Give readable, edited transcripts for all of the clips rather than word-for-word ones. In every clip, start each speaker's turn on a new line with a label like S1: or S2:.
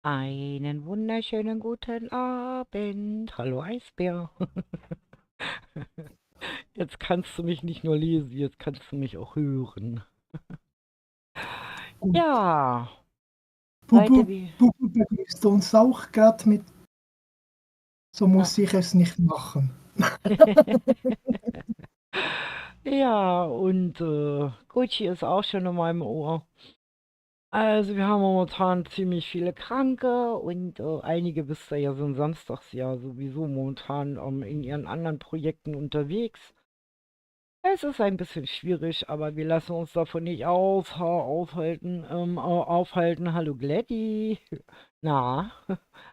S1: Einen wunderschönen guten Abend. Hallo Eisbär. Jetzt kannst du mich nicht nur lesen, jetzt kannst du mich auch hören.
S2: Und
S1: Ja, heute
S2: Bubu,
S1: wie.
S2: Bubu begrüßt uns auch gerade mit, so
S1: Ah.
S2: muss ich es nicht machen.
S1: Ja, und Gucci ist auch schon in meinem Ohr. Also wir haben momentan ziemlich viele Kranke und einige wisst ihr ja sind samstags ja sowieso momentan in ihren anderen Projekten unterwegs. Es ist ein bisschen schwierig, aber wir lassen uns davon nicht aufhalten. Hallo Gladdy. Na,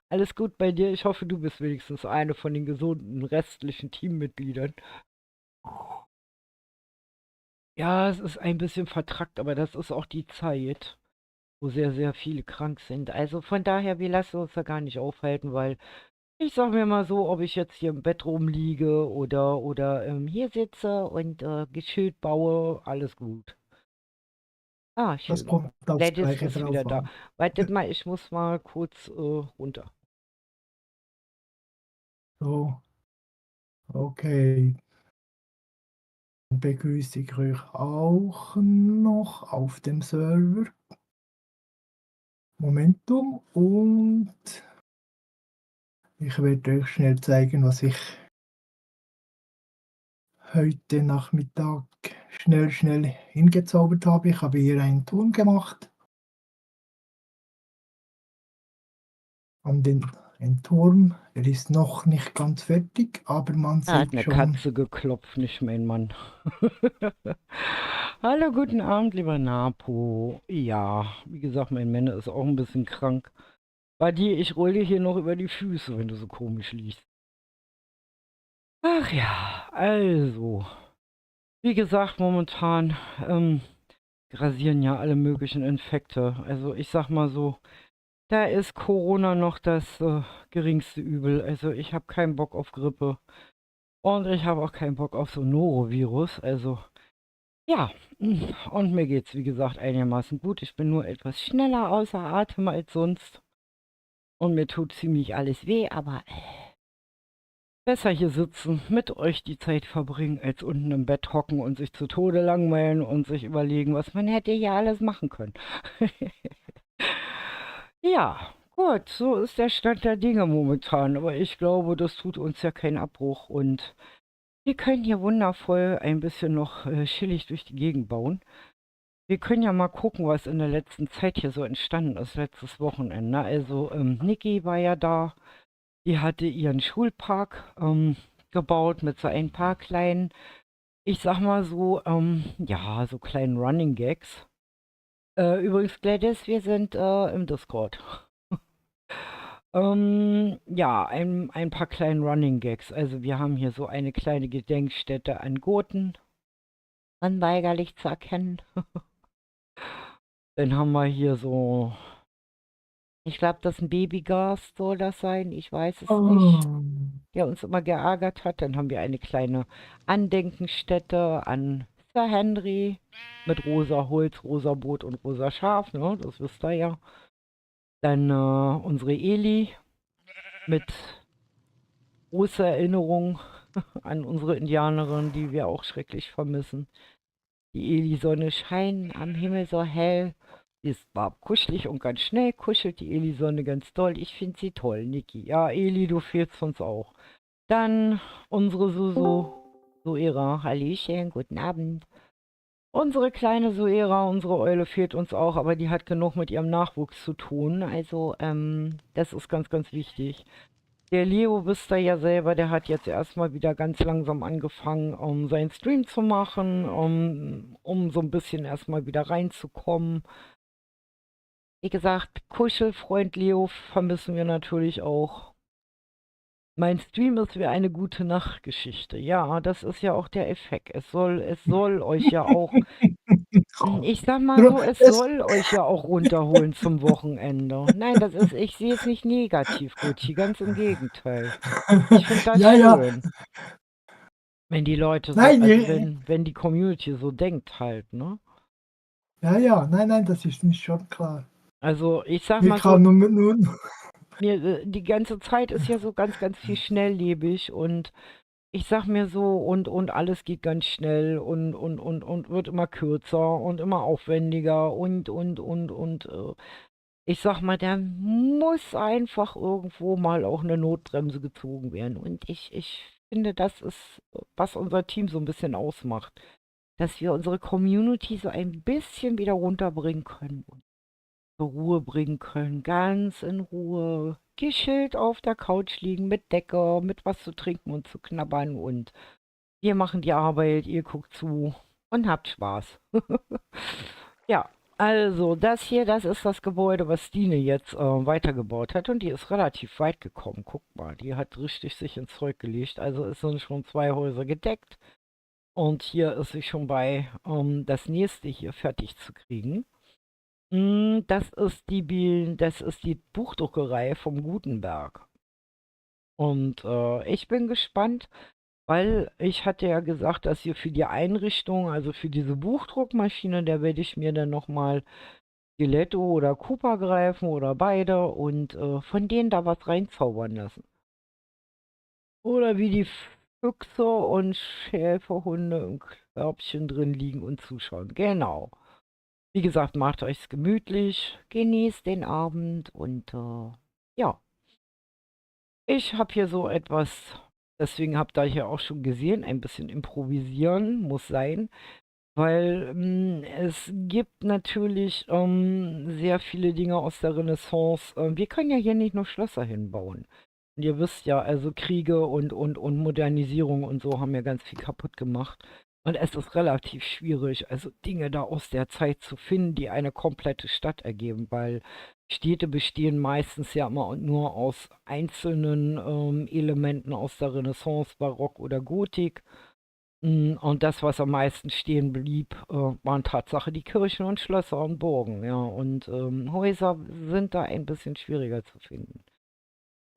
S1: alles gut bei dir? Ich hoffe, du bist wenigstens eine von den gesunden restlichen Teammitgliedern. Ja, es ist ein bisschen vertrackt, aber das ist auch die Zeit, wo sehr, sehr viele krank sind. Also von daher, wir lassen uns da gar nicht aufhalten, weil ich sag mir mal so, ob ich jetzt hier im Bett rumliege oder hier sitze und Geschild baue, alles gut. Ah,
S2: Das
S1: schön.
S2: kommt aufs
S1: Gladys
S2: Gleiche
S1: ist wieder
S2: drauf
S1: da.
S2: an.
S1: Wartet mal, ich muss mal kurz runter.
S2: So, okay. Dann begrüße ich euch auch noch auf dem Server. Momentum. Und ich werde euch schnell zeigen, was ich heute Nachmittag schnell hingezaubert habe. Ich habe hier einen Turm gemacht. Ein Turm. Er ist noch nicht ganz fertig, aber man
S1: Da hat
S2: sieht
S1: eine
S2: schon.
S1: Katze geklopft, nicht mein Mann. Hallo, guten Abend, lieber Napo. Ja, wie gesagt, mein Männer ist auch ein bisschen krank. Bei dir, ich roll dir hier noch über die Füße, wenn du so komisch liegst. Ach ja, also, wie gesagt, momentan grasieren ja alle möglichen Infekte. Also ich sag mal so, da ist Corona noch das geringste Übel. Also ich habe keinen Bock auf Grippe und ich habe auch keinen Bock auf so Norovirus. Also ja, und mir geht's wie gesagt einigermaßen gut. Ich bin nur etwas schneller außer Atem als sonst und mir tut ziemlich alles weh, aber besser hier sitzen, mit euch die Zeit verbringen, als unten im Bett hocken und sich zu Tode langweilen und sich überlegen, was man hätte hier alles machen können. Ja, gut, so ist der Stand der Dinge momentan. Aber ich glaube, das tut uns ja keinen Abbruch und wir können hier wundervoll ein bisschen noch chillig durch die Gegend bauen. Wir können ja mal gucken, was in der letzten Zeit hier so entstanden ist, letztes Wochenende. Also, Niki war ja da, die hatte ihren Schulpark gebaut mit so ein paar kleinen, ich sag mal so, ja, so kleinen Running Gags. Übrigens, Gladys, wir sind im Discord. Ja, ein paar kleinen Running Gags. Also wir haben hier so eine kleine Gedenkstätte an Goten, unweigerlich zu erkennen. Dann haben wir hier so, ich glaube, das ist ein Babygast, soll das sein? Ich weiß es nicht.
S2: Oh,
S1: Der uns immer geärgert hat. Dann haben wir eine kleine Andenkenstätte an Sir Henry mit rosa Holz, rosa Boot und rosa Schaf, ne? Das wisst ihr ja. Dann unsere Eli mit großer Erinnerung an unsere Indianerin, die wir auch schrecklich vermissen. Die Eli-Sonne scheint am Himmel so hell. Sie ist war kuschelig und ganz schnell kuschelt die Eli-Sonne ganz doll. Ich finde sie toll, Niki. Ja, Eli, du fehlst uns auch. Dann unsere Susu, Suera. Hallöchen, guten Abend. Unsere kleine Suera, unsere Eule fehlt uns auch, aber die hat genug mit ihrem Nachwuchs zu tun. Also, das ist ganz, ganz wichtig. Der Leo, wisst ihr ja selber, der hat jetzt erstmal wieder ganz langsam angefangen, seinen Stream zu machen, um so ein bisschen erstmal wieder reinzukommen. Wie gesagt, Kuschelfreund Leo vermissen wir natürlich auch. Mein Stream ist wie eine gute Nachtgeschichte. Ja, das ist ja auch der Effekt. Es soll euch ja auch, ich sag mal so, es
S2: es,
S1: soll euch ja auch runterholen zum Wochenende. Nein, ich sehe es nicht negativ, Gucci, ganz im Gegenteil. Ich finde das
S2: ja, ja,
S1: schön. Wenn die Leute so,
S2: nein,
S1: also wenn die Community so denkt halt, ne?
S2: ja, ja, nein, das ist mir schon klar.
S1: Also ich sag
S2: Ich
S1: mal so,
S2: kann nur
S1: die ganze Zeit ist ja so ganz, ganz viel schnelllebig und ich sag mir so, und alles geht ganz schnell und wird immer kürzer und immer aufwendiger und ich sag mal, da muss einfach irgendwo mal auch eine Notbremse gezogen werden. Und ich finde, das ist, was unser Team so ein bisschen ausmacht, dass wir unsere Community so ein bisschen wieder runterbringen können und zur Ruhe bringen können, ganz in Ruhe, gechillt auf der Couch liegen mit Decke, mit was zu trinken und zu knabbern und wir machen die Arbeit, ihr guckt zu und habt Spaß. Ja, also das hier, das ist das Gebäude, was Stine jetzt weitergebaut hat und die ist relativ weit gekommen. Guck mal, die hat richtig sich ins Zeug gelegt. Also es sind schon 2 Häuser gedeckt und hier ist sie schon bei, das nächste hier fertig zu kriegen. Das ist die Buchdruckerei vom Gutenberg. Und ich bin gespannt, weil ich hatte ja gesagt, dass hier für die Einrichtung, also für diese Buchdruckmaschine, da werde ich mir dann nochmal Stiletto oder Cooper greifen oder beide und von denen da was reinzaubern lassen. Oder wie die Füchse und Schäferhunde im Körbchen drin liegen und zuschauen. Genau. Wie gesagt, macht euch's gemütlich, genießt den Abend und ja, ich habe hier so etwas, deswegen habt ihr hier auch schon gesehen, ein bisschen improvisieren muss sein. Weil es gibt natürlich sehr viele Dinge aus der Renaissance. Wir können ja hier nicht nur Schlösser hinbauen. Und ihr wisst ja, also Kriege und Modernisierung und so haben ja ganz viel kaputt gemacht. Und es ist relativ schwierig, also Dinge da aus der Zeit zu finden, die eine komplette Stadt ergeben, weil Städte bestehen meistens ja immer nur aus einzelnen Elementen aus der Renaissance, Barock oder Gotik. Und das, was am meisten stehen blieb, waren Tatsache die Kirchen und Schlösser und Burgen, ja. Und Häuser sind da ein bisschen schwieriger zu finden.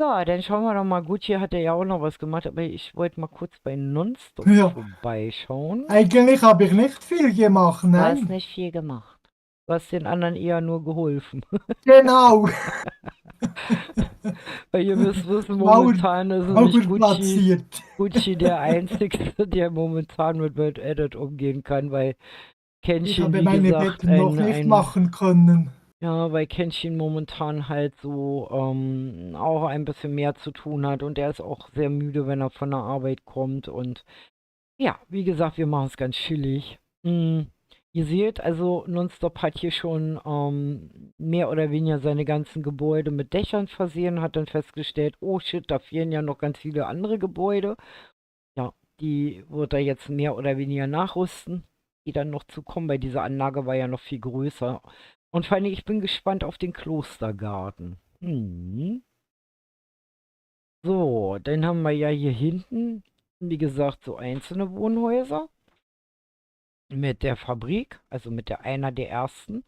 S1: So, dann schauen wir doch mal. Gut, hier hat er ja auch noch was gemacht, aber ich wollte mal kurz bei Nonstop
S2: ja,
S1: vorbeischauen.
S2: eigentlich habe ich nicht viel gemacht,
S1: Du hast
S2: nein.
S1: nicht viel gemacht. Du hast den anderen eher nur geholfen.
S2: Genau,
S1: Weil ihr müsst wissen,
S2: Mauer,
S1: momentan ist es nicht
S2: Mauer platziert.
S1: Gucci der Einzige, der momentan mit World Edit umgehen kann, weil
S2: Ich
S1: Kenshin,
S2: habe
S1: wie
S2: meine
S1: gesagt,
S2: Betten noch nicht machen können.
S1: ja, weil Kenshin momentan halt so auch ein bisschen mehr zu tun hat und er ist auch sehr müde, wenn er von der Arbeit kommt und ja, wie gesagt, wir machen es ganz chillig. Ihr seht, also Nonstop hat hier schon mehr oder weniger seine ganzen Gebäude mit Dächern versehen, hat dann festgestellt, oh shit, da fehlen ja noch ganz viele andere Gebäude. Ja, die wird er jetzt mehr oder weniger nachrüsten, die dann noch zu kommen, weil diese Anlage war ja noch viel größer. Und vor allem, ich bin gespannt auf den Klostergarten. So, dann haben wir ja hier hinten, wie gesagt, so einzelne Wohnhäuser mit der Fabrik, also mit der einer der ersten,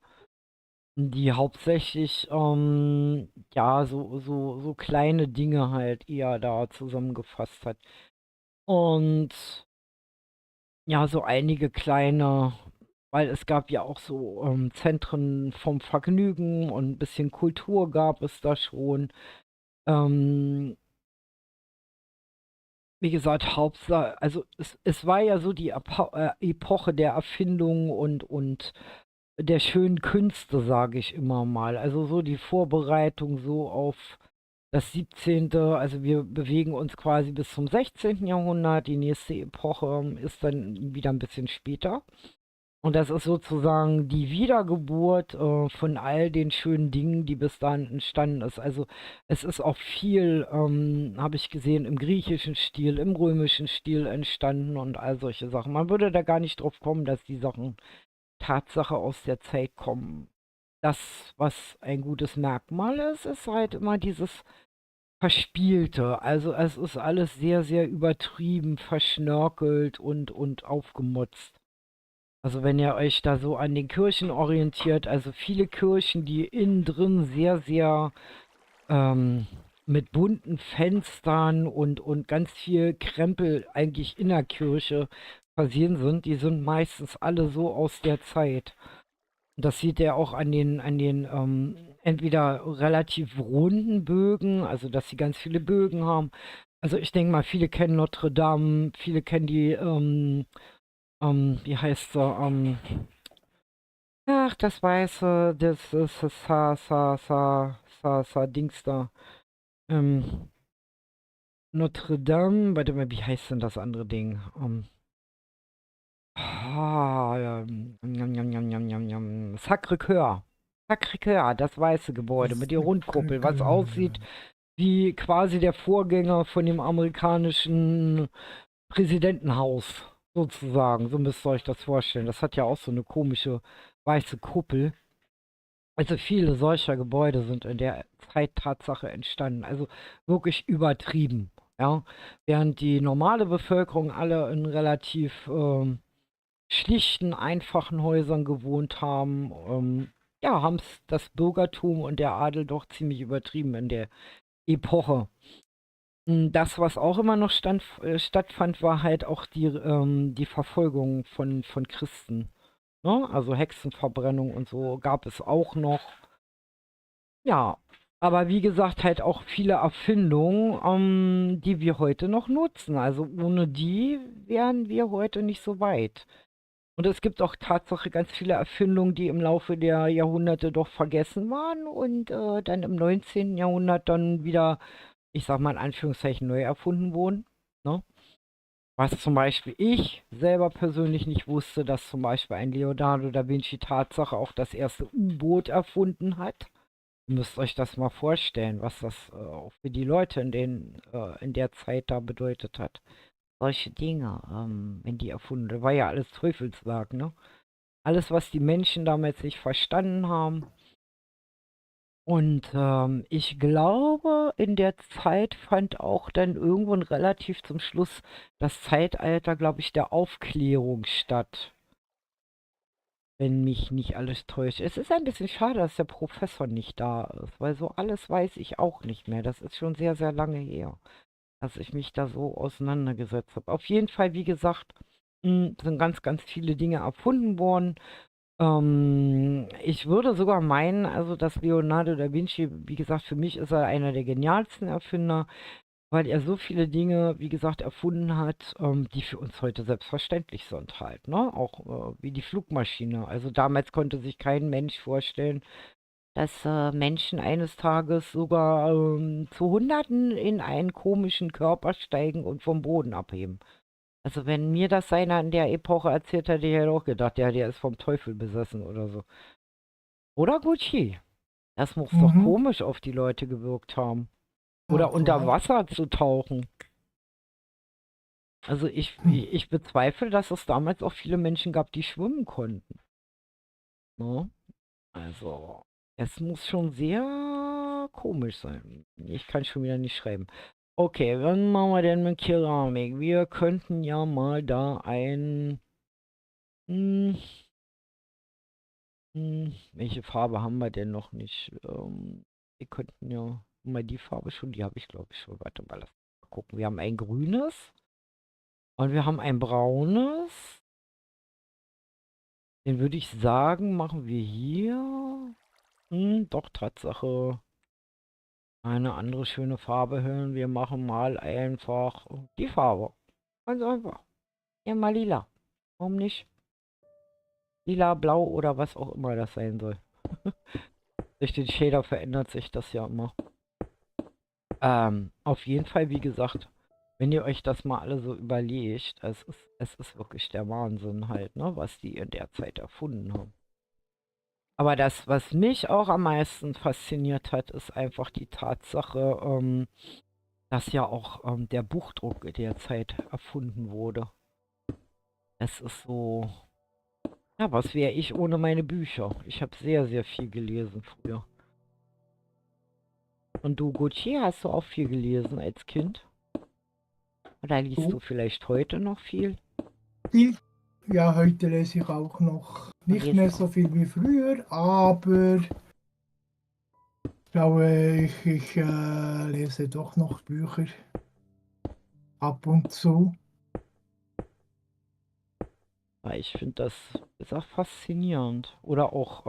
S1: die hauptsächlich, ja, so kleine Dinge halt eher da zusammengefasst hat. Und ja, so einige kleine, weil es gab ja auch so Zentren vom Vergnügen und ein bisschen Kultur gab es da schon. Ähm, Wie gesagt, Hauptsache, also es war ja so die Epoche der Erfindung und der schönen Künste, sage ich immer mal. Also so die Vorbereitung so auf das 17., also wir bewegen uns quasi bis zum 16. Jahrhundert. Die nächste Epoche ist dann wieder ein bisschen später. Und das ist sozusagen die Wiedergeburt von all den schönen Dingen, die bis dahin entstanden ist. Also es ist auch viel, habe ich gesehen, im griechischen Stil, im römischen Stil entstanden und all solche Sachen. Man würde da gar nicht drauf kommen, dass die Sachen Tatsache aus der Zeit kommen. Das, was ein gutes Merkmal ist, ist halt immer dieses Verspielte. Also es ist alles sehr, sehr übertrieben, verschnörkelt und aufgemotzt. Also wenn ihr euch da so an den Kirchen orientiert, also viele Kirchen, die innen drin sehr, sehr mit bunten Fenstern und ganz viel Krempel eigentlich in der Kirche versehen sind, die sind meistens alle so aus der Zeit. Das sieht er auch an den entweder relativ runden Bögen, also dass sie ganz viele Bögen haben. Also ich denke mal, viele kennen Notre Dame, viele kennen die, wie heißt sie, ach, das Weiße, das ist das Dings da. Ähm, Notre Dame, warte mal, wie heißt denn das andere Ding? Sacré-Cœur. Sacré-Cœur, das weiße Gebäude
S2: Das
S1: mit der Rundkuppel, was aussieht
S2: Glück,
S1: wie quasi der Vorgänger von dem amerikanischen Präsidentenhaus, sozusagen. So müsst ihr euch das vorstellen. Das hat ja auch so eine komische weiße Kuppel. Also viele solcher Gebäude sind in der Zeit Tatsache entstanden. Also wirklich übertrieben. Ja, während die normale Bevölkerung alle in relativ schlichten, einfachen Häusern gewohnt haben, ja, haben es das Bürgertum und der Adel doch ziemlich übertrieben in der Epoche. Das, was auch immer noch stattfand, war halt auch die Verfolgung von Christen. Ne? Also Hexenverbrennung und so gab es auch noch. Ja, aber wie gesagt, halt auch viele Erfindungen, die wir heute noch nutzen. Also ohne die wären wir heute nicht so weit. Und es gibt auch Tatsache ganz viele Erfindungen, die im Laufe der Jahrhunderte doch vergessen waren und dann im 19. Jahrhundert dann wieder, ich sag mal in Anführungszeichen, neu erfunden wurden. Ne? Was zum Beispiel ich selber persönlich nicht wusste, dass zum Beispiel ein Leonardo da Vinci Tatsache auch das erste U-Boot erfunden hat. Ihr müsst euch das mal vorstellen, was das auch für die Leute in der Zeit da bedeutet hat. Solche Dinge, wenn die erfunden, war ja alles Teufelswerk, ne? Alles, was die Menschen damals nicht verstanden haben. Und ich glaube, in der Zeit fand auch dann irgendwann relativ zum Schluss das Zeitalter, glaube ich, der Aufklärung statt, wenn mich nicht alles täuscht. Es ist ein bisschen schade, dass der Professor nicht da ist, weil so alles weiß ich auch nicht mehr. Das ist schon sehr, sehr lange her, dass ich mich da so auseinandergesetzt habe. Auf jeden Fall, wie gesagt, sind ganz, ganz viele Dinge erfunden worden. Ich würde sogar meinen, also dass Leonardo da Vinci, wie gesagt, für mich ist er einer der genialsten Erfinder, weil er so viele Dinge, wie gesagt, erfunden hat, die für uns heute selbstverständlich sind halt, ne? Auch wie die Flugmaschine. Also damals konnte sich kein Mensch vorstellen, dass Menschen eines Tages sogar zu Hunderten in einen komischen Körper steigen und vom Boden abheben. Also wenn mir das einer in der Epoche erzählt hätte, ich hätte auch gedacht, der ist vom Teufel besessen oder so. Oder Gucci. Das muss doch
S2: Mhm.
S1: komisch auf die Leute gewirkt haben.
S2: Ja,
S1: Oder unter
S2: klar.
S1: Wasser zu tauchen. Also ich,
S2: Hm.
S1: ich bezweifle, dass es damals auch viele Menschen gab, die schwimmen konnten. Ne? Also, es muss schon sehr komisch sein. Ich kann schon wieder nicht schreiben. Okay, was machen wir denn mit Keramik? Wir könnten ja mal da ein... Hm, welche Farbe haben wir denn noch nicht? Wir könnten ja mal die Farbe schon, die habe ich glaube ich schon. Warte mal, lass mal gucken. Wir haben ein grünes und wir haben ein braunes. Den würde ich sagen, machen wir hier. Doch, Tatsache. Eine andere schöne Farbe hören. Wir machen mal einfach die Farbe. Ganz einfach. Ja, mal lila. Warum nicht? Lila, blau oder was auch immer das sein soll. Durch den Shader verändert sich das ja immer. Auf jeden Fall, wie gesagt, wenn ihr euch das mal alle so überlegt, es ist wirklich der Wahnsinn halt, ne, was die in der Zeit erfunden haben. Aber das, was mich auch am meisten fasziniert hat, ist einfach die Tatsache, dass ja auch der Buchdruck in der Zeit erfunden wurde. Es ist so, ja, was wäre ich ohne meine Bücher? Ich habe sehr, sehr viel gelesen früher. Und du, Gautier, hast du auch viel gelesen als Kind? Oder liest
S2: So
S1: du vielleicht heute noch viel?
S2: viel. Ja, heute lese ich auch noch
S1: Du
S2: nicht
S1: liest
S2: mehr
S1: auch.
S2: so viel wie früher, aber ich lese doch noch Bücher ab und zu.
S1: Ja, ich finde das ist auch faszinierend. Oder auch,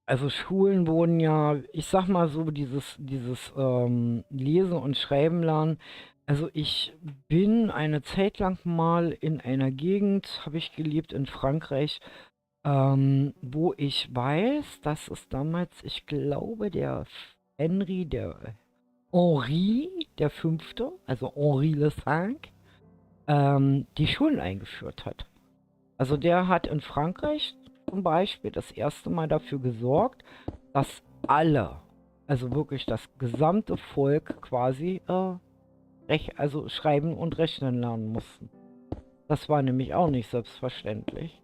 S1: also Schulen wurden ja, ich sag mal so, dieses Lesen und Schreiben lernen. Also ich bin eine Zeit lang mal in einer Gegend, habe ich gelebt in Frankreich, wo ich weiß, dass es damals, ich glaube, Henri der Fünfte, also Henri le Cinq, die Schulen eingeführt hat. Also der hat in Frankreich zum Beispiel das erste Mal dafür gesorgt, dass alle, also wirklich das gesamte Volk quasi, also schreiben und rechnen lernen mussten. Das war nämlich auch nicht selbstverständlich.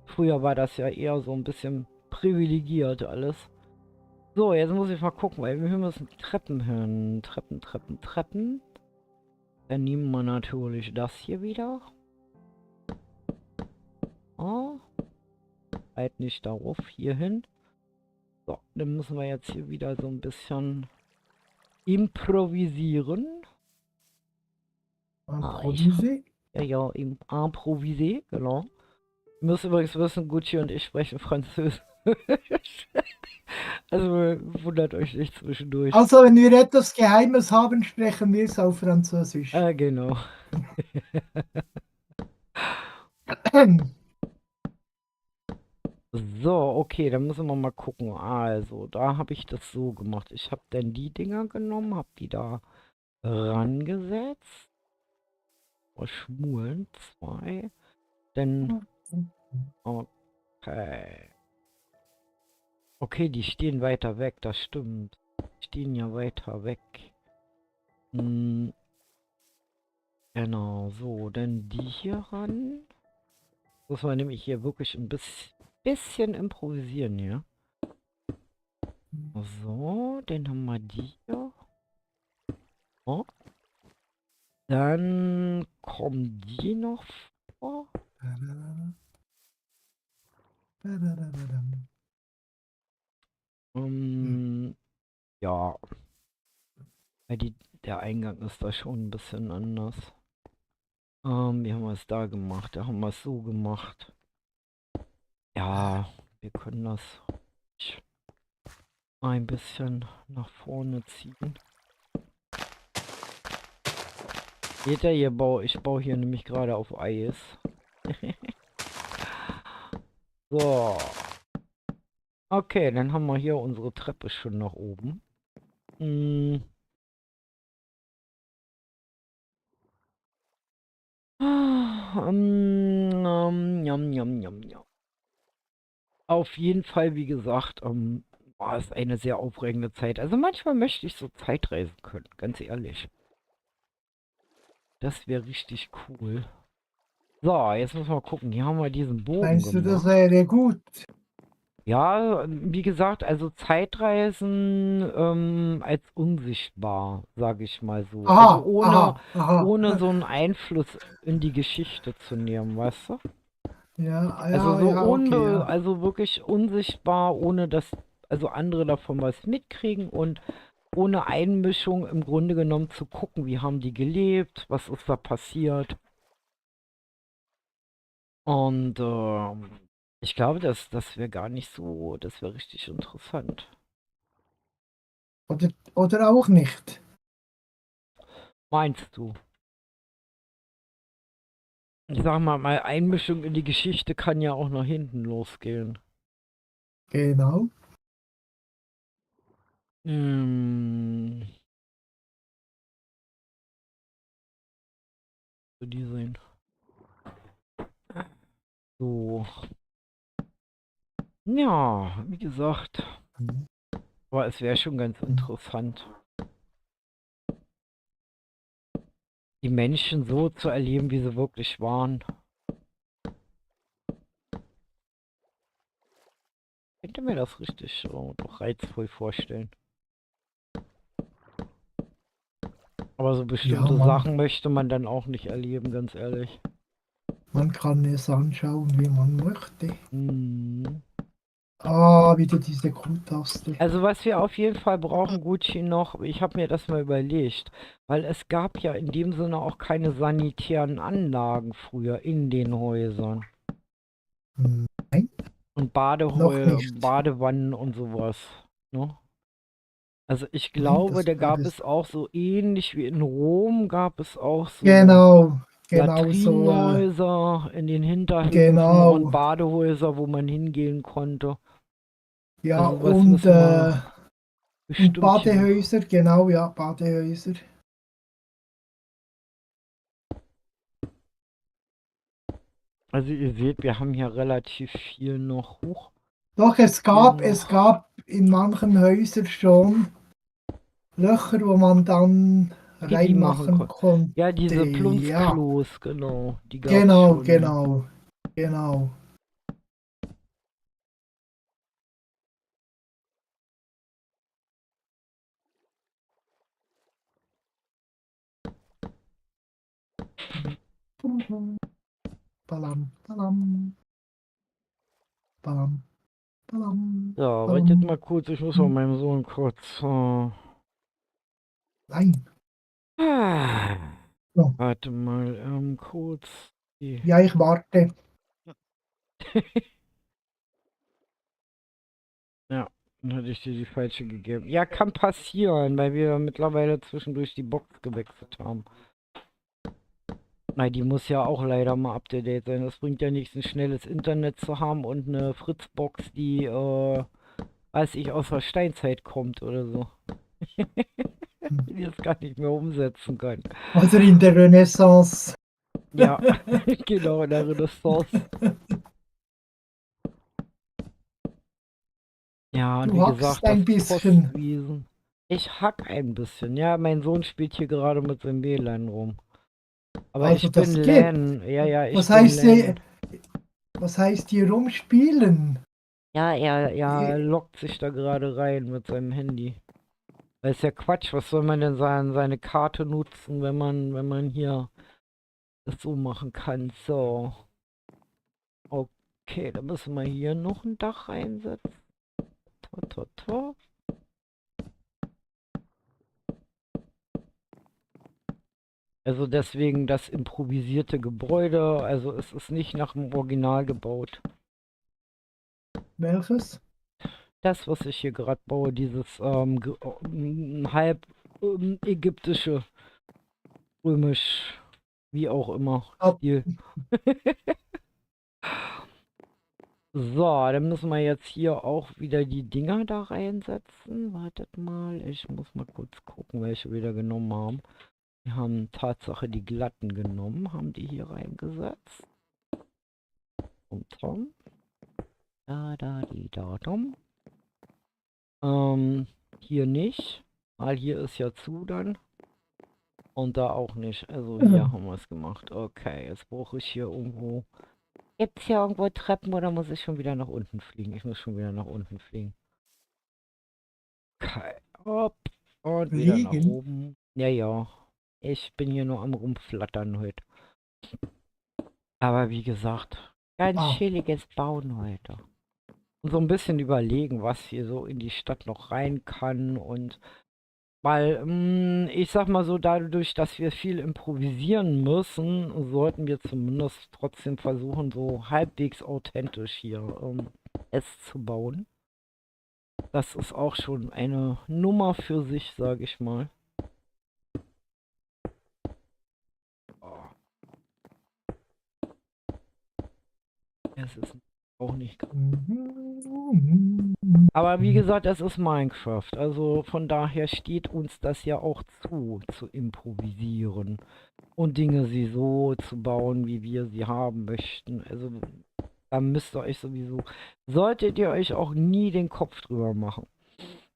S1: Früher war das ja eher so ein bisschen privilegiert alles. So, jetzt muss ich mal gucken, weil wir müssen Treppen hin. Treppen, Treppen, Treppen. Dann nehmen wir natürlich das hier wieder. Oh, halt nicht darauf, hier hin. So, dann müssen wir jetzt hier wieder so ein bisschen improvisieren.
S2: Improvisieren.
S1: Ja, improvisieren, genau. Ihr müsst übrigens wissen, Gucci und ich sprechen Französisch. Also wundert euch nicht zwischendurch.
S2: Also, wenn wir etwas Geheimes haben, sprechen wir es auf Französisch.
S1: Genau. So, okay, dann müssen wir mal gucken. Also, da habe ich das so gemacht. Ich habe dann die Dinger genommen, habe die da rangesetzt. Schmulen, 2. Dann, okay. Okay, die stehen weiter weg, das stimmt. Die stehen ja weiter weg. Hm, genau, so, dann die hier ran. Muss man nämlich hier wirklich ein bisschen improvisieren, ja. So, dann haben wir die hier. Oh. Dann kommen die noch vor. Ja, weil der Eingang ist da schon ein bisschen anders. Wie haben wir es da gemacht? Da haben wir es so gemacht. Ja, wir können das ein bisschen nach vorne ziehen. Seht ihr, ich baue hier nämlich gerade auf Eis. So. Okay, dann haben wir hier unsere Treppe schon nach oben. Hm. Jam, jam, jam, jam. Auf jeden Fall, wie gesagt, war es eine sehr aufregende Zeit. Also manchmal möchte ich so Zeitreisen können, ganz ehrlich. Das wäre richtig cool. So, jetzt müssen wir gucken. Hier haben wir diesen Bogen
S2: Meinst du, das
S1: gemacht.
S2: wäre gut?
S1: Ja, wie gesagt, also Zeitreisen als unsichtbar, sage ich mal so. Also
S2: Aha, aha,
S1: ohne
S2: aha.
S1: so einen Einfluss in die Geschichte zu nehmen, weißt du?
S2: Ja,
S1: Also
S2: ja,
S1: so
S2: ja, okay, ja.
S1: also wirklich unsichtbar, ohne dass also andere davon was mitkriegen und ohne Einmischung im Grunde genommen zu gucken, wie haben die gelebt, was ist da passiert. Und ich glaube, das wäre gar nicht so, das wäre richtig interessant.
S2: Oder auch nicht.
S1: Meinst du? Ich sag mal, Einmischung in die Geschichte kann ja auch nach hinten losgehen.
S2: Genau.
S1: Hm, so die sehen. So. Ja, wie gesagt.
S2: Mhm.
S1: Aber es wäre schon ganz interessant, die Menschen so zu erleben, wie sie wirklich waren. Ich könnte mir das richtig doch reizvoll vorstellen. Aber so
S2: Ja,
S1: bestimmte Sachen möchte man dann auch nicht erleben, ganz ehrlich.
S2: man kann es anschauen, wie man möchte.
S1: Hm.
S2: da wieder diese Q-Taste.
S1: Also was wir auf jeden Fall brauchen, Gucci, noch, ich habe mir das mal überlegt, weil es gab ja in dem Sinne auch keine sanitären Anlagen früher in den Häusern.
S2: Nein,
S1: Und
S2: noch nicht.
S1: Badewannen und sowas. Ne? Also ich
S2: Nein,
S1: glaube,
S2: das
S1: da
S2: gab
S1: gab
S2: es.
S1: es auch so ähnlich wie in Rom, gab es auch so
S2: Genau, genau so.
S1: Latrinenhäuser in den Hinterhöfen und
S2: Genau.
S1: Badehäuser, wo man hingehen konnte.
S2: Ja,
S1: Also was müssen wir
S2: und
S1: bestimmt hier noch.
S2: Badehäuser, genau, ja, Badehäuser.
S1: Also ihr seht, wir haben hier relativ viel noch hoch.
S2: Doch,
S1: Hier
S2: es
S1: noch.
S2: gab in manchen Häusern schon Löcher, wo man dann
S1: Pipi machen
S2: reinmachen
S1: konnte.
S2: konnte.
S1: Ja, diese
S2: Ja,
S1: Plumpsklos, genau. Die gab es
S2: genau,
S1: schon, ja.
S2: genau, genau. Balam, balam, balam, balam,
S1: So, wartet
S2: balam.
S1: mal kurz, ich muss mal meinem Sohn kurz.
S2: Nein. So.
S1: Warte mal, kurz.
S2: Ja, ich warte.
S1: Ja, dann hatte ich dir die falsche gegeben. Ja, kann passieren, weil wir mittlerweile zwischendurch die Box gewechselt haben. Na, die muss ja auch leider mal up to date sein. Das bringt ja nichts, ein schnelles Internet zu haben und eine Fritzbox, die, weiß ich, aus der Steinzeit kommt oder so. Die das gar nicht mehr umsetzen kann.
S2: Also in der Renaissance.
S1: Ja, genau, in der Renaissance. Ja, und
S2: Du
S1: wie
S2: hackst
S1: gesagt, das
S2: ein bisschen.
S1: Postwesen. Ich hack ein bisschen. Ja, mein Sohn spielt hier gerade mit seinem WLAN rum. Aber
S2: Also
S1: ich bin
S2: das geht.
S1: LAN. Ja, ja, ich
S2: Was
S1: bin
S2: heißt
S1: LAN.
S2: hier, was heißt hier rumspielen?
S1: Ja, er lockt sich da gerade rein mit seinem Handy. Das ist ja Quatsch. Was soll man denn seine Karte nutzen, wenn man hier das so machen kann? So. Okay, dann müssen wir hier noch ein Dach reinsetzen. Tor, tor, tor. Also deswegen das improvisierte Gebäude. Also es ist nicht nach dem Original gebaut.
S2: Welches?
S1: Das, was ich hier gerade baue, dieses halb ägyptische, römisch, wie auch immer,
S2: Ah,
S1: Stil. So, dann müssen wir jetzt hier auch wieder die Dinger da reinsetzen. Wartet mal, ich muss mal kurz gucken, welche wir da genommen haben. Wir haben Tatsache die glatten genommen, haben die hier reingesetzt. Und Tom. Da, Tom. Hier nicht, weil hier ist ja zu dann. Und da auch nicht. Also hier haben wir es gemacht. Okay, jetzt brauche ich hier irgendwo. Gibt es hier irgendwo Treppen oder muss ich schon wieder nach unten fliegen? Ich muss schon wieder nach unten fliegen. Okay, hopp. Und wieder nach
S2: Fliegen.
S1: oben. Ja, ja. Ich bin hier nur am Rumflattern heute. Aber wie gesagt, ganz
S2: Ah,
S1: chilliges Bauen heute. Und so ein bisschen überlegen, was hier so in die Stadt noch rein kann und weil, ich sag mal so, dadurch, dass wir viel improvisieren müssen, sollten wir zumindest trotzdem versuchen, so halbwegs authentisch hier es zu bauen. Das ist auch schon eine Nummer für sich, sage ich mal. Oh, es ist auch nicht. Aber wie gesagt, es ist Minecraft. Also von daher steht uns das ja auch zu improvisieren. Und Dinge sie so zu bauen, wie wir sie haben möchten. Also da müsst ihr euch sowieso, solltet ihr euch auch nie den Kopf drüber machen.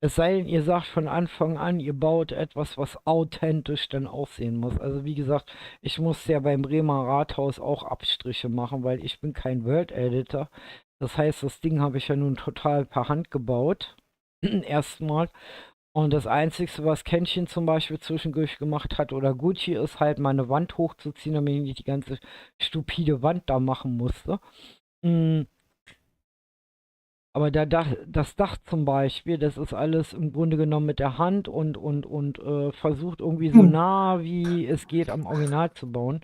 S1: Es sei denn, ihr sagt von Anfang an, ihr baut etwas, was authentisch dann aussehen muss. Also wie gesagt, ich musste ja beim Bremer Rathaus auch Abstriche machen, weil ich bin kein World Editor. Das heißt, das Ding habe ich ja nun total per Hand gebaut. Erstmal. Und das Einzige, was Kännchen zum Beispiel zwischendurch gemacht hat oder Gucci, ist halt mal eine Wand hochzuziehen, damit ich nicht die ganze stupide Wand da machen musste. Mm, Aber das Dach zum Beispiel, das ist alles im Grunde genommen mit der Hand und versucht irgendwie so
S2: Hm.
S1: nah wie es geht am Original zu bauen.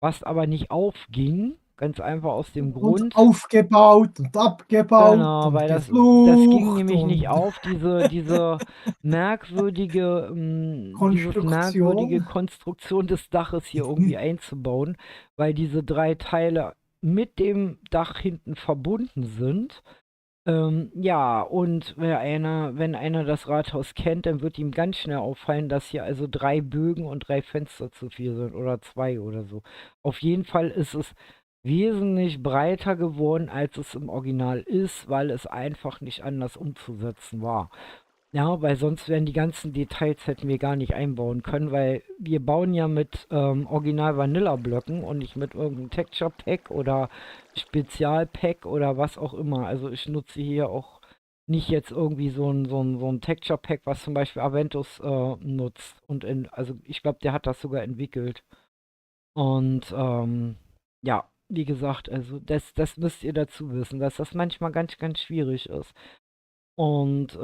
S1: Was aber nicht aufging, ganz einfach aus dem
S2: Und
S1: Grund,
S2: aufgebaut und abgebaut
S1: genau,
S2: und
S1: weil das ging
S2: geflucht
S1: nämlich nicht
S2: und
S1: auf, diese dieses merkwürdige
S2: Konstruktion.
S1: Konstruktion des Daches hier irgendwie einzubauen, weil diese drei Teile mit dem Dach hinten verbunden sind. Ja, und wenn einer das Rathaus kennt, dann wird ihm ganz schnell auffallen, dass hier also drei Bögen und drei Fenster zu viel sind oder zwei oder so. Auf jeden Fall ist es wesentlich breiter geworden, als es im Original ist, weil es einfach nicht anders umzusetzen war. Ja, weil sonst wären die ganzen Details hätten wir gar nicht einbauen können, weil wir bauen ja mit Original Vanilla Blöcken und nicht mit irgendeinem Texture Pack oder Spezialpack oder was auch immer. Also ich nutze hier auch nicht jetzt irgendwie so ein Texture Pack, was zum Beispiel Aventus nutzt. Also ich glaube, der hat das sogar entwickelt. Und ja, wie gesagt, also das müsst ihr dazu wissen, dass das manchmal ganz, ganz schwierig ist. Und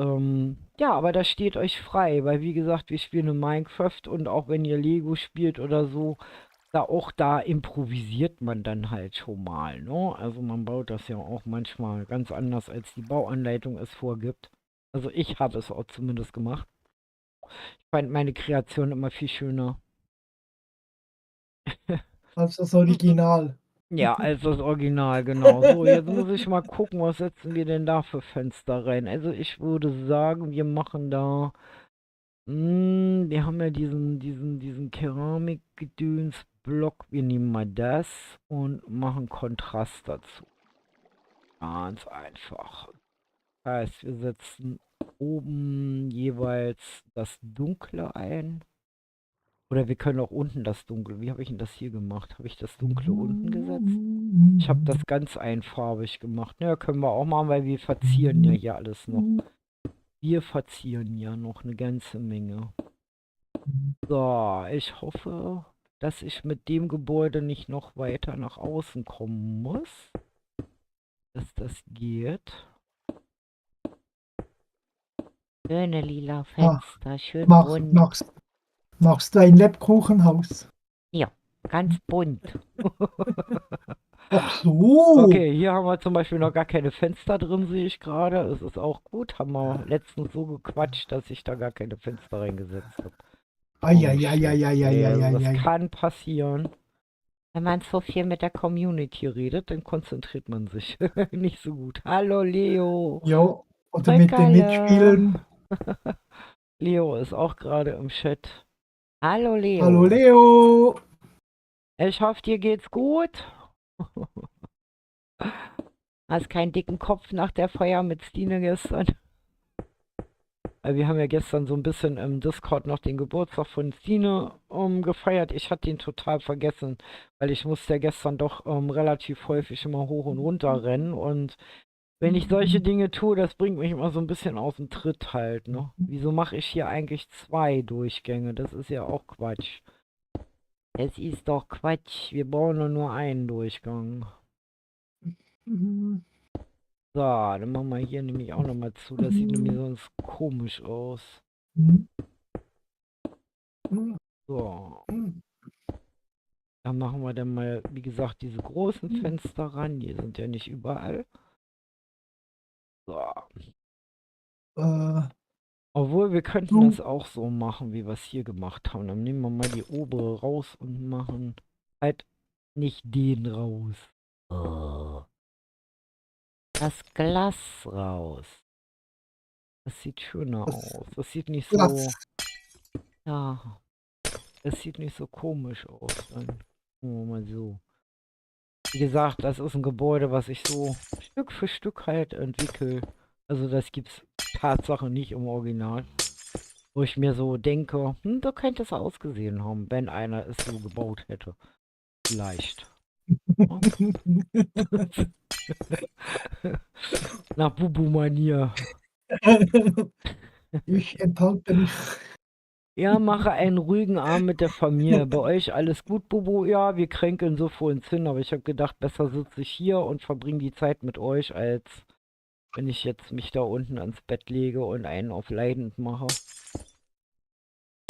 S1: ja, aber das steht euch frei, weil wie gesagt, wir spielen in Minecraft und auch wenn ihr Lego spielt oder so, da improvisiert man dann halt schon mal, ne? Also man baut das ja auch manchmal ganz anders, als die Bauanleitung es vorgibt. Also ich habe es auch zumindest gemacht. Ich fand meine Kreation immer viel schöner.
S2: Also das Original.
S1: Ja, als das Original, genau. So, jetzt muss ich mal gucken, was setzen wir denn da für Fenster rein. Also ich würde sagen, wir machen da. Wir haben ja diesen Keramikgedönsblock. Wir nehmen mal das und machen Kontrast dazu. Ganz einfach. Das heißt, wir setzen oben jeweils das Dunkle ein. Oder wir können auch unten das Dunkle. Wie habe ich denn das hier gemacht? Habe ich das Dunkle unten gesetzt? Ich habe das ganz einfarbig gemacht. Ja, können wir auch machen, weil wir verzieren ja hier alles noch. Wir verzieren ja noch eine ganze Menge. So, ich hoffe, dass ich mit dem Gebäude nicht noch weiter nach außen kommen muss. Dass das geht. Schöne lila
S2: Ah,
S1: Fenster, schön bunt.
S2: machst du ein Lebkuchenhaus?
S1: Ja, ganz bunt.
S2: Ach so.
S1: Okay, hier haben wir zum Beispiel noch gar keine Fenster drin, sehe ich gerade. Das ist auch gut. Haben wir letztens so gequatscht, dass ich da gar keine Fenster reingesetzt habe. Oh, schlecht. Ey, also das
S2: Eieieiei.
S1: kann passieren. Wenn man so viel mit der Community redet, dann konzentriert man sich nicht so gut. Hallo Leo.
S2: Ja, oder
S1: Hi
S2: mit den
S1: Kalle.
S2: Mitspielern.
S1: Leo ist auch gerade im Chat. Hallo
S2: Hallo
S1: Leo.
S2: Leo.
S1: Ich hoffe, dir geht's gut. Hast keinen dicken Kopf nach der Feier mit Stine gestern. Wir haben ja gestern so ein bisschen im Discord noch den Geburtstag von Stine gefeiert. Ich hatte ihn total vergessen, weil ich musste ja gestern doch relativ häufig immer hoch und runter rennen. Und wenn ich solche Dinge tue, das bringt mich immer so ein bisschen aus dem Tritt halt, ne? Wieso mache ich hier eigentlich 2 Durchgänge? Das ist ja auch Quatsch. Es ist doch Quatsch. Wir brauchen nur einen Durchgang. So, dann machen wir hier nämlich auch nochmal zu. Das sieht nämlich sonst komisch aus. So. Dann machen wir dann mal, wie gesagt, diese großen Fenster ran. Die sind ja nicht überall. So. Obwohl, wir könnten das auch so machen, wie wir es hier gemacht haben. Dann nehmen wir mal die obere raus und machen halt nicht den raus. Oh. Das Glas raus. Das sieht schöner aus. Das sieht nicht so... Ja. Das sieht nicht so komisch aus. Dann machen wir mal so. Wie gesagt, das ist ein Gebäude, was ich so Stück für Stück halt entwickle. Also das gibt's Tatsache nicht im Original. Wo ich mir so denke, so könnte es ausgesehen haben, wenn einer es so gebaut hätte. Vielleicht. Nach Bubu-Manier.
S2: Ich enthalte mich.
S1: Ja, mache einen ruhigen Abend mit der Familie. Bei euch alles gut, Bubu? Ja, wir kränkeln so vor uns hin, aber ich habe gedacht, besser sitze ich hier und verbringe die Zeit mit euch, als wenn ich jetzt mich da unten ans Bett lege und einen auf leidend mache.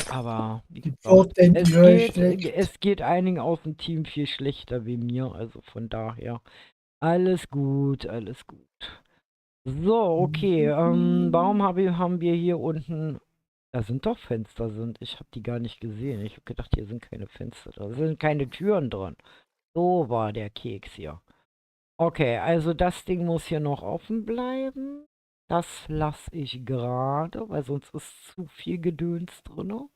S1: Aber wie
S2: Die
S1: gesagt,
S2: Pfote in die Höhe streckt.
S1: es geht einigen aus dem Team viel schlechter wie mir, also von daher alles gut, alles gut. So, okay, warum haben wir hier unten, da sind doch Fenster, ich habe die gar nicht gesehen. Ich habe gedacht, hier sind keine Fenster, da sind keine Türen drin. So war der Keks hier. Okay, also das Ding muss hier noch offen bleiben. Das lasse ich gerade, weil sonst ist zu viel Gedöns drin.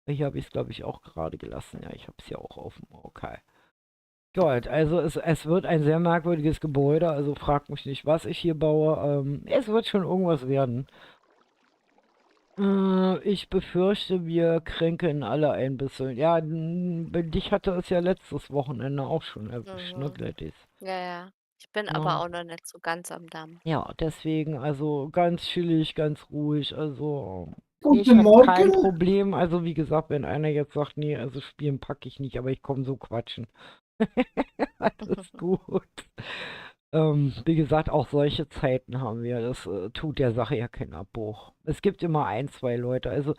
S1: Hier habe ich es, glaube ich, auch gerade gelassen. Ja, ich habe es ja auch offen. Okay. Gut, also es wird ein sehr merkwürdiges Gebäude. Also fragt mich nicht, was ich hier baue. Es wird schon irgendwas werden. Ich befürchte, wir kränkeln alle ein bisschen. Ja, bei dich hatte es ja letztes Wochenende auch schon erwischt, ne,
S3: Mhm.
S1: Gladys?
S3: Ja, ja. Ich bin aber
S1: Ja.
S3: auch noch nicht so ganz am Damm.
S1: Ja, deswegen, also ganz chillig, ganz ruhig. Also ich
S2: Guten
S1: habe kein
S2: Morgen.
S1: Problem. Also wie gesagt, wenn einer jetzt sagt, nee, also spielen packe ich nicht, aber ich komme so quatschen. Alles gut. Wie gesagt, auch solche Zeiten haben wir. Das tut der Sache ja keinen Abbruch. Es gibt immer ein, zwei Leute. Also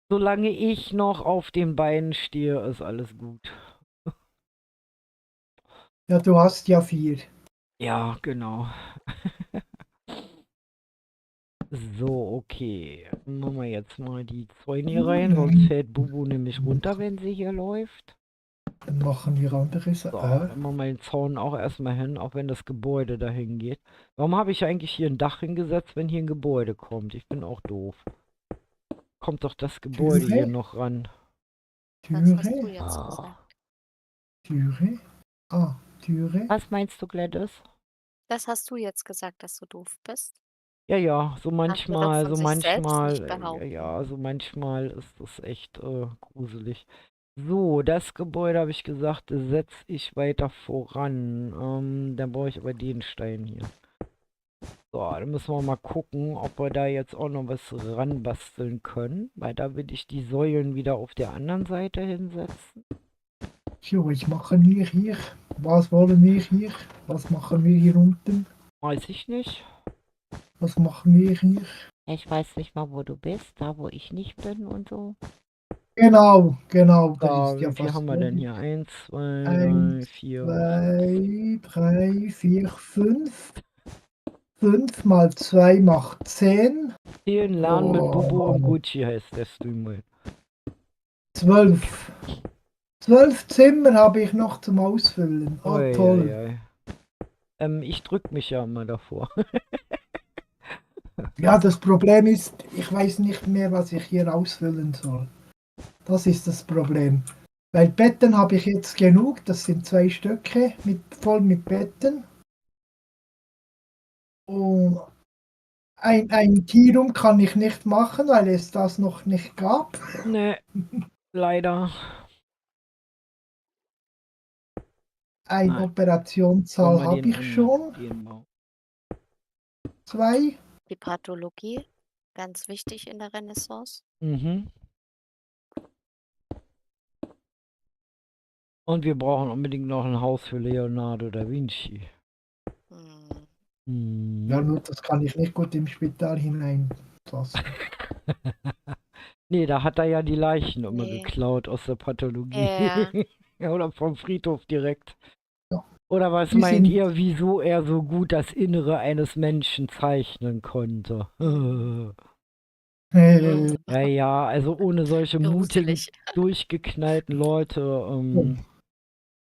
S1: solange ich noch auf den Beinen stehe, ist alles gut.
S2: Ja, du hast ja 4.
S1: Ja, genau. So, okay. Machen wir jetzt mal die Zäune hier rein, sonst fällt Bubu nämlich runter, wenn sie hier läuft.
S2: Dann machen wir andere
S1: So,
S2: Sachen.
S1: dann machen wir den Zaun auch erstmal hin, auch wenn das Gebäude dahin geht. Warum habe ich eigentlich hier ein Dach hingesetzt, wenn hier ein Gebäude kommt? Ich bin auch doof. Kommt doch das Gebäude hier
S2: Türe,
S1: noch ran.
S3: Das hast du
S2: Türe,
S3: jetzt
S1: Ah.
S3: gesagt.
S2: Türe. Türe.
S1: Was meinst du, Gladys?
S3: Das hast du jetzt gesagt, dass du doof bist.
S1: Ja, ja, so
S3: Andere
S1: manchmal,
S3: von sich selbst nicht
S1: ja,
S3: behaupten.
S1: ja, so manchmal ist das echt gruselig. So, das Gebäude, habe ich gesagt, setze ich weiter voran. Dann brauche ich aber den Stein hier. So, dann müssen wir mal gucken, ob wir da jetzt auch noch was ranbasteln können, weil da will ich die Säulen wieder auf der anderen Seite hinsetzen.
S2: So, was machen wir hier? Was wollen wir hier? Was machen wir hier unten?
S1: Weiß ich nicht.
S2: Was machen wir hier?
S1: Ich weiß nicht mal, wo du bist, da wo ich nicht bin und so.
S2: Genau, das
S1: So,
S2: ist ja
S1: wie viel
S2: fast
S1: haben wir denn
S2: logisch.
S1: hier? 1, 2, 3,
S2: 1,
S1: 4,
S2: 2, 3, 4, 5. 5 mal 2 macht 10.
S1: 10 Lernen mit Bobo und
S2: Oh,
S1: Gucci heißt der Stream.
S2: 12. 12 Zimmer habe ich noch zum Ausfüllen. Oh,
S1: Ui,
S2: toll.
S1: ui, ui. Ich drück mich ja immer davor.
S2: Ja, das Problem ist, ich weiß nicht mehr, was ich hier ausfüllen soll. Das ist das Problem. Weil Betten habe ich jetzt genug, das sind 2 Stöcke voll mit Betten. Und ein Tirum kann ich nicht machen, weil es das noch nicht gab.
S1: Nee, leider.
S2: Ein
S1: Nein,
S2: Operationssaal
S1: wir
S2: habe
S1: den
S2: ich
S1: ändern,
S2: schon.
S1: den Bau.
S2: 2.
S3: Die Pathologie, ganz wichtig in der Renaissance.
S1: Mhm. Und wir brauchen unbedingt noch ein Haus für Leonardo da Vinci.
S3: Hm.
S2: Ja,
S1: Mhm.
S2: nur das kann ich nicht gut im Spital hineinlassen.
S1: Nee, da hat er ja die Leichen immer
S3: Nee.
S1: geklaut aus der Pathologie.
S3: Ja.
S1: Ja, oder vom Friedhof direkt.
S2: Ja.
S1: Oder was
S2: Die
S1: meint
S2: sind-
S1: ihr, wieso er so gut das Innere eines Menschen zeichnen konnte? Ja, ja, also ohne solche mutigen,
S3: Gruselig.
S1: durchgeknallten Leute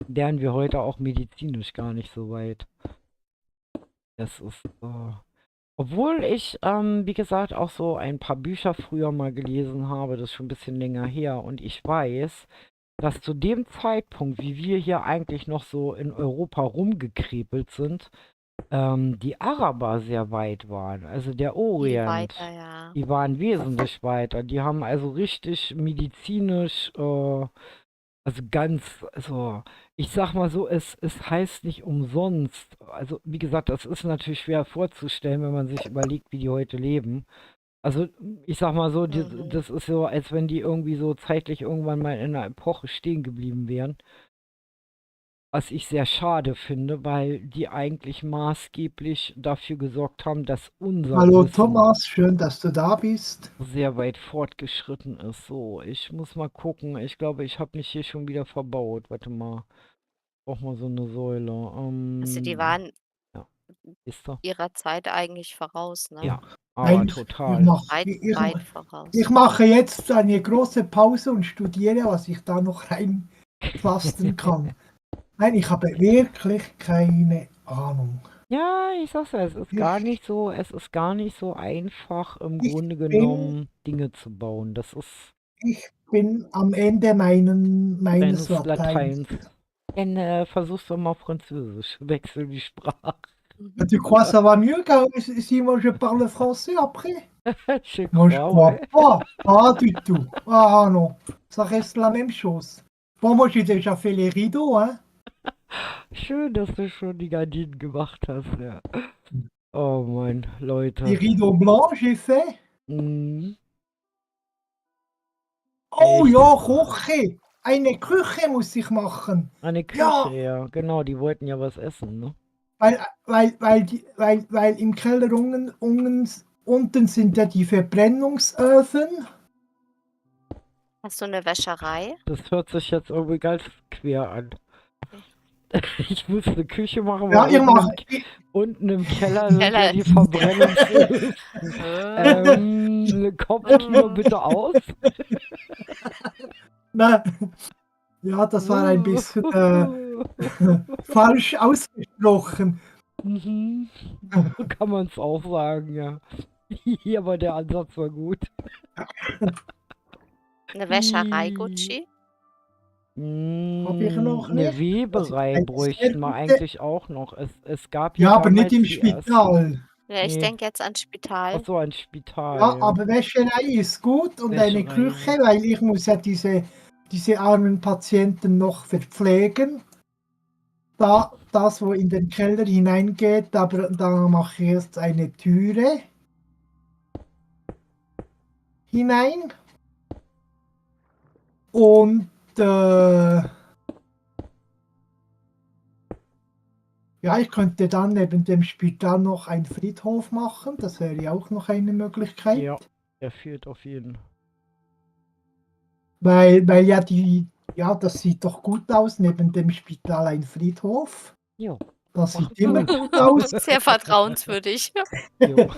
S1: wären wir heute auch medizinisch gar nicht so weit. Das ist obwohl ich, wie gesagt, auch so ein paar Bücher früher mal gelesen habe, das ist schon ein bisschen länger her, und ich weiß, dass zu dem Zeitpunkt, wie wir hier eigentlich noch so in Europa rumgekrepelt sind, die Araber sehr weit waren, also der
S3: Viel
S1: Orient.
S3: weiter, ja.
S1: Die waren wesentlich weiter. Die haben also richtig medizinisch, also ganz, also ich sag mal so, es heißt nicht umsonst. Also wie gesagt, das ist natürlich schwer vorzustellen, wenn man sich überlegt, wie die heute leben. Also ich sag mal so, das ist so, als wenn die irgendwie so zeitlich irgendwann mal in einer Epoche stehen geblieben wären. Was ich sehr schade finde, weil die eigentlich maßgeblich dafür gesorgt haben, dass unser
S2: Hallo
S1: Wissen
S2: Thomas, schön, dass du da bist.
S1: sehr weit fortgeschritten ist. So, ich muss mal gucken. Ich glaube, ich habe mich hier schon wieder verbaut. Warte mal. Brauch mal so eine Säule.
S3: Also die waren
S1: Ja, ist da?
S3: ihrer Zeit eigentlich voraus, ne?
S1: Ja, aber
S2: Nein,
S1: total.
S3: Weit voraus.
S2: ich mache jetzt eine große Pause und studiere, was ich da noch reinpflastern kann. Nein, ich habe wirklich keine Ahnung.
S1: Ja, ich sag's ja,
S2: Ich,
S1: es ist gar nicht so einfach, im
S2: ich
S1: Grunde
S2: bin,
S1: genommen Dinge zu bauen. Das ist
S2: ich bin am Ende meines
S1: deines
S2: Lateins.
S1: Lateins. Dann versuchst du mal Französisch. Wechsel die Sprache.
S3: Mhm.
S2: Tu crois ça va mieux si moi je parle français après?
S1: Je
S2: Moi je
S1: crois,
S2: crois
S1: ouais.
S2: pas, pas du tout. Ah non, ça reste la même chose. Bon, moi j'ai déjà fait les rideaux, hein.
S1: Schön, dass du schon die Gardinen gemacht hast, ja. Oh Mann,
S2: Les
S1: Leute.
S2: rideaux blancs, j'ai fait.
S1: Mhm.
S2: Oh
S1: Echt.
S2: ja, Küche. Eine Küche muss ich machen.
S1: Eine Küche,
S2: Ja,
S1: ja. Genau, die wollten ja was essen, ne?
S2: weil im Keller unten sind ja die Verbrennungsöfen.
S3: Hast du eine Wäscherei?
S1: Das hört sich jetzt irgendwie ganz quer an.
S3: Okay.
S1: Ich muss eine Küche machen, weil
S2: Ja, ich mache.
S1: unten im Keller sind ja
S3: Keller.
S1: die Verbrennungsöfen. Kopftür
S3: Oh.
S1: bitte aus.
S2: Na, ja, das war ein bisschen falsch ausgesprochen.
S1: Mhm. So kann man es auch sagen, ja. Hier aber der Ansatz war gut.
S3: Eine Wäscherei,
S1: Ih.
S3: Gucci?
S2: Habe ich noch
S1: Eine
S2: nicht. Das ist
S1: Weberei
S2: eine sehr
S1: bräuchten wir
S2: gute.
S1: eigentlich auch noch. Es gab ja
S2: Ja, aber nicht
S1: damals
S2: im
S1: die ersten.
S2: Spital.
S3: Ja, ich
S1: Nee,
S3: denke jetzt ans
S1: ach
S3: Spital.
S1: so, ein Spital,
S2: Ja,
S1: ja.
S2: aber Wäscherei ist gut und eine
S1: Wäscherei,
S2: Küche,
S1: ja.
S2: weil ich muss ja diese armen Patienten noch verpflegen. Das, wo in den Keller hineingeht, aber da mache ich jetzt eine Türe hinein. Und ja, ich könnte dann neben dem Spital noch einen Friedhof machen. Das wäre ja auch noch eine Möglichkeit.
S1: Ja, der fehlt auf jeden.
S2: Weil ja, das sieht doch gut aus, neben dem Spital ein Friedhof.
S1: Jo,
S2: Das
S1: macht
S2: sieht immer
S1: Sinn.
S2: gut aus.
S3: Sehr vertrauenswürdig.
S1: Jo.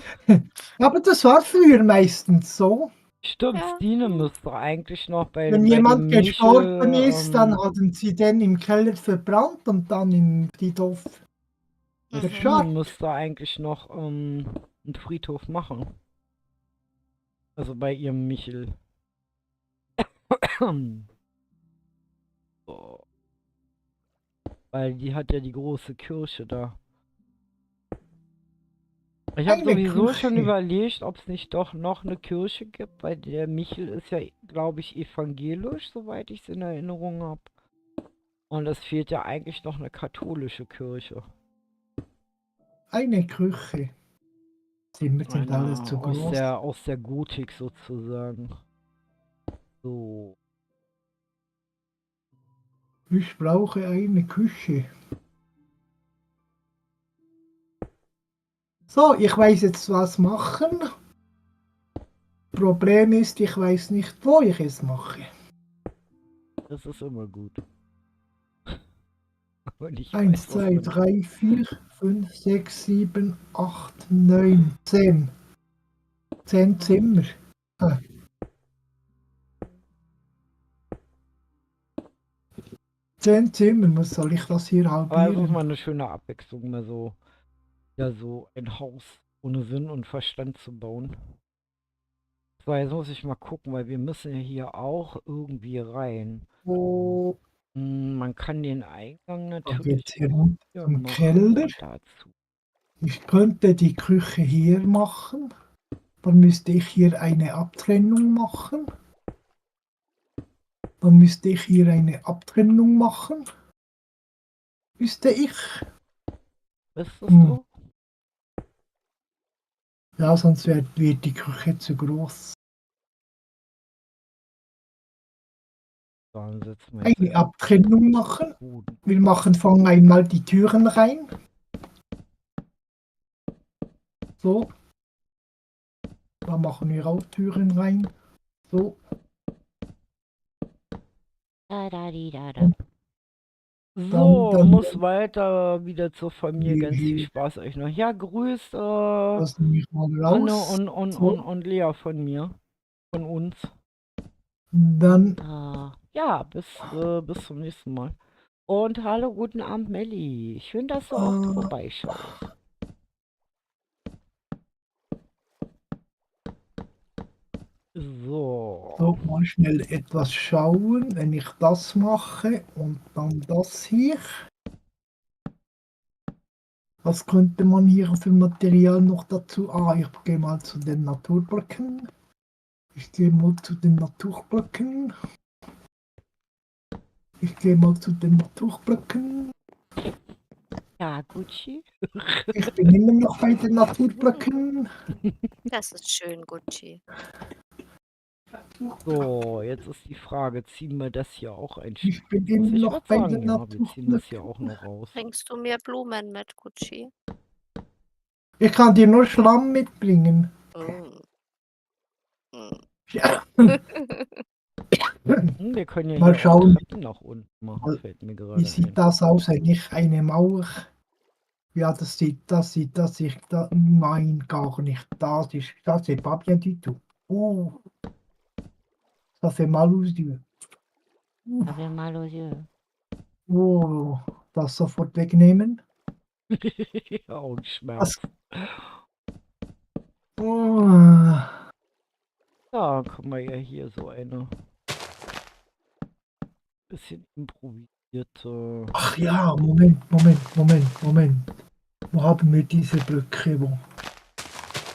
S2: Aber das war früher meistens so.
S1: Stimmt,
S3: Ja.
S1: Stine müsste eigentlich noch bei
S2: Wenn
S1: dem
S2: jemand gestorben
S1: Michel,
S2: ist, dann hatten sie den im Keller verbrannt und dann im Friedhof
S1: das
S3: Mhm.
S1: Stine
S2: verscharrt.
S1: müsste eigentlich noch einen Friedhof machen. Also bei ihrem Michel. So, weil die hat ja die große Kirche da. Ich habe
S2: Eine
S1: sowieso schon
S2: Küche.
S1: überlegt, ob es nicht doch noch eine Kirche gibt, weil der Michel ist ja, glaube ich, evangelisch, soweit ich es in Erinnerung habe. Und es fehlt ja eigentlich noch eine katholische Kirche.
S2: Eine Küche. Zimmer sind alle zu groß.
S1: Aus der Gotik sozusagen. So.
S2: Ich brauche eine Küche. So, ich weiß jetzt was machen. Problem ist, ich weiß nicht, wo ich es mache.
S1: Das ist immer gut. Und ich
S2: 1,
S1: weiß, was
S2: 2,
S1: man.
S2: 3, 4, 5, 6, 7, 8, 9, 10. 10 Zimmer. Ah. 10 Zimmer, was soll ich das hier
S1: Aber es ist
S2: halbieren?
S1: mal eine schöne Abwechslung, mal so, ja, so ein Haus ohne Sinn und Verstand zu bauen. So, jetzt muss ich mal gucken, weil wir müssen ja hier auch irgendwie rein.
S2: Oh,
S1: Man kann den Eingang
S2: da
S1: natürlich
S2: geht's hier
S1: auch
S2: runter
S1: hier
S2: zum
S1: machen,
S2: Keller.
S1: aber dazu.
S2: Ich könnte die Küche hier machen. Dann müsste ich hier eine Abtrennung machen. Dann müsste ich hier eine Abtrennung machen. Müsste ich.
S1: Ist das
S2: Hm.
S1: so?
S2: Ja, sonst wird die Küche zu groß.
S1: Dann setzen wir jetzt
S2: eine Abtrennung machen.
S1: Boden.
S2: Fangen einmal die Türen rein. So. Da machen wir auch Türen rein. So.
S1: Da, da, di, da, da.
S2: Und
S1: So,
S2: dann
S1: muss weiter wieder zur Familie. Ganz viel
S2: hier,
S1: Spaß euch noch. Ja, grüßt
S2: lassen wir mal
S1: Anne
S2: raus. So.
S1: und Lea von mir. Von uns.
S2: Dann
S1: Ja, bis zum nächsten Mal. Und hallo, guten Abend, Melli. Schön, dass du auch
S2: äh,
S1: vorbeischaust. So.
S2: so mal schnell etwas schauen, wenn ich das mache und dann das hier. Was könnte man hier für Material noch dazu? Ich gehe mal zu den Naturblöcken. Ich gehe mal zu den Naturblöcken. Ich gehe mal zu den Naturblöcken.
S1: Ja, Gucci.
S2: Ich bin immer noch bei den Naturblöcken.
S3: Das ist schön, Gucci.
S1: So, jetzt ist die Frage, ziehen wir das hier auch ein
S2: Ich
S1: Stück
S2: bin
S1: raus?
S2: immer
S1: Ich
S2: noch
S1: würde
S2: bei
S1: sagen,
S2: den
S1: ja, wir ziehen das hier auch
S2: Naturblöcken.
S1: noch raus.
S3: Bringst du mir Blumen mit, Gucci?
S2: Ich kann dir nur Schlamm mitbringen.
S3: Mm. Mm.
S2: Ja.
S1: Wir können ja
S2: Mal
S1: hier auch
S2: schauen,
S1: Treppen nach unten machen, fällt mir
S2: wie
S1: gerade
S2: sieht
S1: ein.
S2: das aus, wenn ich eine Mauer. Ja, das sieht da, nein, gar nicht. Ça c'est pas bien du tout. Oh, ça fait mal aux yeux.
S1: Aber mal los, ja.
S2: Oh, das sofort wegnehmen.
S1: Augenschmerz.
S2: Das, oh,
S1: Ja, können wir ja hier so eine bisschen improvisierte.
S2: ach ja, Moment. Wo haben wir diese Blöcke?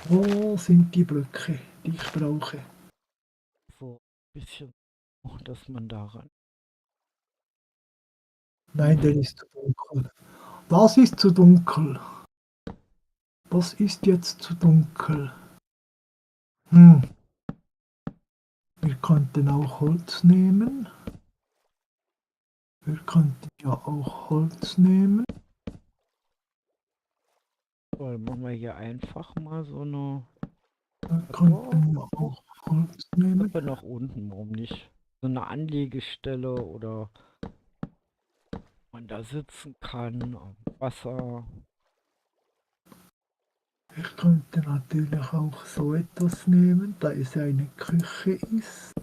S2: Wo sind die Blöcke, die ich brauche?
S1: So ein bisschen, dass man daran.
S2: Nein, der ist zu dunkel. Das ist zu dunkel. Das ist jetzt zu dunkel. Wir könnten auch Holz nehmen. Wir könnten ja auch Holz nehmen.
S1: So, dann machen wir hier einfach mal so eine
S2: Wir könnten ja auch Holz nehmen.
S1: Treppe nach unten, warum nicht? So eine Anlegestelle oder man da sitzen kann, am Wasser.
S2: Ich könnte natürlich auch so etwas nehmen, da es eine Küche ist.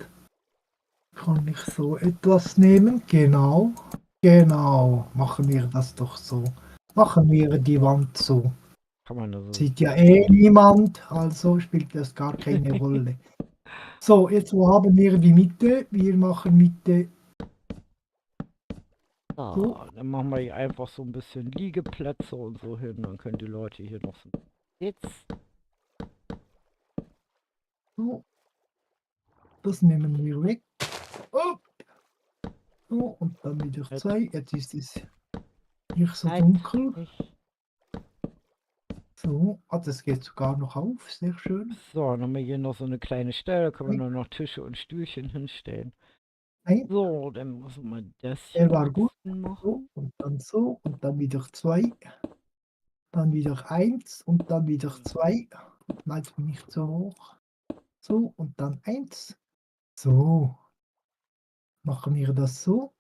S2: Kann ich so etwas nehmen? Genau. Machen wir das doch so. Machen wir die Wand so.
S1: Kann man da so.
S2: Sieht ja eh niemand, also spielt das gar keine Rolle. So, jetzt wo haben wir die Mitte? Wir machen Mitte
S1: So,
S2: so.
S1: dann machen wir hier einfach so ein bisschen Liegeplätze und so hin. Dann können die Leute hier noch so sitzen.
S2: So. Das nehmen wir weg. Oh. So, und dann wieder 2. Jetzt ist es nicht so dunkel. So, das geht sogar noch auf. Sehr schön.
S1: So, dann haben wir hier noch so eine kleine Stelle. Da können wir nur noch Tische und Stühlchen hinstellen.
S2: Nein,
S1: So, dann müssen wir das
S2: der
S1: hier
S2: war gut.
S1: machen.
S2: So und dann wieder 2. Dann wieder 1 und dann wieder 2. Nein, nicht so hoch. So und dann 1. So. Machen wir das so.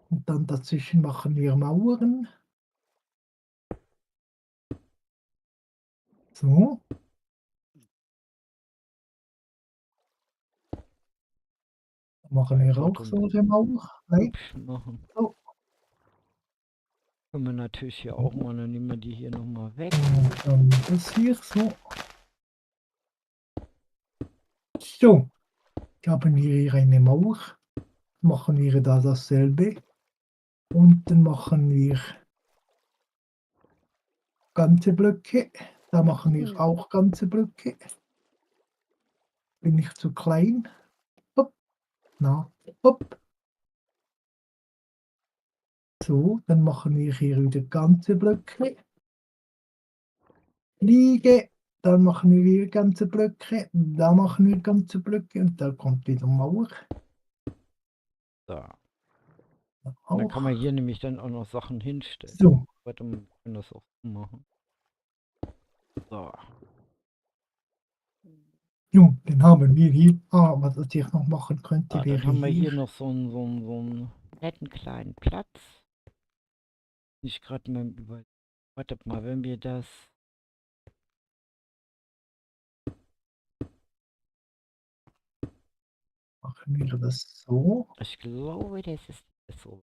S2: Und dann dazwischen machen wir Mauern. So. Dann machen wir auch so eine Mauer. Nein.
S1: Hübsch machen.
S2: So.
S1: Können wir natürlich hier auch mal, dann nehmen wir die hier nochmal weg.
S2: Und dann das hier so. So. Haben wir hier eine Mauer. Machen wir da dasselbe. Unten machen wir ganze Blöcke. Da machen wir auch ganze Blöcke. Bin ich zu klein? Hopp. Na, hopp. So, dann machen wir hier wieder ganze Blöcke. Liege. Dann machen wir wieder ganze Blöcke. Da machen wir ganze Blöcke und da kommt wieder Mauer.
S1: So. Und dann kann man
S2: Auch.
S1: hier nämlich dann auch noch Sachen hinstellen.
S2: So.
S1: Warte mal, wir können das auch so machen. So.
S2: Jo, den haben wir hier. Ah, was ich noch machen könnte,
S1: Ah, dann
S2: wäre
S1: haben wir hier
S2: hier.
S1: noch so einen netten kleinen Platz. Ich gerade mal über. Wartet mal, wenn wir das.
S2: Machen wir das so.
S1: Ich glaube, das ist so.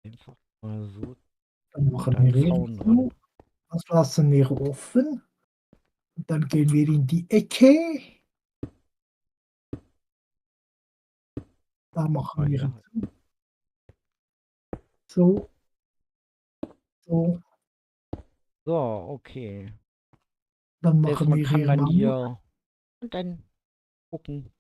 S1: Einfach mal so.
S2: Dann
S1: Und
S2: machen
S1: einen
S2: wir hier
S1: Zaun dran.
S2: so. Das lassen wir offen. Und dann gehen wir in die Ecke. Da machen
S1: Ah,
S2: wir
S1: ja.
S2: zu. So. So.
S1: So, okay.
S2: Dann
S1: Das heißt,
S2: machen
S1: man
S2: wir
S1: kann
S2: hier
S1: dann
S2: Mauer.
S1: hier und dann gucken.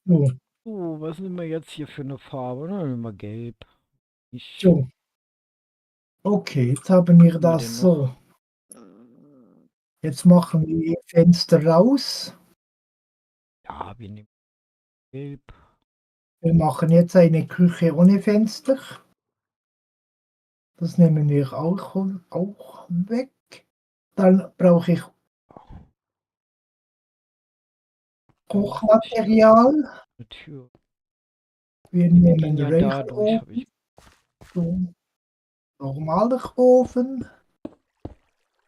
S2: So.
S1: Was nehmen wir jetzt hier für eine Farbe? Na, nehmen wir gelb. Ich
S2: So. Okay, jetzt haben wir
S1: haben wir denn
S2: das
S1: noch?
S2: so. Jetzt machen wir Fenster raus.
S1: Ja, wir nehmen gelb.
S2: Wir machen jetzt eine Küche ohne Fenster. Das nehmen wir auch weg. Dann brauche ich
S1: Dann brauche ich hier
S2: Kochmaterial.
S1: eine Tür.
S2: Wir
S1: Wir gehen
S2: nehmen
S1: ja da durch, habe
S2: Räucherofen,
S1: ich.
S2: so normaler Ofen.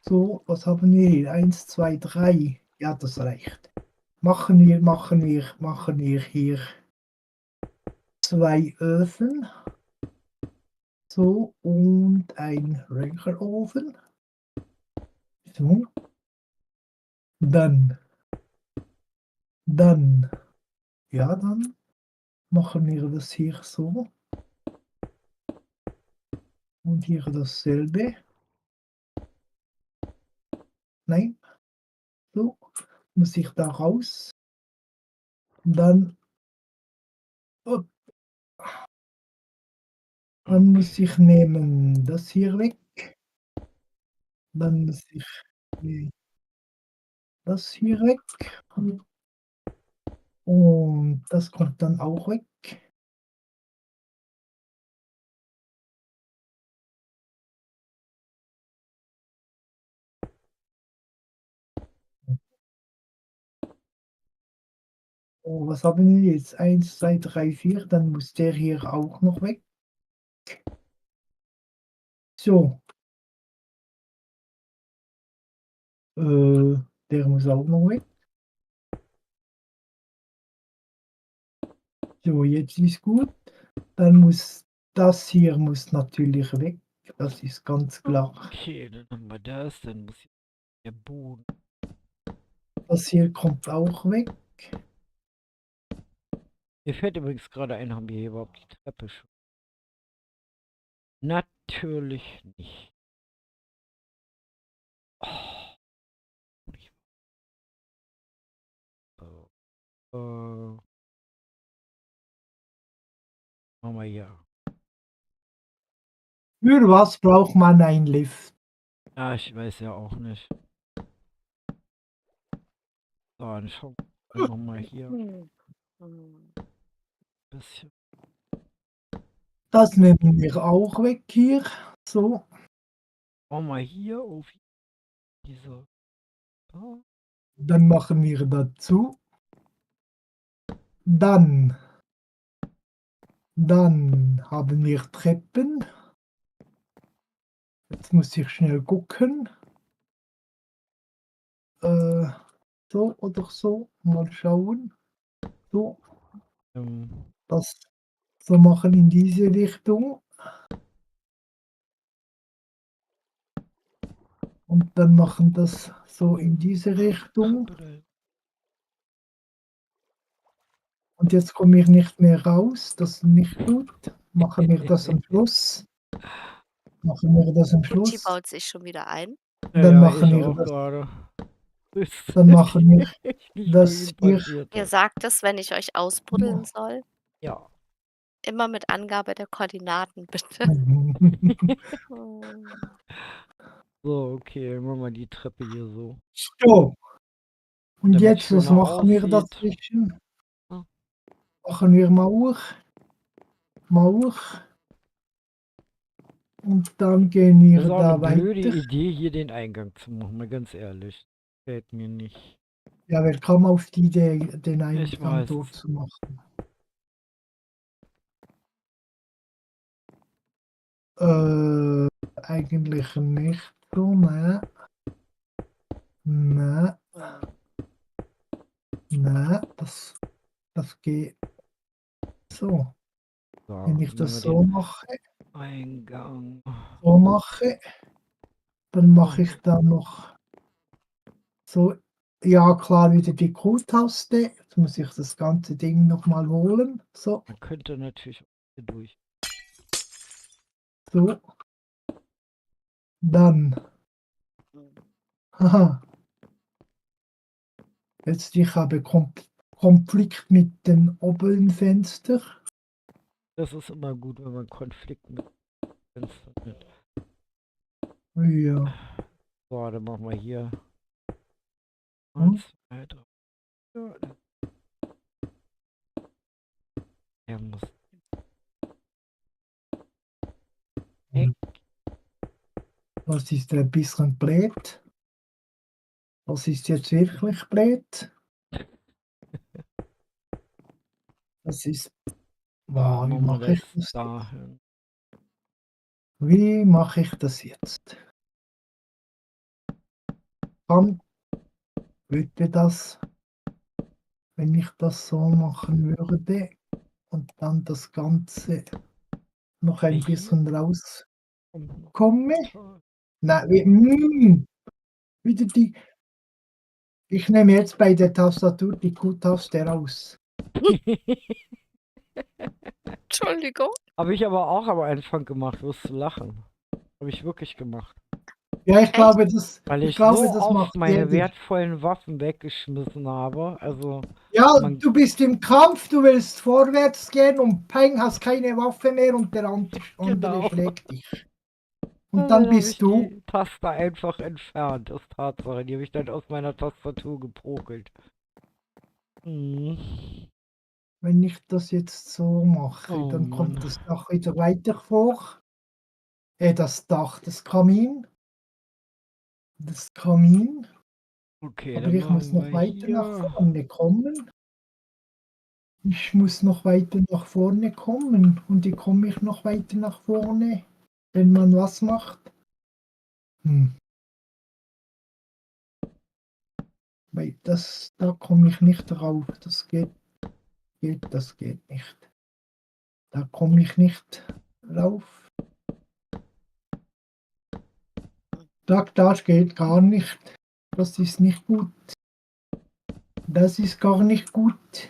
S2: So, was haben wir hier? 1, 2, 3. Ja, das reicht. Machen wir hier 2 Öfen. So, und ein Räucherofen. So. Dann, ja, dann machen wir das hier so. Und hier dasselbe. Nein, so. Muss ich da raus. Dann, oh, dann muss ich nehmen das hier weg. Dann muss ich das hier weg. Und das kommt dann auch weg. Oh, was haben wir jetzt? 1, 2, 3, 4. Dann muss der hier auch noch weg. So. Der muss auch noch weg. So, jetzt ist gut. Dann muss das hier muss natürlich weg. Das ist ganz klar.
S1: Okay, dann haben wir das. Dann muss der Boden.
S2: Das hier kommt auch weg.
S1: Mir fällt übrigens gerade ein, haben wir hier überhaupt die Treppe schon? Natürlich nicht. Oh, nicht. So. Machen wir hier.
S2: Für was braucht man einen Lift?
S1: Ja, ich weiß ja auch nicht. So, dann schauen wir nochmal hier ein bisschen.
S2: Das nehmen wir auch weg hier. So.
S1: Machen wir hier auf diese. Da.
S2: Dann machen wir dazu. Dann haben wir Treppen. Jetzt muss ich schnell gucken. So oder so. Mal schauen. So. Das so machen in diese Richtung. Und dann machen das so in diese Richtung. Und jetzt komme ich nicht mehr raus. Das ist nicht gut. Machen wir das am Schluss. Machen wir das am
S3: Gucci
S2: Schluss.
S3: baut sich schon wieder ein.
S1: Ja,
S2: Dann
S1: ja,
S2: machen
S1: ich
S2: wir
S1: auch
S2: das.
S1: gerade.
S2: Dann machen wir
S1: Nicht
S2: das
S1: vorhin
S2: hier.
S1: passiert.
S3: Ihr sagt es, wenn ich euch ausbuddeln soll.
S1: Ja.
S3: Immer mit Angabe der Koordinaten, bitte. Oh.
S1: So, okay, machen wir die Treppe hier so.
S2: So, und
S1: Damit
S2: jetzt, was
S1: schöner
S2: machen wir
S1: aussieht.
S2: dazwischen?
S1: Ja.
S2: Machen wir Mauer, Mauer. Und dann gehen
S1: Das ist
S2: wir
S1: auch eine
S2: da
S1: blöde
S2: weiter.
S1: Idee, hier den Eingang zu machen, mal ganz ehrlich. Gefällt mir nicht.
S2: Ja, wer kam auf die Idee, den
S1: Ich
S2: Eingang
S1: weiß
S2: dort
S1: es.
S2: zu machen? Eigentlich nicht so, ne? Ne, ne, das geht so.
S1: So,
S2: Wenn ich
S1: nehmen wir
S2: das
S1: den Eingang.
S2: so mache, dann mache
S1: Oh,
S2: ich da noch so, ja klar, wieder die Q-Taste. Jetzt muss ich das ganze Ding nochmal holen. So,
S1: man könnte natürlich auch hier durch.
S2: so, dann. Haha, jetzt ich habe Konflikt mit den oberen Fenster.
S1: Das ist immer gut, wenn man Konflikt mit Fenstern hat.
S2: Ja,
S1: So, dann machen wir hier
S2: hm?
S1: 1, 2, 3. Ja, der muss weg.
S2: Das ist ein bisschen blöd. Das ist jetzt wirklich blöd. Das ist,
S1: So,
S2: wow, wie
S1: machen wir
S2: mache
S1: das
S2: ich das?
S1: dahin.
S2: Wie mache ich das jetzt? Kann bitte das, wenn ich das so machen würde und dann das Ganze noch ein
S1: Hier
S2: bisschen rauskomme?
S1: kommt noch Toll.
S2: Nein, wieder die. Ich nehme jetzt bei der Tastatur die Q-Taste raus.
S3: Entschuldigung.
S1: Habe ich aber auch am Anfang gemacht, wirst du lachen. Habe ich wirklich gemacht.
S2: Ja, ich
S3: Echt?
S2: glaube,
S1: Weil ich so
S2: das
S1: oft
S2: macht
S1: meine
S2: jeder.
S1: wertvollen Waffen weggeschmissen habe. Also,
S2: Ja,
S1: man,
S2: du bist im Kampf, du willst vorwärts gehen und peng, hast keine Waffe mehr und der andere
S1: genau.
S2: schlägt dich. Und dann
S1: Dann habe
S2: bist
S1: ich
S2: du,
S1: die Taste einfach entfernt. Das ist Tatsache. Die habe ich dann aus meiner Tastatur geprokelt. Hm.
S2: wenn ich das jetzt so mache,
S1: Oh
S2: dann
S1: Mann.
S2: kommt das Dach wieder weiter hoch. Das Dach, das Kamin.
S1: Okay,
S2: Aber
S1: dann
S2: ich muss
S1: machen wir
S2: noch weiter nach
S1: hier.
S2: vorne kommen. Ich muss noch weiter nach vorne kommen. Und wie komme ich noch weiter nach vorne, wenn man was macht? Hm. Weil da komme ich nicht drauf. Das geht nicht. Da komme ich nicht rauf. Das geht gar nicht. Das ist nicht gut. Das ist gar nicht gut.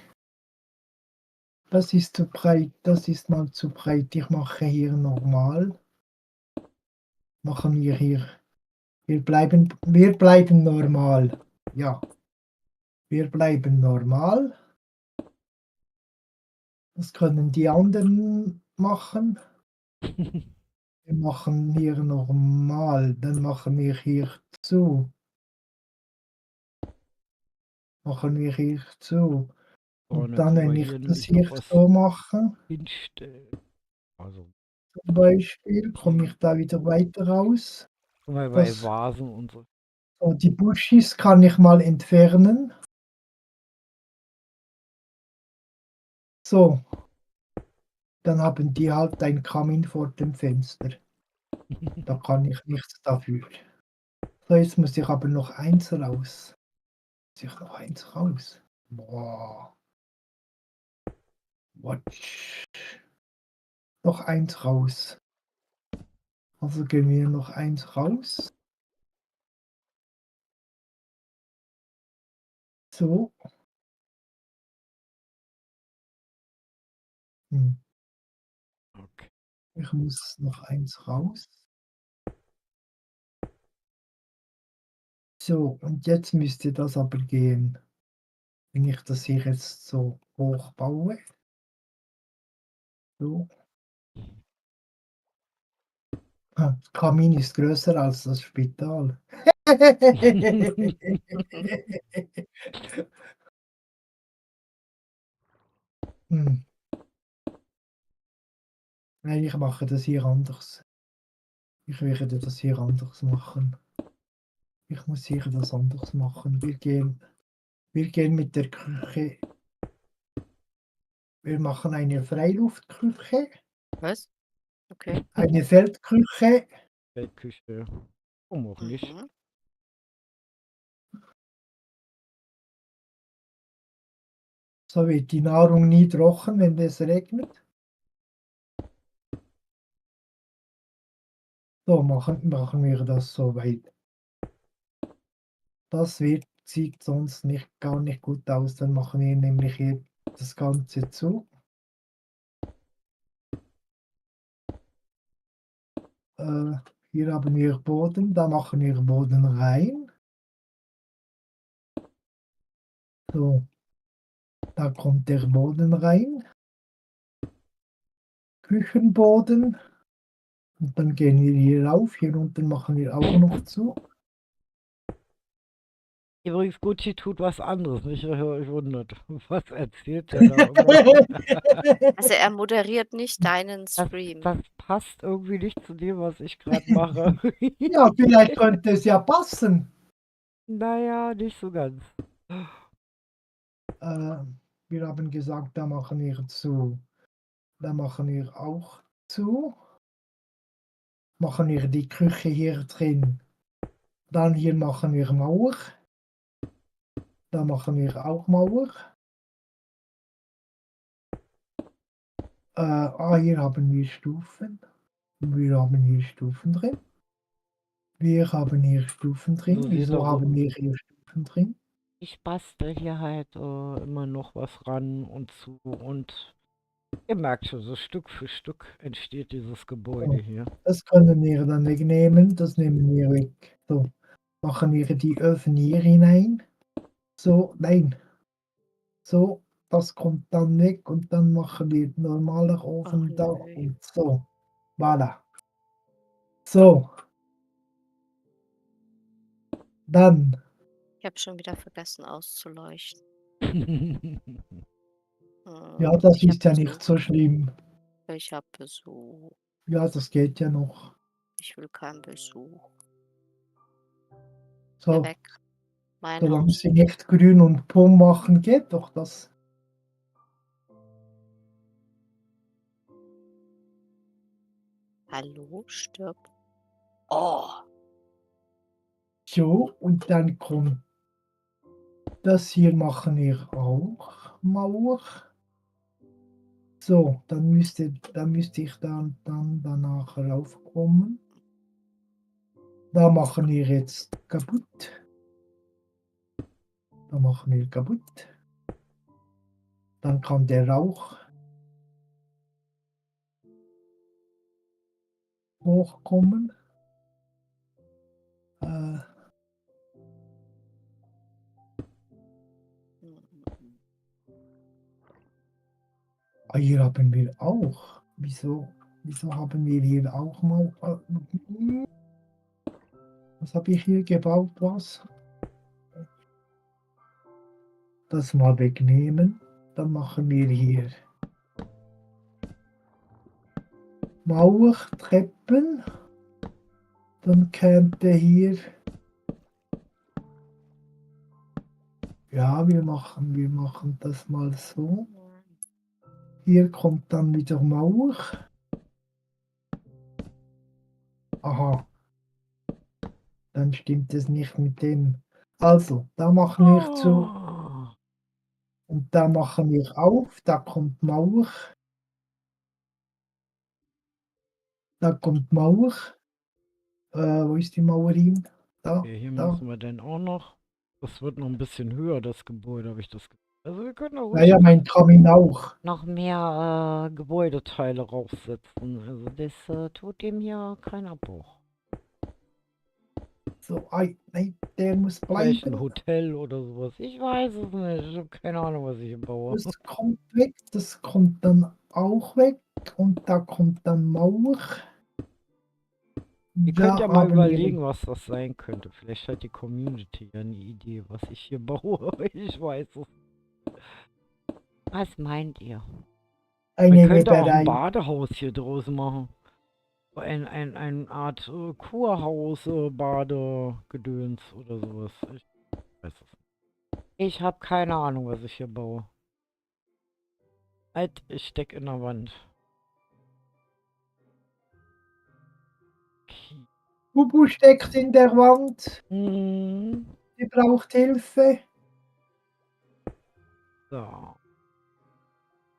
S2: Das ist zu breit. Das ist mal zu breit. Ich mache hier normal. Machen wir hier. Wir bleiben normal. Ja, wir bleiben normal. Das können die anderen machen. Wir machen hier normal. Dann machen wir hier zu. Machen wir hier zu.
S1: So, und
S2: Und
S1: dann
S2: dann,
S1: können wir
S2: wenn ich
S1: hier
S2: das
S1: nämlich noch
S2: hier
S1: was
S2: so mache,
S1: hinstellen. Also,
S2: zum Beispiel, komme ich da wieder weiter raus.
S1: können wir bei
S2: Das,
S1: Vasen und so.
S2: so die Buschis kann ich mal entfernen. So, dann haben die halt ein Kamin vor dem Fenster. Da kann ich nichts dafür. So, jetzt muss ich aber noch eins raus. Muss ich noch eins raus? Boah. Watch. Noch eins raus. Also gehen wir noch eins raus. So. Hm.
S1: Okay.
S2: Ich muss noch eins raus. So, und jetzt müsste das aber gehen, wenn ich das hier jetzt so hoch baue. So. Das Kamin ist größer als das Spital. Hm. Nein, ich mache das hier anders. Ich werde das hier anders machen. Ich muss hier das anders machen. Wir gehen mit der Küche. Wir machen eine Freiluftküche,
S3: Was? Okay.
S2: eine Feldküche.
S1: Feldküche. Warum auch nicht?
S3: Mhm.
S2: So wird die Nahrung nie trocken, wenn es regnet. So machen wir das so weit. Sieht sonst gar nicht gut aus. Dann machen wir nämlich hier das Ganze zu. Hier haben wir Boden, da machen wir Boden rein. So, da kommt der Boden rein. Küchenboden. Und dann gehen wir hier rauf. Hier unten machen wir auch noch zu.
S1: Übrigens, Gucci tut was anderes, nicht? Ihr euch wundert. Was erzählt der da immer?
S3: Also er moderiert nicht deinen
S1: Das,
S3: Stream.
S1: das passt irgendwie nicht zu dem, was ich gerade mache.
S2: Ja, vielleicht könnte es ja passen.
S1: Naja, nicht so ganz.
S2: Wir haben gesagt, da machen wir zu. Da machen wir auch zu. Machen wir die Küche hier drin. Dann hier machen wir Mauer. Da machen wir auch Mauer. Hier haben wir Stufen. Wir haben hier Stufen drin. Wir haben hier Stufen drin.
S1: So,
S2: Wieso
S1: seht ihr,
S2: haben wir hier Stufen drin?
S1: ich bastel hier halt immer noch was ran und zu. Und ihr merkt schon, so Stück für Stück entsteht dieses Gebäude
S2: So,
S1: hier.
S2: das können wir dann wegnehmen. Das nehmen wir weg. So, machen wir die Öfen hier hinein. So, nein. So, das kommt dann weg und dann machen wir normaler Ofen
S3: Ach
S2: da
S3: nee.
S2: und so. Voilà. So, dann.
S3: Ich habe schon wieder vergessen auszuleuchten.
S2: Ja, das
S3: Ich habe
S2: ist ja
S3: Besuch.
S2: nicht so schlimm.
S3: Ich habe Besuch.
S2: Ja, das geht ja noch.
S3: Ich will keinen Besuch. Geh
S2: So,
S3: weg. Mein
S2: solange
S3: Haus.
S2: sie nicht grün und bumm machen, geht doch das.
S3: Hallo, stirb. Oh.
S2: So, und dann kommt das hier machen wir auch Mauer. So, dann müsste ich dann danach raufkommen. Da machen wir jetzt kaputt. Da machen wir kaputt. Dann kann der Rauch hochkommen.
S3: Mhm.
S2: Hier haben wir auch. Wieso haben wir hier auch mal. Was habe ich hier gebaut? Was? Das mal wegnehmen. Dann machen wir hier Mauer, Treppen. Dann könnte hier. Ja, wir machen das mal so. Hier kommt dann wieder Mauer. Aha. Dann stimmt es nicht mit dem. Also, da machen wir zu.
S1: Oh.
S2: Und da machen wir auf. Da kommt Mauer. Da kommt Mauer. Wo ist die Mauer hin? Da,
S1: Okay, hier
S2: da.
S1: müssen wir dann auch noch. Das wird noch ein bisschen höher, das Gebäude, habe ich das Gefühl. Also wir können da ruhig
S2: Naja, mein Kamin auch.
S1: noch mehr Gebäudeteile raufsetzen. Also das tut dem hier keinen Abbruch.
S2: So, nein, der muss
S1: Vielleicht ein
S2: bleiben.
S1: Hotel oder sowas. Ich weiß es nicht. Ich habe keine Ahnung, was ich hier baue.
S2: Das kommt weg. Das kommt dann auch weg. Und da kommt dann Mauer.
S1: Ihr könnt
S2: Da
S1: ja mal
S2: haben wir.
S1: überlegen, was das sein könnte. Vielleicht hat die Community ja eine Idee, was ich hier baue. Ich weiß es. Was meint ihr? Man
S2: Eine
S1: könnte auch ein
S2: Weberei.
S1: Badehaus hier draus machen. Eine Art Kurhaus, Badegedöns oder sowas. Ich weiß es nicht. Ich habe keine Ahnung, was ich hier baue. Halt, ich steck in der Wand. Okay.
S2: Bubu steckt in der Wand.
S1: Hm,
S2: Sie braucht Hilfe.
S1: so.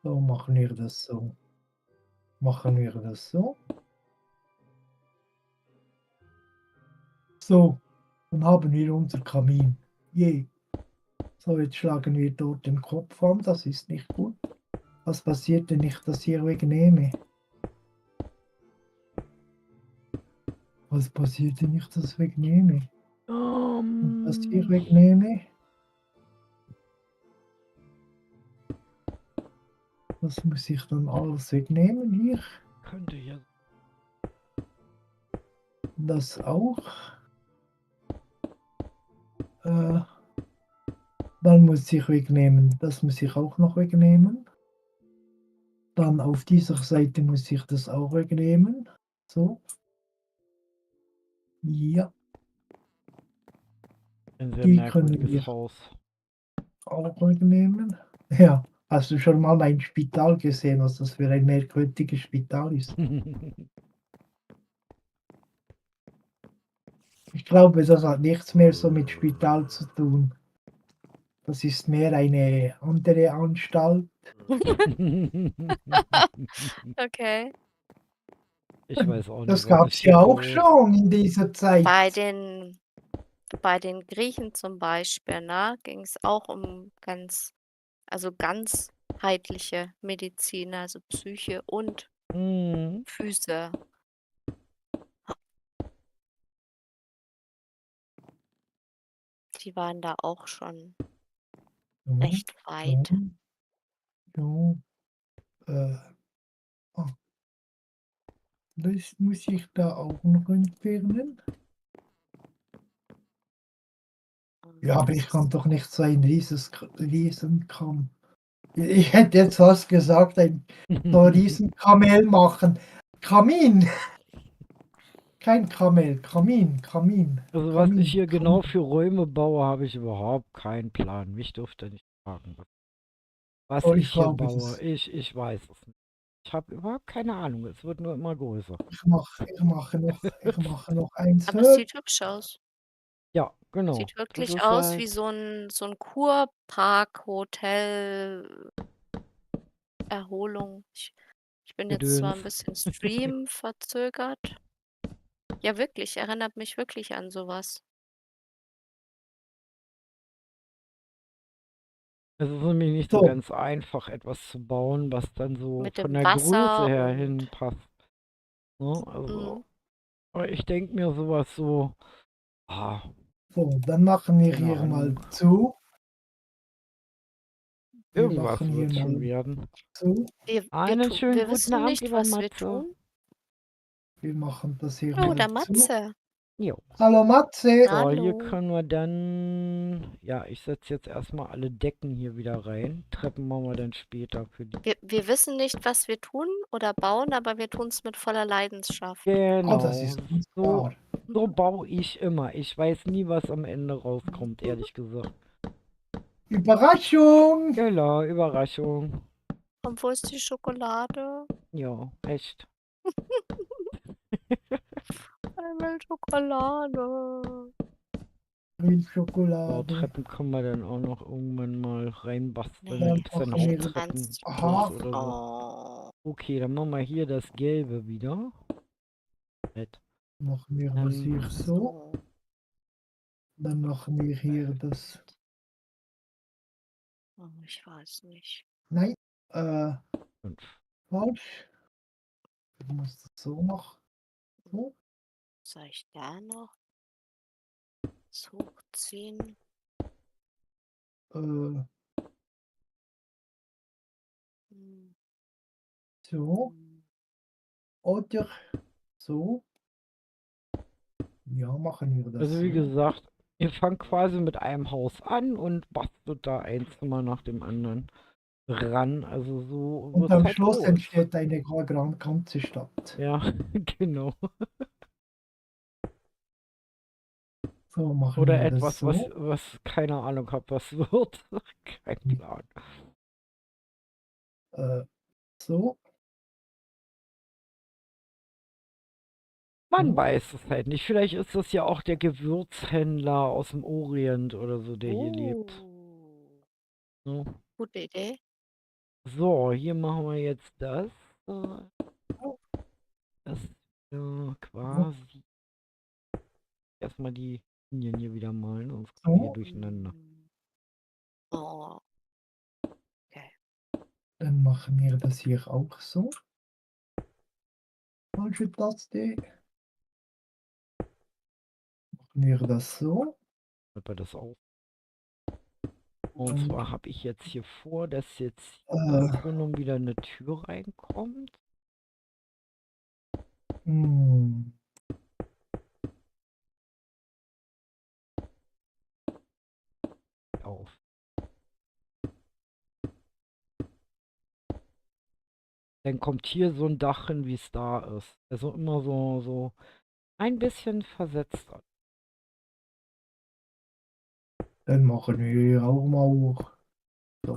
S2: So machen wir das so. Machen wir das so. So, dann haben wir unser Kamin. Je. So, jetzt schlagen wir dort den Kopf an. Das ist nicht gut. Was passiert, wenn ich das hier wegnehme? Was passiert, wenn ich das wegnehme? Und das hier wegnehme? Was muss ich dann alles wegnehmen hier?
S1: Könnte hier.
S2: Das auch. Äh, Dann muss ich wegnehmen. Das muss ich auch noch wegnehmen. Dann auf dieser Seite muss ich das auch wegnehmen. So. Ja,
S1: Ein sehr
S2: die können wir
S1: merkwürdiges Haus.
S2: auch wegnehmen. Ja, hast du schon mal ein Spital gesehen, was das für ein merkwürdiges Spital ist? Ich glaube, das hat nichts mehr so mit Spital zu tun. Das ist mehr eine andere Anstalt.
S3: Okay.
S1: Ich weiß auch nicht,
S2: Das
S1: was
S2: gab
S1: ich
S2: es
S1: hier
S2: ja auch
S1: baue.
S2: schon in dieser Zeit.
S3: Bei den Griechen zum Beispiel, ne, ging es auch um ganzheitliche Medizin, also Psyche und
S1: Hm,
S3: Füße. Die waren da auch schon
S2: So,
S3: recht
S2: so,
S3: weit.
S2: so. Äh, ah, das muss ich da auch noch entfernen. Ja, aber ich kann doch nicht so ein Riesenkamm. Ich hätte jetzt was gesagt, ein so Riesenkamel machen. Kamin, kein Kamel,
S1: Also was ich hier genau für Räume baue, habe ich überhaupt keinen Plan. Mich dürft ihr nicht fragen, was
S2: So, ich
S1: ich hier
S2: frage
S1: baue.
S2: das.
S1: Ich weiß es nicht. Ich habe überhaupt keine Ahnung. Es wird nur immer größer.
S2: Ich mache noch eins
S3: Aber es
S2: höher.
S3: sieht hübsch aus.
S1: Ja, genau.
S3: Sieht
S1: Das
S3: wirklich
S1: ist
S3: aus wie
S1: halt
S3: so 'n Kurpark, Hotel, Erholung. Ich bin jetzt zwar
S1: Gedöns.
S3: 'n bisschen streamverzögert. Ja, wirklich, erinnert mich wirklich an so was.
S1: Es ist nämlich nicht so
S2: So,
S1: ganz einfach, etwas zu bauen, was dann so
S3: Mit
S1: von
S3: dem
S1: der Größe
S3: Wasser
S1: her
S3: und
S1: hinpasst. Ne?
S3: mhm.
S1: Also, aber ich denke mir sowas so, ah,
S2: so, dann machen wir
S1: keine
S2: hier mal
S1: Ahnung.
S2: zu. Wir
S1: Irgendwas
S2: machen hier
S1: wird schon
S2: mal
S1: werden.
S2: zu.
S1: Einen schönen
S3: Wir
S1: guten
S3: wissen
S1: Abend,
S3: nicht,
S1: lieber
S3: was wir
S1: Matze.
S3: tun.
S2: Wir machen das hier
S3: Oh,
S2: mal
S3: der
S2: zu.
S3: Matze.
S1: Jo.
S2: Hallo Matze.
S1: So, hier
S3: Hallo.
S1: können wir dann, ja, ich setze jetzt erstmal alle Decken hier wieder rein. Treppen machen wir dann später für die.
S3: Wir wissen nicht, was wir tun oder bauen, aber wir tun's mit voller Leidenschaft.
S2: Oh, das
S1: Genau,
S2: ist uns
S1: so,
S2: klar.
S1: so baue ich immer. Ich weiß nie, was am Ende rauskommt, ehrlich gesagt.
S2: Überraschung.
S1: Genau, Überraschung.
S3: Und wo ist die Schokolade?
S1: Ja, echt.
S3: Ich will Schokolade.
S1: So,
S2: Schokolade.
S1: Treppen können wir dann auch noch irgendwann mal reinbasteln.
S3: Ne,
S1: Da
S2: Dann
S1: gibt es dann
S2: machen
S3: der
S2: wir
S1: Haupttreppenhaus
S2: Aha,
S3: Transport.
S1: oder so.
S3: Oh.
S1: Okay, dann machen wir hier das Gelbe wieder. Nett.
S2: machen wir das
S1: Ähm,
S2: hier so.
S3: So.
S2: Dann machen wir hier das.
S3: Oh, ich weiß nicht.
S2: Nein,
S1: 5.
S2: falsch. Ich muss das so machen. So.
S3: Soll ich da noch was hochziehen?
S2: Äh,
S3: Hm,
S2: so.
S3: hm.
S2: Oder so. Ja, machen wir das
S1: Also wie
S2: so.
S1: gesagt, ihr fangt quasi mit einem Haus an und bastelt da ein Zimmer nach dem anderen ran. Also so
S2: Und
S1: wird's
S2: am
S1: halt
S2: Schluss
S1: groß.
S2: entsteht eine ganze Stadt.
S1: Ja, genau.
S2: So machen
S1: Oder
S2: wir das
S1: etwas,
S2: so.
S1: was keine Ahnung hat, was wird. Kein Plan.
S2: Äh, so,
S1: Man
S2: so.
S1: weiß es halt nicht. Vielleicht ist das ja auch der Gewürzhändler aus dem Orient oder so, der hier lebt. Ne?
S3: Gute Idee.
S1: So, hier machen wir jetzt das. Das
S2: So,
S1: quasi. Erstmal die Linien hier wieder malen, sonst kommen wir hier
S2: so.
S1: durcheinander.
S3: Oh, okay.
S2: Dann machen wir das hier auch so. Falsche Taste. Machen wir das so.
S1: Schreibt er das auf. Und
S2: Und,
S1: zwar habe ich jetzt hier vor, dass jetzt im
S2: äh,
S1: Grunde genommen wieder eine Tür reinkommt.
S2: hm,
S1: Auf. Dann kommt hier so ein Dach hin, wie es da ist. Also immer so ein bisschen versetzt.
S2: dann machen wir hier auch Mauer. So.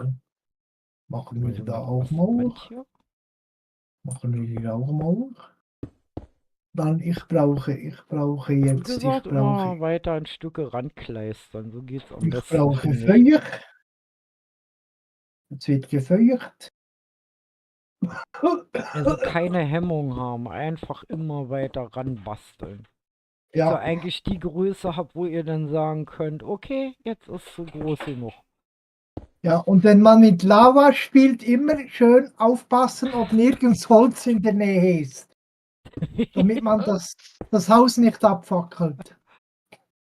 S2: Machen
S1: Mal
S2: wir
S1: sehen,
S2: da auch
S1: Moment
S2: Mauer.
S1: hier.
S2: Machen wir hier auch Mauer. Dann ich brauche
S1: Wie
S2: jetzt,
S1: gesagt, immer weiter ein Stücke rankleistern. So geht's am
S2: ich
S1: besten,
S2: brauche
S1: finde ich.
S2: Feuer. Jetzt wird gefeuert.
S1: Also keine Hemmung haben, einfach immer weiter ranbasteln. Bis ihr
S2: Ja,
S1: eigentlich die Größe habt, wo ihr dann sagen könnt, okay, jetzt ist so groß genug.
S2: ja, und wenn man mit Lava spielt, immer schön aufpassen, ob nirgends Holz in der Nähe ist, damit man das Haus nicht abfackelt.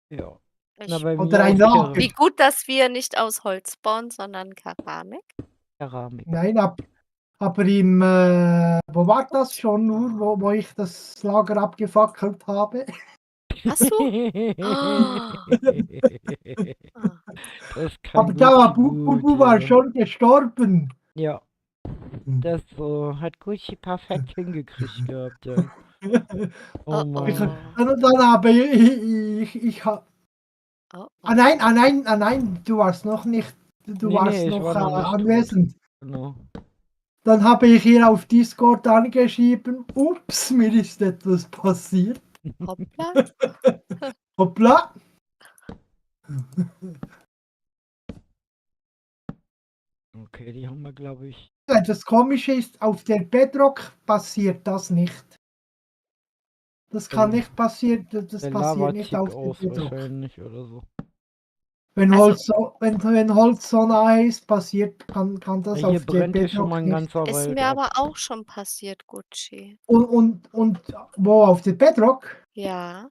S1: Ja. Na,
S3: Ich,
S1: bei
S2: Oder
S1: mir
S2: ein
S1: aus
S2: Lager.
S3: wie gut, dass wir nicht aus Holz bauen, sondern Keramik.
S1: Keramik.
S2: Nein, aber wo war das schon nur, wo ich das Lager abgefackelt habe?
S3: Hast du? Ah, ah.
S1: Das kann
S2: Aber da war
S1: Gucci gut,
S2: Bubu war
S1: ja.
S2: schon gestorben.
S1: Ja, das hat Gucci perfekt hingekriegt gehabt, ja.
S3: Oh
S1: Oh
S2: Ich,
S1: Mann.
S3: oh.
S2: dann habe ich
S3: Oh
S2: ah
S3: oh.
S2: nein, ah nein, ah nein, du warst noch nicht, du
S1: Nee,
S2: warst
S1: ich war
S2: noch
S1: noch nicht tot.
S2: anwesend.
S1: Genau.
S2: Dann habe ich ihr auf Discord angeschrieben, ups, mir ist etwas passiert.
S3: Hoppla.
S2: Hoppla.
S1: Okay, die haben wir, glaube ich.
S2: Das Komische ist, auf der Bedrock passiert das nicht. Das kann nicht passieren, das
S1: Der
S2: passiert nicht
S1: Lava-Tick
S2: auf der
S1: aus
S2: Bedrock.
S1: wahrscheinlich oder so.
S2: Wenn
S3: Also
S2: wenn Holz so nahe ist, kann
S1: Ja,
S2: das
S1: hier
S2: auf der
S1: brennt ja schon mal
S2: Bedrock
S1: ein
S2: nicht.
S1: ganzer
S3: ist
S1: Wald
S3: mir
S1: ab.
S3: aber auch schon passiert, Gucci.
S2: Und wo auf der Bedrock?
S3: Ja.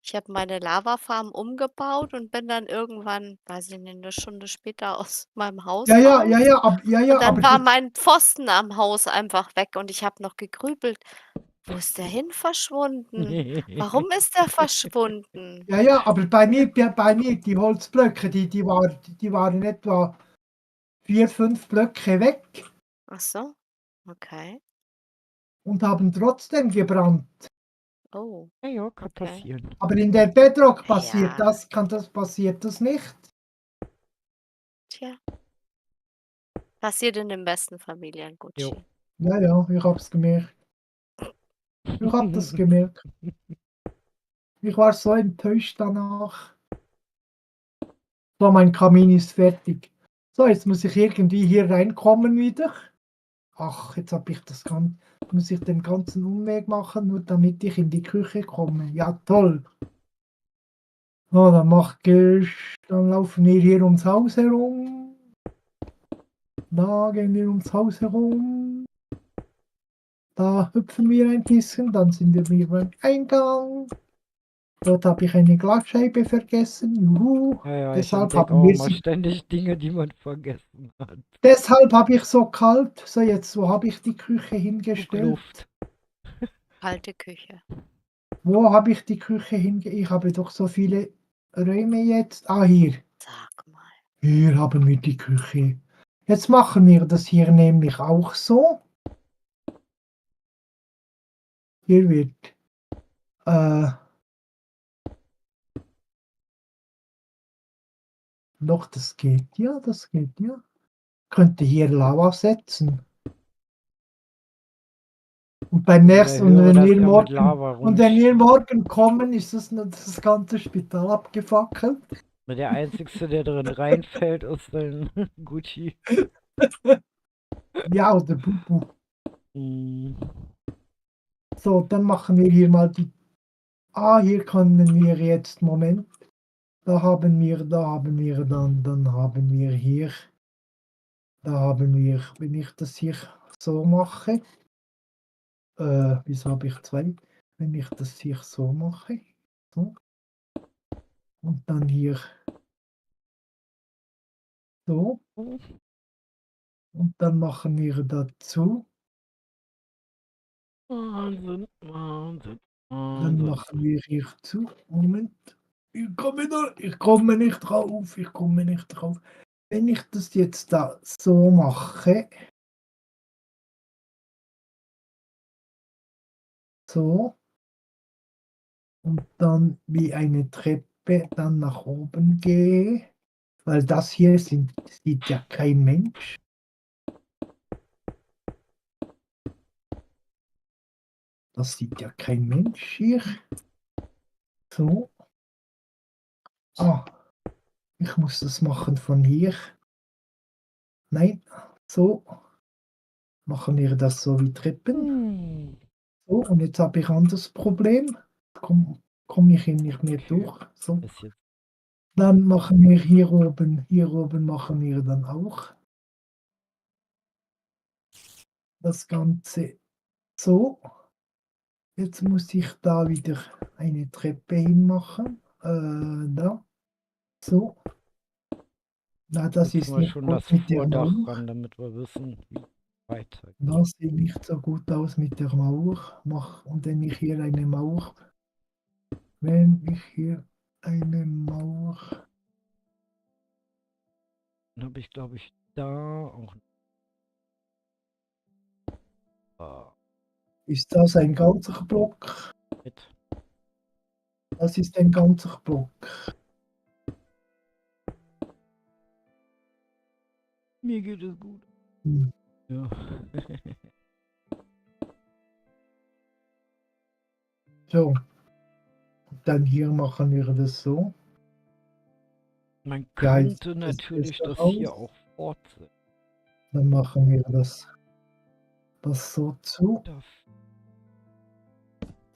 S3: Ich habe meine Lavafarm umgebaut und bin dann irgendwann, weiß ich nicht, 'ne Stunde später aus meinem Haus raus.
S2: Ja,
S3: Und dann
S2: aber
S3: war mein Pfosten am Haus einfach weg und ich habe noch gegrübelt: „Wo ist der hin verschwunden? Warum ist der verschwunden?“
S2: aber bei mir die Holzblöcke, die waren etwa 4, 5 Blöcke weg
S3: Ach so, okay.
S2: und haben trotzdem gebrannt.
S3: Oh,
S1: Ja, ja, kann
S3: okay.
S1: passieren.
S2: Aber in der Bedrock
S3: Na ja,
S2: passiert das nicht.
S3: tja, passiert in den besten Familien,
S1: Jo.
S3: Gucci.
S2: Ja, ich hab's gemerkt. Ich hab das gemerkt. Ich war so enttäuscht danach. So, mein Kamin ist fertig. So, jetzt muss ich irgendwie hier reinkommen wieder. Ach, jetzt muss ich den ganzen Umweg machen, nur damit ich in die Küche komme. Ja, toll. So, dann laufen wir hier ums Haus herum. Da gehen wir ums Haus herum. Da hüpfen wir ein bisschen, dann sind wir wieder beim Eingang. Dort habe ich eine Glasscheibe vergessen. Juhu.
S1: Ja, ich
S2: Deshalb
S1: entdecke
S2: haben
S1: auch
S2: wir
S1: mal
S2: sie.
S1: ständig Dinge, die man vergessen hat.
S2: Deshalb habe ich so kalt. So, jetzt, wo habe ich die Küche
S1: Druckluft.
S2: hingestellt?
S3: Kalte Küche.
S2: Wo habe ich die Küche hinge... Ich habe doch so viele Räume jetzt. Ah, hier.
S3: Sag mal.
S2: Hier haben wir die Küche. Jetzt machen wir das hier nämlich auch so. Hier wird doch, das geht ja, das geht ja. Könnte hier Lava setzen. Und beim nächsten, und
S1: höre
S2: wenn
S1: das
S2: wir
S1: ja mit
S2: morgen,
S1: Lava
S2: und wenn wir
S1: rumschießen.
S2: morgen kommen, ist das ganze Spital abgefackelt.
S1: Der Einzige, der drin reinfällt, ist dann Gucci.
S2: Ja, oder Bubu.
S1: Hm.
S2: So, dann machen wir hier mal die. Ah, hier können wir jetzt, Moment. Da haben wir, dann haben wir hier. Da haben wir, wenn ich das hier so mache. Wieso habe ich zwei? Wenn ich das hier so mache. So. Und dann hier so. Und dann machen wir dazu.
S1: Wahnsinn, Wahnsinn,
S2: Dann
S1: Wahnsinn.
S2: machen wir hier zu. Moment. Ich komme nicht drauf. Ich komme nicht drauf. Wenn ich das jetzt da so mache. So. Und dann wie eine Treppe dann nach oben gehe. Weil das hier sieht ja kein Mensch. Das sieht ja kein Mensch hier. So. Ah, ich muss das machen von hier. Nein, so. Machen wir das so wie Treppen.
S1: Hm.
S2: So, und jetzt habe ich ein anderes Problem. Komm ich hier nicht mehr durch. So.
S1: Ist jetzt
S2: Dann machen wir hier oben machen wir dann auch das Ganze so. Jetzt muss ich da wieder eine Treppe hinmachen. Da. So. Na, das
S1: jetzt
S2: ist
S1: mal
S2: nicht
S1: schon
S2: gut
S1: das
S2: mit der
S1: Vordach
S2: Mauer.
S1: ran, damit wir wissen, wie es weitergeht.
S2: Das sieht nicht so gut aus mit der Mauer. Und wenn ich hier eine Mauer, wenn ich hier eine Mauer,
S1: Dann habe ich, glaube ich, da auch.
S2: ist das ein ganzer Block?
S1: Mit.
S2: Das ist ein ganzer Block.
S1: Mir geht es gut.
S2: Hm.
S1: Ja.
S2: So, dann hier machen wir das so.
S1: Man
S2: Ja, jetzt
S1: könnte
S2: sieht das
S1: natürlich
S2: besser
S1: das
S2: aus.
S1: hier auch fortsetzen.
S2: Dann machen wir das so zu.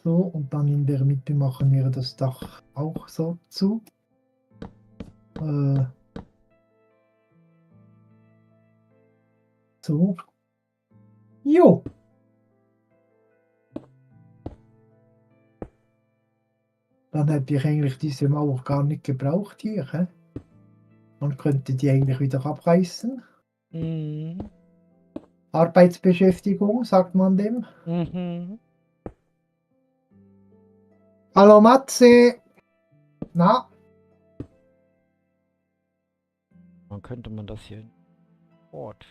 S2: So, und dann in der Mitte machen wir das Dach auch so zu. So. Jo. Dann hätte ich eigentlich diese Mauer gar nicht gebraucht hier. Hä? Man könnte die eigentlich wieder abreißen.
S1: Mhm.
S2: Arbeitsbeschäftigung, sagt man dem.
S1: Mhm.
S2: Hallo Matze. Na?
S1: Dann könnte man das hier fort.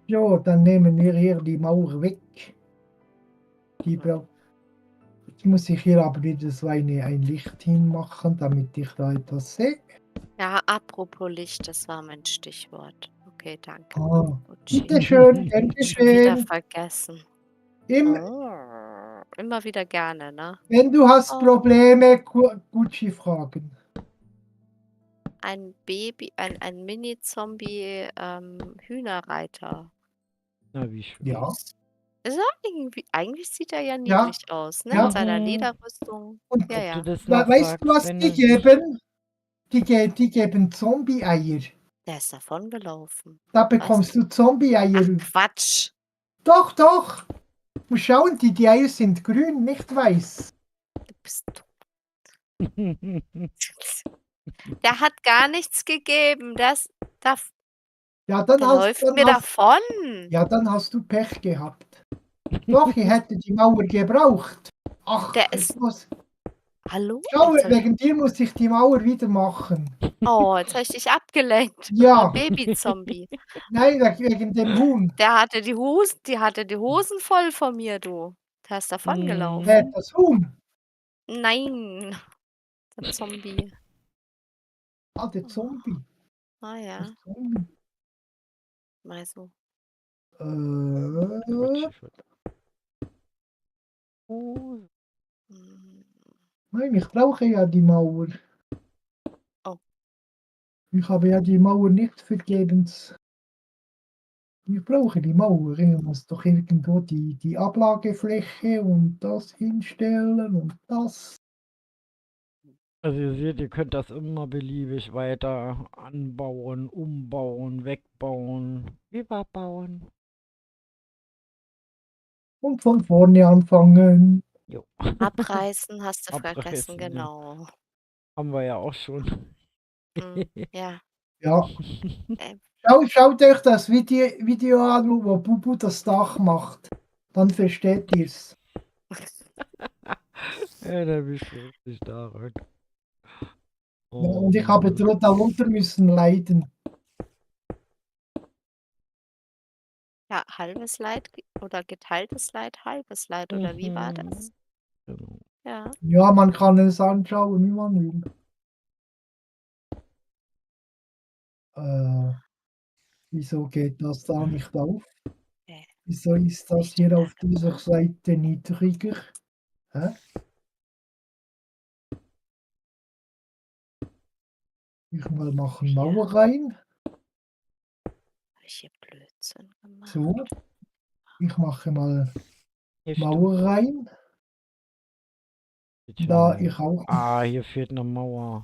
S2: Jo, dann nehmen wir hier die Mauer weg. Jetzt muss ich hier aber wieder so ein Licht hinmachen, damit ich da etwas sehe.
S3: Ja, apropos Licht, das war mein Stichwort. Okay, danke.
S2: Ah,
S3: Gucci.
S2: bitteschön, gern
S3: Schon wieder
S2: geschehen.
S3: vergessen.
S2: Im,
S3: Immer wieder gerne, ne?
S2: Wenn du hast
S3: Oh,
S2: Probleme, Gucci fragen.
S3: ein Baby, ein Mini-Zombie, Hühnerreiter.
S1: Na, wie schön.
S2: Ja,
S3: Süß. Ist er eigentlich sieht er ja
S2: ja,
S3: niedlich aus, ne?
S2: ja.
S3: In seiner
S1: Mhm.
S3: Lederrüstung.
S2: Und
S3: Ja,
S1: Ob du
S3: ja.
S1: das noch
S2: weißt du,
S1: sagst,
S2: was
S1: wenn
S2: die
S1: du...
S2: geben? Die geben Zombie-Eier.
S3: Der ist davongelaufen.
S2: Da
S3: Was?
S2: bekommst du Zombie-Eier.
S3: Ach, Quatsch.
S2: Doch, doch. Und schauen, die Eier sind grün, nicht weiß.
S3: Du bist Der hat gar nichts gegeben. Da
S2: Ja,
S3: der läuft mir davon.
S2: dann hast du Pech gehabt. Doch, ich hätte die Mauer gebraucht. Ach,
S3: Der ist hallo?
S2: schau, wegen dir muss ich die Mauer wieder machen.
S3: Oh, jetzt habe ich dich abgelenkt mit
S2: Ja.
S3: meinem Babyzombie.
S2: Nein, wegen dem Huhn.
S3: Die hatte die Hosen voll von mir, du. Der ist davongelaufen.
S2: Wer das Huhn?
S3: Nein, der Zombie.
S2: Ah, der Zombie.
S3: Ah
S2: Der
S3: ja,
S2: Zombie.
S3: mal so.
S1: Oh,
S3: Hm,
S2: Nein, ich brauche ja die Mauer.
S3: Oh.
S2: Ich habe ja die Mauer nicht vergebens. Ich brauche die Mauer. Ich muss doch irgendwo die Ablagefläche und das hinstellen und das.
S1: Also ihr seht, ihr könnt das immer beliebig weiter anbauen, umbauen, wegbauen, überbauen.
S2: Und von vorne anfangen.
S1: Jo.
S3: Abreißen hast du
S1: Abreißen,
S3: vergessen,
S1: ja.
S3: genau.
S1: Haben wir ja auch schon.
S3: Ja.
S2: Ja.
S3: Ähm.
S2: Schaut euch das Video an, wo Bubu das Dach macht. Dann versteht ihr's.
S1: Ja, da bist du richtig da rein.
S2: Ja, und ich habe darunter müssen leiden.
S3: Ja, halbes Leid oder geteiltes Leid, halbes Leid oder wie war das?
S1: Genau.
S3: Ja.
S2: Ja, man kann es anschauen, wie man will. Wieso geht das da nicht auf? Wieso ist das hier auf dieser Seite niedriger? Hä? Ich mal machen Mauer rein.
S3: Habe ich hier Blödsinn gemacht?
S2: So. Ich mache mal
S1: Hier
S2: Mauer rein.
S1: steht
S2: Da
S1: eine
S2: ich auch.
S1: Ah, hier fehlt eine Mauer.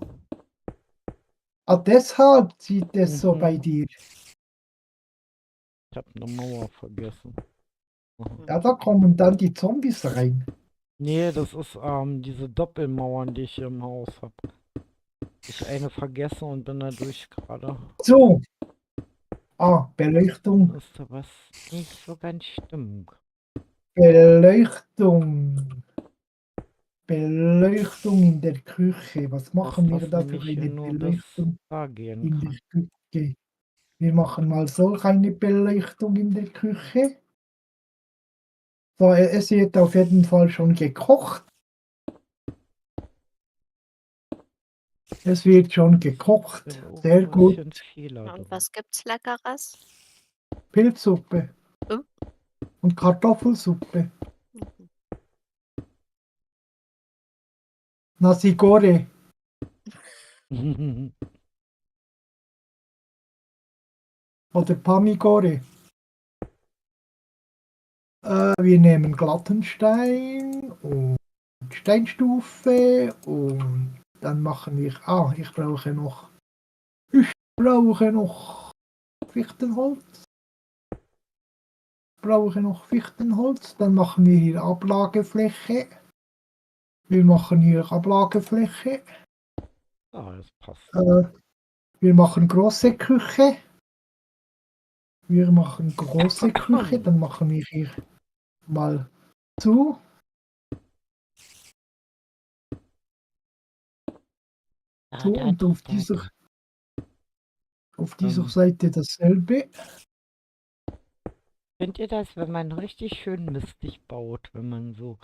S2: Ah, deshalb sieht es so bei dir.
S1: Ich habe eine Mauer vergessen.
S2: Ja, da kommen dann die Zombies rein.
S1: Nee, das ist diese Doppelmauern, die ich hier im Haus habe. Ich eine vergesse und bin dadurch gerade.
S2: So. Ah, Beleuchtung.
S1: Ist da was nicht so ganz stimmt.
S2: Beleuchtung. Beleuchtung in der Küche. Was machen wir da für
S1: nämlich hier
S2: eine
S1: nur bis
S2: Beleuchtung
S1: da gehen
S2: in
S1: kann.
S2: der Küche? Wir machen mal solch eine Beleuchtung in der Küche. So, es wird auf jeden Fall schon gekocht. Es wird schon gekocht. Sehr gut.
S3: Und was gibt's Leckeres?
S2: Pilzsuppe. Und Kartoffelsuppe. Nasi Goreng. Oder Pamigore. Wir nehmen glatten Stein und Steinstufe und dann machen wir. Ich brauche noch Fichtenholz. Dann machen wir hier Ablagefläche.
S1: Ah, das passt.
S2: Wir machen große Küche. Dann machen wir hier mal zu. So, und auf dieser Seite dasselbe.
S1: Kennt ihr das, wenn man richtig schön mistig baut, wenn man so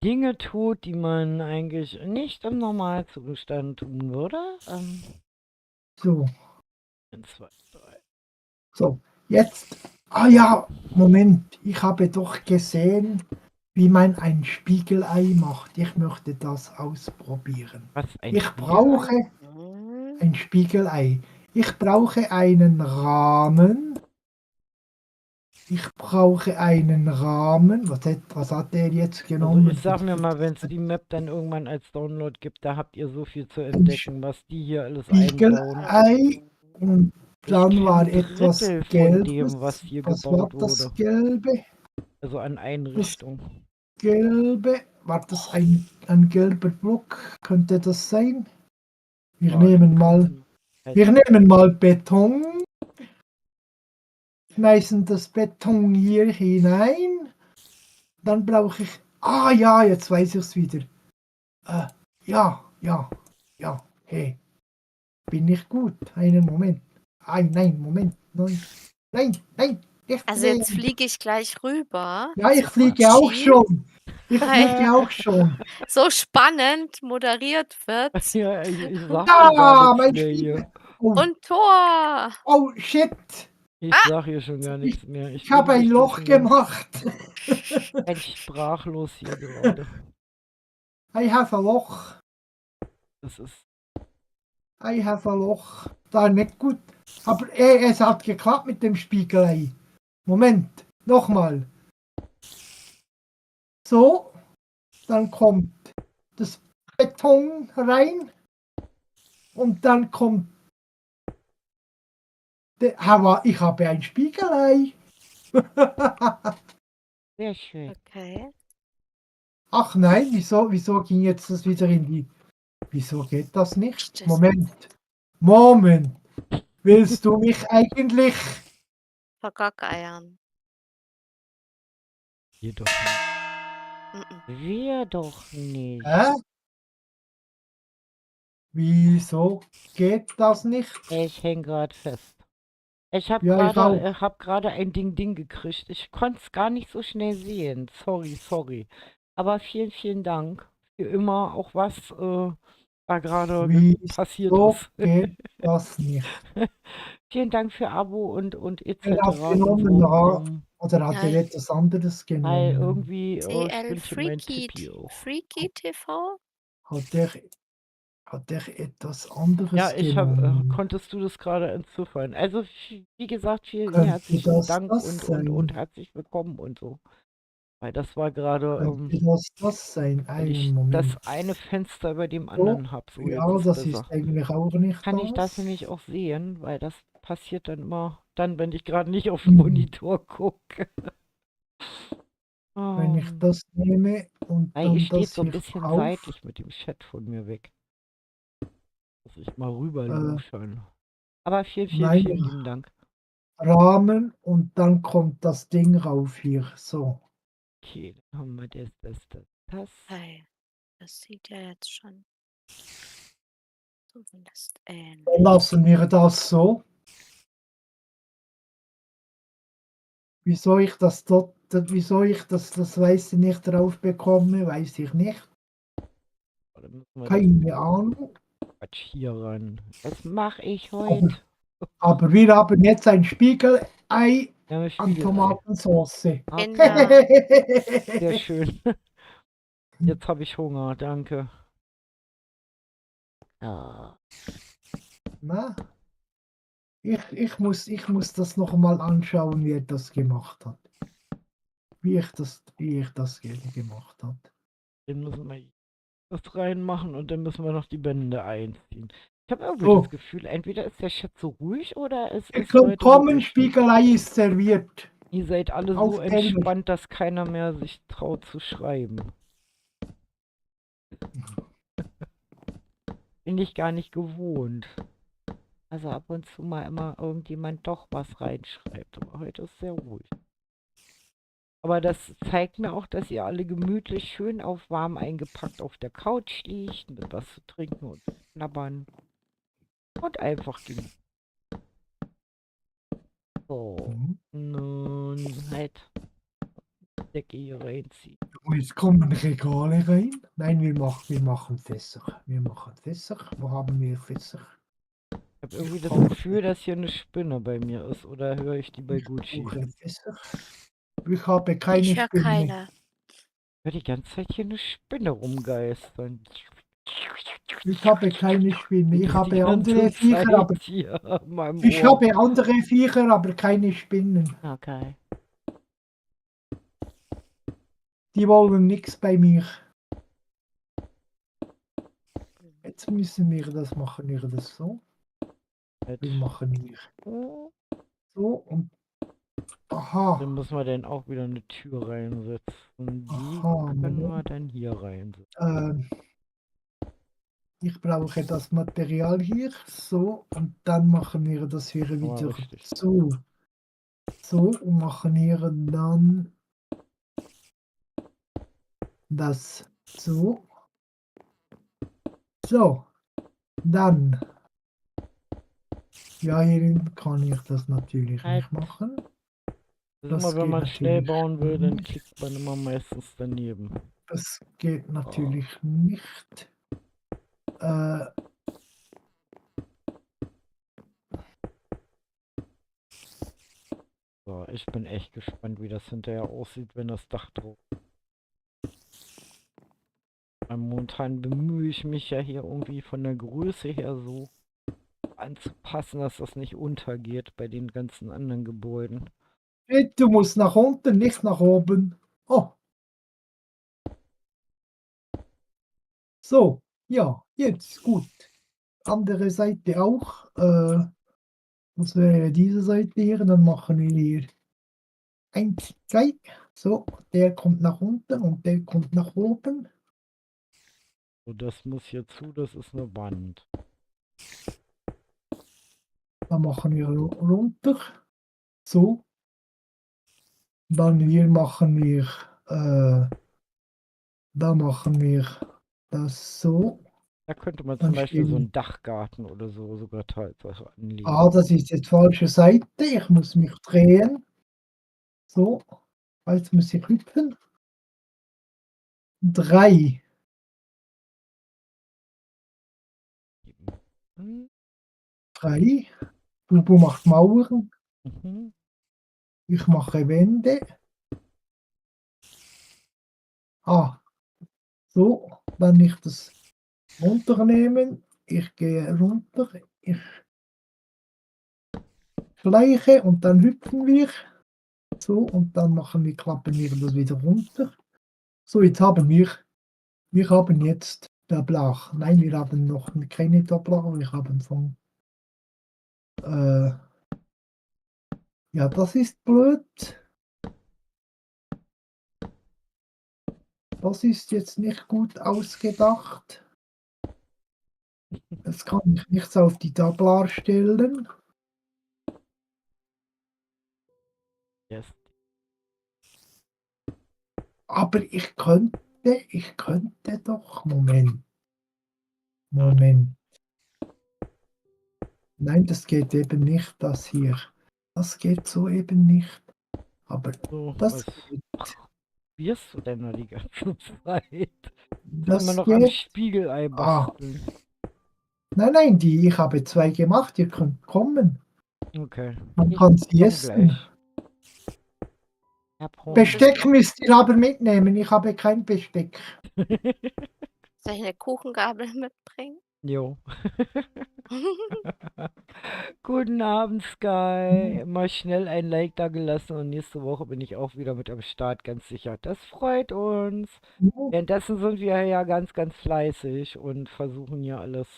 S1: Dinge tut, die man eigentlich nicht im Normalzustand tun würde?
S2: So.
S1: 1, 2, 3.
S2: So, jetzt. Ah ja, Moment. Ich habe doch gesehen, wie man ein Spiegelei macht. Ich möchte das ausprobieren.
S1: Was,
S2: Ich brauche ein Spiegelei. Ich brauche einen Rahmen. Was hat der jetzt genommen?
S1: Also ich sag mir mal, wenn es die Map dann irgendwann als Download gibt, da habt ihr so viel zu entdecken, was die hier alles einbauen.
S2: Spiegelei und dann war
S1: ein
S2: etwas
S1: Drittel von
S2: Gelbes.
S1: dem, was hier
S2: Was
S1: gebaut
S2: war das
S1: wurde.
S2: Gelbe?
S1: Also an Einrichtung.
S2: Gelbe, war das ein gelber Block? Könnte das sein? Wir
S1: Ja,
S2: nehmen mal, wir nehmen mal Beton, schmeißen das Beton hier hinein. Dann brauche ich, ja, jetzt weiß ich es wieder. Ja, hey, bin ich gut? Einen Moment. Nein, Moment. Nein, nicht
S3: Also jetzt
S2: drehen.
S3: fliege ich gleich rüber
S2: Ja, ich
S3: zu
S2: fliege auch
S3: Gucci.
S2: schon. Ich
S3: Weil
S2: fliege auch schon.
S3: so spannend moderiert wird.
S1: Ja, ich sag schon gar
S2: Ja,
S1: nichts
S2: mein
S1: mehr hier.
S2: Spiegel. Oh,
S3: Und Tor!
S2: oh, shit.
S1: Ich sag hier schon gar nichts mehr.
S2: Ich habe ein
S1: bin
S2: Loch
S1: schon ganz,
S2: gemacht.
S1: ganz sprachlos hier gerade.
S2: I have a Loch.
S1: Das ist.
S2: I have a Loch. Da nicht gut. Aber es hat geklappt mit dem Spiegelei. Moment, nochmal. So, dann kommt das Beton rein und dann kommt ich habe ein Spiegelei.
S1: Sehr schön.
S3: Okay.
S2: Ach nein, wieso ging jetzt das wieder in die... Wieso geht das nicht? Moment. Willst du mich eigentlich...
S3: Vergackeiern.
S1: Wir doch nicht.
S3: Mhm.
S1: Wir doch nicht.
S2: Hä? Wieso geht das nicht?
S1: Ich häng grad fest. Ich habe
S2: Ja, ich auch.
S1: gerade ein Ding gekriegt. Ich konnte es gar nicht so schnell sehen. Sorry. Aber vielen Dank für immer auch was da gerade passiert
S2: Wieso
S1: ist.
S2: geht das nicht?
S1: Vielen Dank für Abo und etc.
S2: Er hat
S1: und
S2: genommen,
S1: so.
S2: oder hat er
S3: Ja.
S2: etwas anderes
S1: Weil
S2: genommen?
S1: irgendwie
S3: CL
S1: spinnt hier mein Tippi auch.
S3: Freaky TV?
S2: Hat er etwas anderes
S1: Ja,
S2: genommen?
S1: konntest du das gerade entziffern? Also, wie gesagt, vielen
S2: Könnte
S1: herzlichen
S2: das
S1: Dank und
S2: sein?
S1: herzlich willkommen und so. Weil das war gerade,
S2: Könnte das sein?
S1: weil
S2: Einen
S1: ich
S2: Moment.
S1: das eine Fenster über dem
S2: So,
S1: anderen habe. So, jetzt
S2: ja,
S1: ist
S2: das ist
S1: besser.
S2: eigentlich auch nicht
S1: Kann ich das
S2: das.
S1: nämlich auch sehen, weil das passiert dann immer, wenn ich gerade nicht auf den
S2: Hm.
S1: Monitor gucke.
S2: Wenn ich das nehme und
S1: Weil ihr
S2: dann
S1: steht
S2: das
S1: so ein
S2: hier
S1: bisschen
S2: auf,
S1: seitlich mit dem Chat von mir weg. Muss ich mal rüber luschern. Aber vielen
S2: nein,
S1: lieben Dank.
S2: Rahmen und dann kommt das Ding rauf hier. So.
S1: Okay, dann haben wir das.
S3: Hey, das sieht ja jetzt schon zumindest ähnlich.
S2: Dann lassen wir das so. Wieso ich das Weiße nicht drauf bekomme, weiß ich nicht.
S1: Dann müssen wir
S2: Keine Ahnung.
S1: Quatsch hier ran. Das mache ich heute.
S2: Aber wir haben jetzt ein Spiegelei
S1: Ja,
S2: an
S1: Spiegelei.
S2: Tomatensauce.
S3: Kinder.
S1: Sehr schön. Jetzt habe ich Hunger, danke. Ja.
S2: Na, ich muss das noch mal anschauen, wie er das gemacht hat. Wie ich das gemacht habe.
S1: Dann müssen wir das reinmachen und dann müssen wir noch die Bände einziehen. Ich habe irgendwie
S2: So.
S1: das Gefühl, entweder ist der Chat so ruhig oder es ist
S2: Willkommen, Spiegelei ist serviert.
S1: Ihr seid alle so
S2: Auf Englisch.
S1: entspannt, dass keiner mehr sich traut zu schreiben. Bin ich gar nicht gewohnt. Also ab und zu mal immer irgendjemand doch was reinschreibt. Aber heute ist sehr ruhig. Aber das zeigt mir auch, dass ihr alle gemütlich schön auf warm eingepackt auf der Couch liegt, mit was zu trinken und zu knabbern. Und einfach genießen. So, nun halt Decke hier reinziehen.
S2: Jetzt kommen Regale rein. Nein, wir machen Fässer. Wo haben wir Fässer?
S1: Ich habe irgendwie das Gefühl, dass hier eine Spinne bei mir ist. Oder höre ich die bei Gucci?
S2: Ich habe keine
S3: Ich höre
S2: Spinne.
S3: keine.
S1: Ich höre die ganze Zeit hier eine Spinne rumgeistern.
S2: Ich habe keine Spinne. Ich
S1: Die
S2: habe
S1: ganze
S2: andere Viecher,
S1: Zeit
S2: aber
S1: hier an meinem
S2: ich
S1: Ohr.
S2: habe andere Viecher, aber keine Spinnen.
S1: Okay.
S2: Die wollen nichts bei mir. Jetzt müssen wir das machen. Wir das so. Wir machen hier so und aha.
S1: Dann müssen wir dann auch wieder eine Tür reinsetzen. Die
S2: Aha,
S1: können wir
S2: Moment.
S1: dann hier reinsetzen.
S2: Ich brauche das Material hier. So, und dann machen wir das hier
S1: Aber
S2: wieder
S1: richtig.
S2: so. So, und machen hier dann das so. So, dann. Ja, hierin kann ich das natürlich
S1: Halt.
S2: nicht machen.
S1: Das ist
S2: Das
S1: immer, wenn
S2: geht
S1: man schnell
S2: natürlich
S1: bauen will, dann
S2: nicht.
S1: klickt man immer meistens daneben.
S2: Das geht
S1: Oh.
S2: natürlich nicht.
S1: So, ich bin echt gespannt, wie das hinterher aussieht, wenn das Dach drauf ist. Momentan bemühe ich mich ja hier irgendwie von der Größe her so anzupassen, dass das nicht untergeht bei den ganzen anderen Gebäuden.
S2: Hey, du musst nach unten, nicht nach oben. Oh, so. Ja, jetzt gut. Andere Seite auch. Das wäre diese Seite hier. Dann machen wir hier 1, 2. So, der kommt nach unten und der kommt nach oben.
S1: So, das muss hier zu, das ist eine Wand.
S2: Dann machen wir runter. So. Dann hier machen wir, da machen wir das so.
S1: Da könnte man zum
S2: Dann
S1: Beispiel so
S2: stehen.
S1: einen Dachgarten oder so sogar teilweise anlegen.
S2: Ah, das ist jetzt falsche Seite. Ich muss mich drehen. So. Jetzt muss ich hüpfen. 3.
S1: Mhm.
S2: 3. Bubu macht Mauern.
S1: Mhm.
S2: Ich mache Wände. Ah, so. Dann ich das runternehmen. Ich gehe runter. Ich schleiche und dann hüpfen wir. So, und dann klappen wir das wieder runter. So, jetzt haben wir haben jetzt Tablach. Nein, wir haben noch keine Tablach, wir haben von, ja, das ist blöd. Das ist jetzt nicht gut ausgedacht. Jetzt kann ich nichts auf die Tablar stellen.
S1: Yes.
S2: Aber ich könnte doch. Moment. Moment. Nein, das geht eben nicht, das hier. Das geht so eben nicht. Aber
S1: So,
S2: das
S1: was
S2: geht.
S1: probierst du denn da die ganze Zeit? Bist immer
S2: Das
S1: noch am
S2: geht.
S1: Spiegelei
S2: Ah.
S1: basteln.
S2: Nein, ich habe 2 gemacht, ihr könnt kommen.
S1: Okay.
S2: Man
S1: Ich
S2: kann sie
S1: komm
S2: essen.
S1: gleich. Hab Hunger.
S2: Besteck müsst ihr aber mitnehmen, ich habe kein Besteck.
S3: Soll ich 'ne Kuchengabel mitbringen?
S1: Jo. Guten Abend, Sky. Immer schnell ein Like da gelassen und nächste Woche bin ich auch wieder mit am Start, ganz sicher. Das freut uns. Währenddessen sind wir ja ganz, ganz fleißig und versuchen ja alles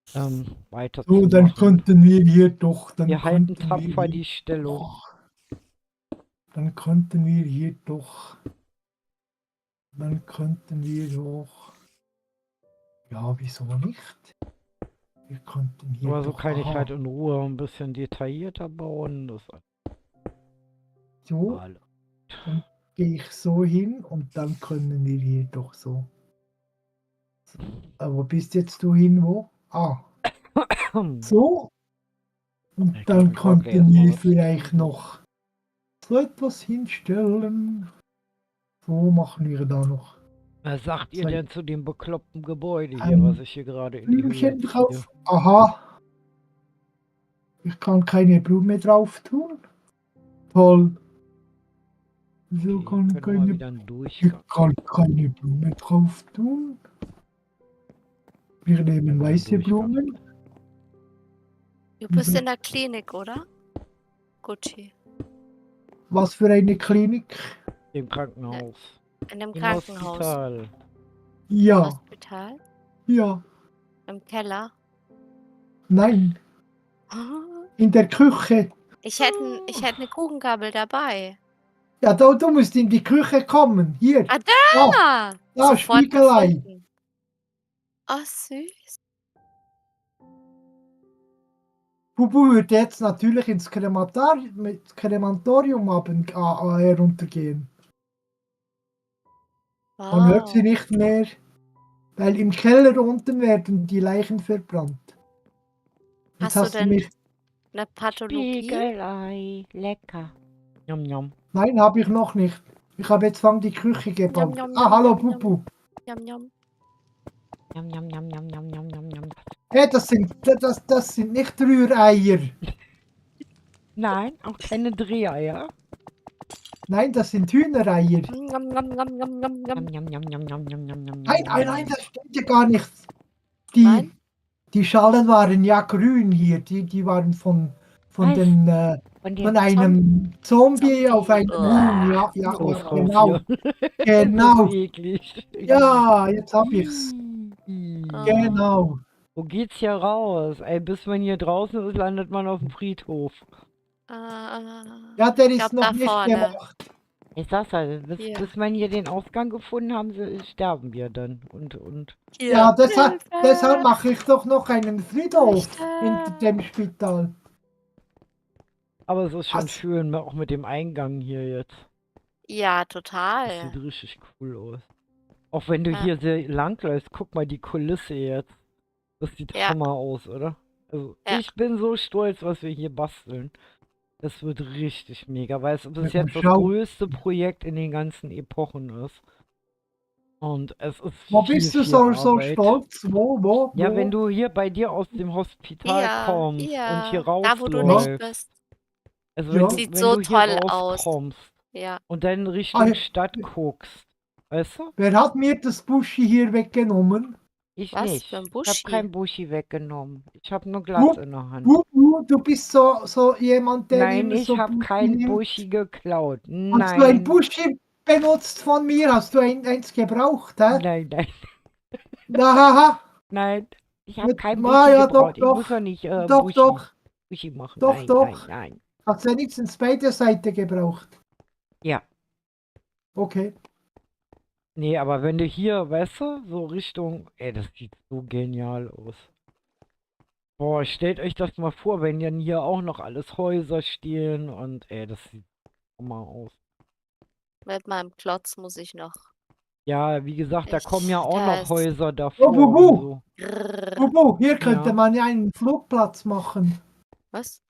S2: So, dann
S1: weiterzumachen.
S2: könnten wir hier doch,
S1: Wir halten tapfer die Stellung.
S2: dann könnten wir hier doch, ja, wieso nicht? Wir könnten hier
S1: Aber so
S2: doch,
S1: kann ich halt
S2: aha,
S1: in Ruhe ein bisschen detaillierter bauen. Das
S2: so,
S1: alle.
S2: dann gehe ich so hin und dann können wir hier doch so. Aber bist jetzt du hin, wo? Ah, so. Und
S1: Ich glaub,
S2: dann
S1: ich baue gleich
S2: könnten
S1: erstmal
S2: wir
S1: was.
S2: vielleicht noch so etwas hinstellen. So machen wir da noch
S1: Was sagt ihr
S2: 2
S1: denn zu dem bekloppten Gebäude hier, was ich hier gerade in die Höhe
S2: Blümchen
S1: ziehe?
S2: drauf. Aha, ich kann keine Blume drauf tun. Toll. Wieso
S1: Okay,
S2: kann
S1: können wir mal wieder einen
S2: ich
S1: Durchgang.
S2: kann keine Blume drauf tun? Wir nehmen
S1: Mal einen
S2: weiße
S1: Durchgang.
S2: Blumen.
S3: Du bist
S2: Wieso?
S3: in der Klinik, oder? Gucci.
S2: Was für eine Klinik?
S1: Im Krankenhaus.
S3: In dem
S1: Im
S3: Krankenhaus.
S1: Hospital.
S2: Ja,
S3: Hospital?
S2: ja,
S3: Im Keller?
S2: nein, in der Küche.
S3: Ich hätte 'ne Kuchengabel dabei.
S2: Ja, du musst in die Küche kommen. Hier,
S3: Ah,
S2: da,
S3: da!
S2: da,
S3: Sofort
S2: Spiegelei.
S3: gefunden. Ah, süß.
S2: Bubu würde jetzt natürlich ins Krematorium heruntergehen. Man hört sie
S3: Wow.
S2: nicht mehr, weil im Keller unten werden die Leichen verbrannt. Jetzt
S3: Hast du
S2: hast du
S3: denn
S2: mich.
S3: eine Pathologie?
S1: Spiegelei, lecker. Yum, yum.
S2: Nein, habe ich noch nicht. Ich habe jetzt die Küche
S3: Yum,
S2: gebaut.
S3: yum,
S2: Ah,
S3: yum,
S2: hallo
S3: yum, yum,
S2: Bubu.
S3: yum, yum.
S1: Yum, yum, yum, yum, yum, yum, yum, yum.
S2: Hey, das sind nicht Rühreier.
S1: Nein, auch keine Dreheier.
S2: Nein, das sind Hühnereier.
S3: Yum, yum, yum, yum, yum, yum, yum.
S1: Yum, yum, yum, yum, yum, yum, yum,
S2: Nein,
S1: yum,
S2: nein,
S1: yum,
S2: nein,
S1: yum.
S2: das stimmt ja gar nicht.
S3: Nein?
S2: Die Schalen waren ja grün hier. Die waren von
S1: Was?
S2: den
S1: Von
S2: von
S1: den
S2: einem Zombie auf
S3: Zombie.
S2: ein Huhn.
S3: Uah.
S2: Ja, ja,
S1: Los
S2: ja,
S1: raus
S2: genau.
S1: hier. Das ist
S2: Genau.
S1: eklig.
S2: Ja, jetzt hab ich's.
S3: Oh.
S2: Genau.
S1: Wo geht's hier raus? Ey, bis man hier draußen ist, landet man auf dem Friedhof.
S2: Ja, der
S3: Ich
S2: ist
S3: glaube
S2: noch
S3: da
S2: nicht
S3: vorne.
S2: gemacht.
S1: Ich sag's halt,
S3: Hier.
S1: bis man hier den Ausgang gefunden haben, sterben wir dann. Und
S2: Ja,
S3: Hier.
S2: deshalb mache ich doch noch einen Friedhof hinter
S3: Richter.
S2: dem Spital.
S1: aber es ist schon
S2: Was?
S1: schön, auch mit dem Eingang hier jetzt.
S3: Ja,
S1: Das
S3: total.
S1: sieht richtig cool aus. Auch wenn du
S3: Ja.
S1: hier langläufst, guck mal die Kulisse jetzt. Das sieht
S3: Ja.
S1: Hammer aus, oder? Also,
S3: Ja.
S1: ich bin so stolz, was wir hier basteln. Das wird richtig mega, weil es bis
S2: Ja,
S1: jetzt das
S2: schau.
S1: größte Projekt in den ganzen Epochen ist. Und es ist
S2: Wo
S1: viel,
S2: bist du
S1: viel
S2: so
S1: Arbeit.
S2: stolz? Wo?
S1: Ja, wenn du hier bei dir aus dem Hospital
S3: Hier.
S1: kommst und hier
S3: Hier. Da, wo du nicht
S1: rausläufst,
S3: bist.
S1: also
S2: Ja.
S3: Sieht
S1: wenn
S3: so
S1: du hier
S3: toll aus.
S1: rauskommst
S3: Ja.
S1: und dann
S2: Ah,
S1: Richtung
S2: ja.
S1: Stadt guckst, weißt du?
S2: Wer hat mir das Buschi hier weggenommen?
S1: Ich
S3: Was
S1: nicht.
S3: für ein
S1: Ich habe
S3: Buschi?
S1: kein Buschi weggenommen. Ich habe nur Glas in der Hand.
S2: Du bist so jemand, der
S1: Nein,
S2: immer
S1: ich
S2: so
S1: habe
S2: Buschi
S1: kein
S2: nimmt.
S1: Buschi geklaut.
S2: Hast du ein
S1: Nein.
S2: Buschi benutzt von mir? Hast du eins gebraucht, hä?
S1: Nein, nein,
S2: Haha.
S1: nein. Ich habe kein
S2: Ah,
S1: Buschi
S2: ja, doch,
S1: gebraucht. Ich muss doch nicht
S2: doch,
S1: Buschi machen.
S2: doch,
S1: Nein, nein,
S2: doch.
S1: nein.
S2: Hast du wenigstens beide Seiten gebraucht?
S1: Ja.
S2: Okay.
S1: Nee, aber wenn du hier, weißt du, so Richtung. Ey, das sieht so genial aus. Boah, stellt euch das mal vor, wenn dann hier auch noch alles Häuser stehen und ey, das sieht mal aus.
S3: Mit meinem Klotz muss ich noch.
S1: Ja, wie gesagt, da kommen ja auch noch
S3: Das.
S1: Häuser
S2: Oh,
S1: davor und
S2: Bubu,
S1: so.
S2: Bubu, hier könnte
S1: Ja.
S2: man ja einen Flugplatz machen.
S3: Was?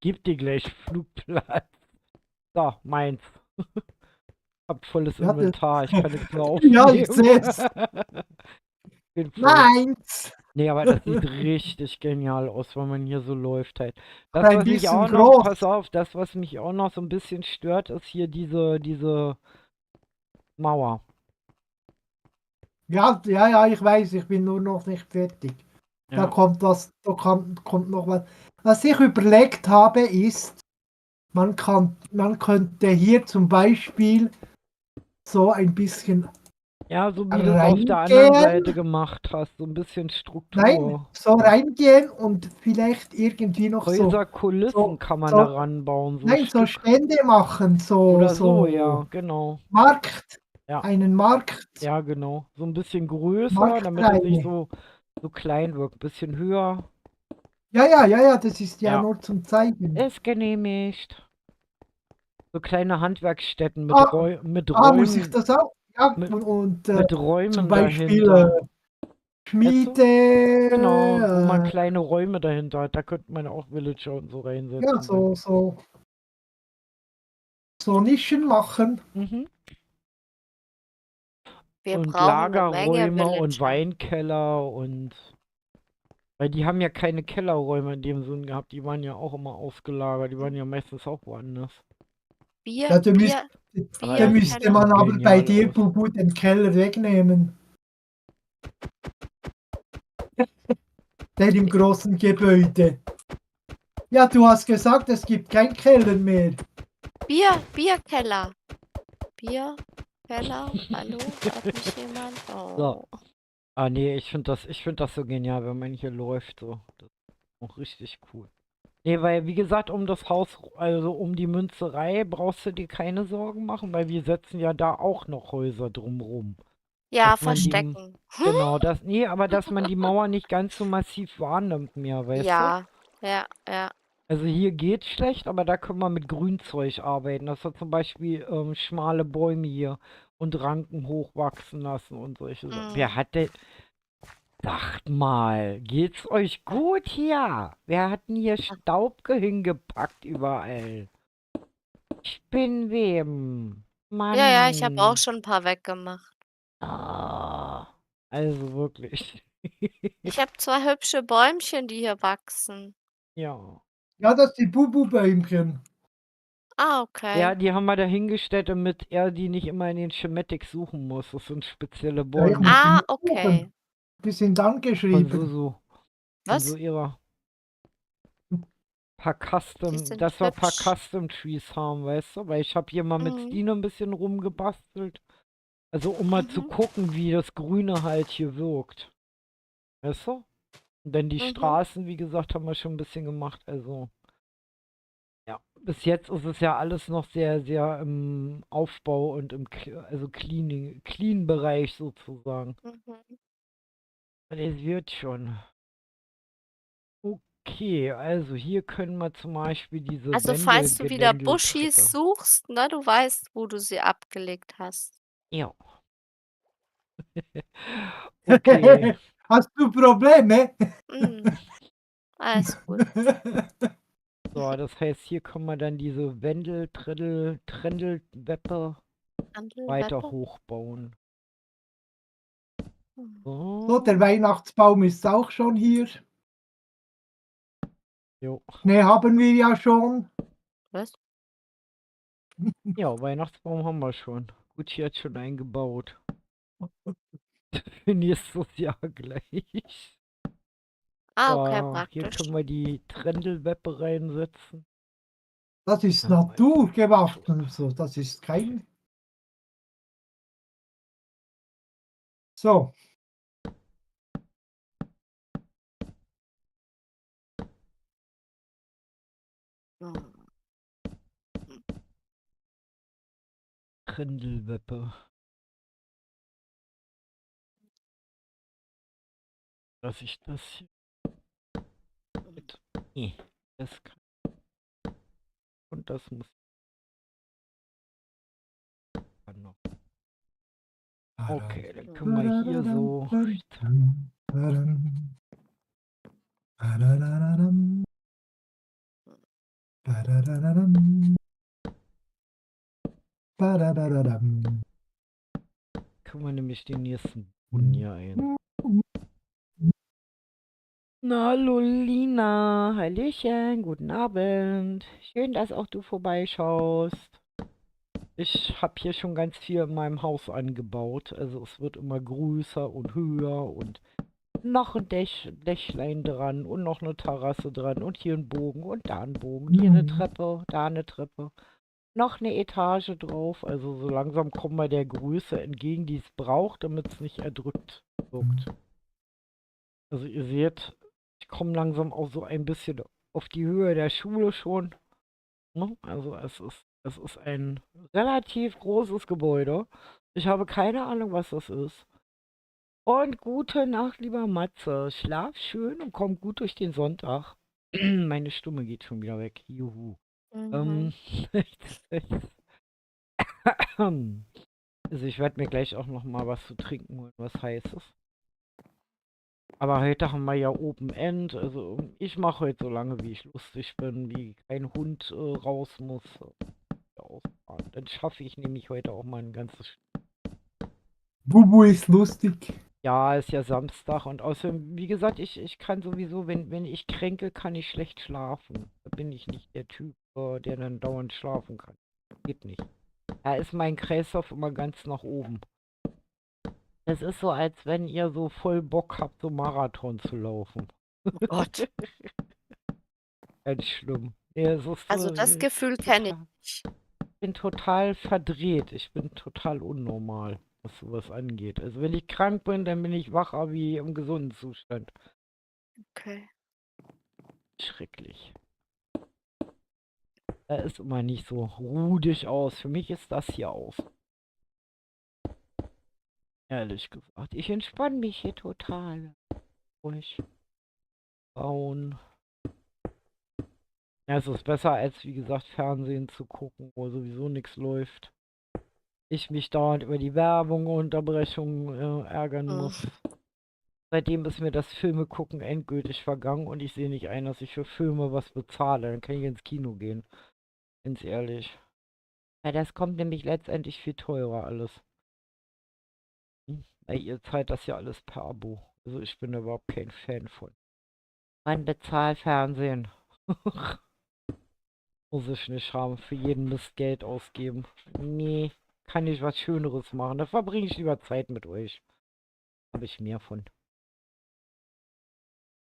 S1: Gib dir gleich Flugplatz. So, meins. Hab volles
S2: Ja, das-
S1: Inventar, ich kann nichts mehr aufnehmen.
S2: Ja, ich seh's.
S1: Bin voll.
S2: Meins.
S1: Nee, aber das sieht richtig genial aus, wenn man hier so läuft halt. Das,
S2: Ein
S1: was mich
S2: bisschen
S1: auch noch,
S2: groß.
S1: pass auf, das, was mich auch noch so ein bisschen stört, ist hier diese Mauer.
S2: Ja, ich weiß, ich bin nur noch nicht fertig. Da
S1: Ja.
S2: kommt kommt noch was. Was ich überlegt habe, ist, man könnte hier zum Beispiel so ein bisschen,
S1: Ja, so wie du es auf der anderen
S2: reingehen.
S1: Seite gemacht hast, so ein bisschen Struktur.
S2: nein, so reingehen und vielleicht irgendwie noch so,
S1: Häuserkulissen kann man
S2: so-
S1: da ranbauen, so ein
S2: nein, so
S1: Stück.
S2: Stände machen,
S1: Oder so, ja, genau.
S2: Markt,
S1: Ja.
S2: einen Markt.
S1: Ja, genau. So ein bisschen größer, damit er nicht so klein wirkt. Ein bisschen höher.
S2: Ja, das ist ja
S1: Ja.
S2: nur zum Zeigen.
S1: Ist genehmigt. So kleine Handwerksstätten mit,
S2: Ah,
S1: mit
S2: muss ich
S1: Räumen.
S2: das auch? Ja,
S1: Mit-
S2: und
S1: Mit Räumen
S2: zum Beispiel
S1: dahinter.
S2: Schmiede.
S1: Genau, wo man kleine Räume dahinter hat. Da könnte man auch Villager und so reinsetzen.
S2: Ja, so Nischen machen.
S1: Mhm.
S3: Wir
S1: Und
S3: brauchen eine Menge
S1: Lagerräume und
S3: Villager.
S1: Weinkeller und. Weil die haben ja keine Kellerräume in dem Sinn gehabt. Die waren ja auch immer ausgelagert. Die waren ja meistens auch woanders.
S3: Bier,
S2: Ja, da
S3: Bier,
S2: müsste
S3: Keller.
S2: man aber bei
S1: Genial
S2: dir,
S1: aus.
S2: Bubu, den Keller wegnehmen. Der im großen Gebäude. Ja, du hast gesagt, es gibt keinen Keller mehr.
S3: Bierkeller. Bierkeller. Hallo? Hört mich jemand? Oh.
S1: So. Ah nee, ich find das so genial, wenn man hier läuft. So. Das ist auch richtig cool. Nee, weil, wie gesagt, um das Haus, also um die Münzerei, brauchst du dir keine Sorgen machen, weil wir setzen ja da auch noch Häuser drumrum.
S3: Ja,
S1: Dass man die,
S3: verstecken.
S1: genau, nee, aber dass man die Mauer nicht ganz so massiv wahrnimmt mehr, weißt du?
S3: Ja, ja, ja.
S1: Also hier geht's schlecht, aber da können wir mit Grünzeug arbeiten. Dass wir zum Beispiel schmale Bäume hier und Ranken hochwachsen lassen und solche Sachen. Wer
S3: Mhm.
S1: hat denn, sagt mal, geht's euch gut hier? Wer hat denn hier Staub hingepackt überall? Spinnweben.
S3: Ja, ja, ich habe auch
S1: Mann.
S3: schon ein paar weggemacht.
S1: Ah, also wirklich.
S3: Ich habe 2 hübsche Bäumchen, die hier wachsen.
S1: Ja.
S2: Ja, das sind Bubu-Bäumchen.
S3: Ah,
S1: Ja,
S3: okay.
S1: die haben wir da hingestellt, damit er die nicht immer in den Schematics suchen muss. Das sind spezielle
S2: Ja, ich
S1: Bäume
S2: muss sie
S3: Ah,
S2: nicht
S3: okay.
S2: suchen. Die sind
S1: von
S2: angeschrieben.
S1: Von so
S3: Was?
S1: ihrer
S3: Die sind
S1: dass wir paar
S3: hübsch.
S1: Custom Trees haben, weißt du? Weil ich habe hier mal mit
S3: Mhm,
S1: Stine ein bisschen rumgebastelt. Also um mal zu
S3: mhm,
S1: gucken, wie das Grüne halt hier wirkt. Weißt du? Und dann die
S3: mhm.
S1: Straßen, wie gesagt, haben wir schon ein bisschen gemacht. Also, ja. Bis jetzt ist es ja alles noch sehr, sehr im Aufbau und also Clean-Bereich sozusagen.
S3: Mhm.
S1: Und es wird schon. Okay, also hier können wir zum Beispiel diese
S3: Also, falls du wieder
S1: Wendeltreppe.
S3: Buschis suchst, ne, du weißt, wo du sie abgelegt hast.
S1: Ja. Okay.
S2: Hast du Probleme?
S3: Mhm, alles gut.
S1: So, das heißt, hier können wir dann diese Trendelweppe weiter
S3: Mandelwebbe?
S1: hochbauen.
S3: Mhm.
S2: So, der
S1: So.
S2: Weihnachtsbaum ist auch schon hier.
S1: Jo.
S2: Schnee haben wir ja schon.
S3: Was?
S1: Ja, Weihnachtsbaum haben wir schon. Gut, hier hat schon eingebaut. Für nächstes Jahr gleich.
S3: Ah, okay,
S1: So, hier
S3: praktisch.
S1: können wir die Trendelweppe reinsetzen.
S2: Das ist
S1: Da haben wir
S2: Natur gemacht
S1: schon.
S2: und so. Das ist kein. So,
S3: Mhm.
S1: Trendelweppe. Lass ich das hier
S3: Mhm.
S1: mit. Nee, das kann. Und das muss dann noch. Okay, dann können wir hier so. Können wir nämlich den nächsten Brunnen hier ein. Na, hallo Lina. Hallöchen, guten Abend. Schön, dass auch du vorbeischaust. Ich habe hier schon ganz viel in meinem Haus angebaut. Also es wird immer größer und höher und noch ein Dächlein dran und noch eine Terrasse dran und hier ein Bogen und da ein Bogen. Hier eine Treppe, da eine Treppe. Noch eine Etage drauf. Also so langsam kommen wir der Größe entgegen, die es braucht, damit es nicht erdrückt wirkt. Also ihr seht, ich komme langsam auch so ein bisschen auf die Höhe der Schule schon. Ne? Also es ist ein relativ großes Gebäude. Ich habe keine Ahnung, was das ist. Und gute Nacht, lieber Matze. Schlaf schön und komm gut durch den Sonntag. Meine Stimme geht schon wieder weg. Juhu.
S3: Mhm.
S1: Ähm, also ich werde mir gleich auch noch mal was zu trinken holen, was Heißes. Aber heute haben wir ja Open End. Also ich mache heute so lange, wie ich lustig bin, wie kein Hund raus muss. Ausfahren. Dann schaffe ich nämlich heute auch mal ein ganzes.
S2: Bubu ist lustig.
S1: Ja, ist ja Samstag und außerdem, wie gesagt, ich kann sowieso, wenn ich kränke, kann ich schlecht schlafen. Da bin ich nicht der Typ, der dann dauernd schlafen kann. Geht nicht. Da ist mein Kreislauf immer ganz nach oben. Es ist so, als wenn ihr so voll Bock habt, so Marathon zu laufen.
S3: Oh Gott.
S1: Ganz schlimm. Ja, es ist
S3: Also,
S1: so
S3: das Gefühl kenne
S1: total,
S3: ich.
S1: bin total verdreht. Ich bin total unnormal, was sowas angeht. Also wenn ich krank bin, dann bin ich wacher wie im gesunden Zustand.
S3: Okay.
S1: Schrecklich. Er ist immer nicht so ruhig aus. Für mich ist das hier aus. Ehrlich gesagt. Ich entspanne mich hier total. Ruhig bauen. Ja, es ist besser als, wie gesagt, Fernsehen zu gucken, wo sowieso nichts läuft. Ich mich dauernd über die Werbung und Unterbrechungen ärgern
S3: Mhm.
S1: muss. Seitdem ist mir das Filme gucken endgültig vergangen und ich sehe nicht ein, dass ich für Filme was bezahle. Dann kann ich ins Kino gehen. Ganz ehrlich. Ja, das kommt nämlich letztendlich viel teurer alles. Weil ihr zahlt das ja alles per Abo. Also ich bin da überhaupt kein Fan von. Mein Bezahlfernsehen. Muss ich nicht haben. Für jeden Mist Geld ausgeben. Nee, kann ich was Schöneres machen. Da verbringe ich lieber Zeit mit euch. Habe ich mehr von.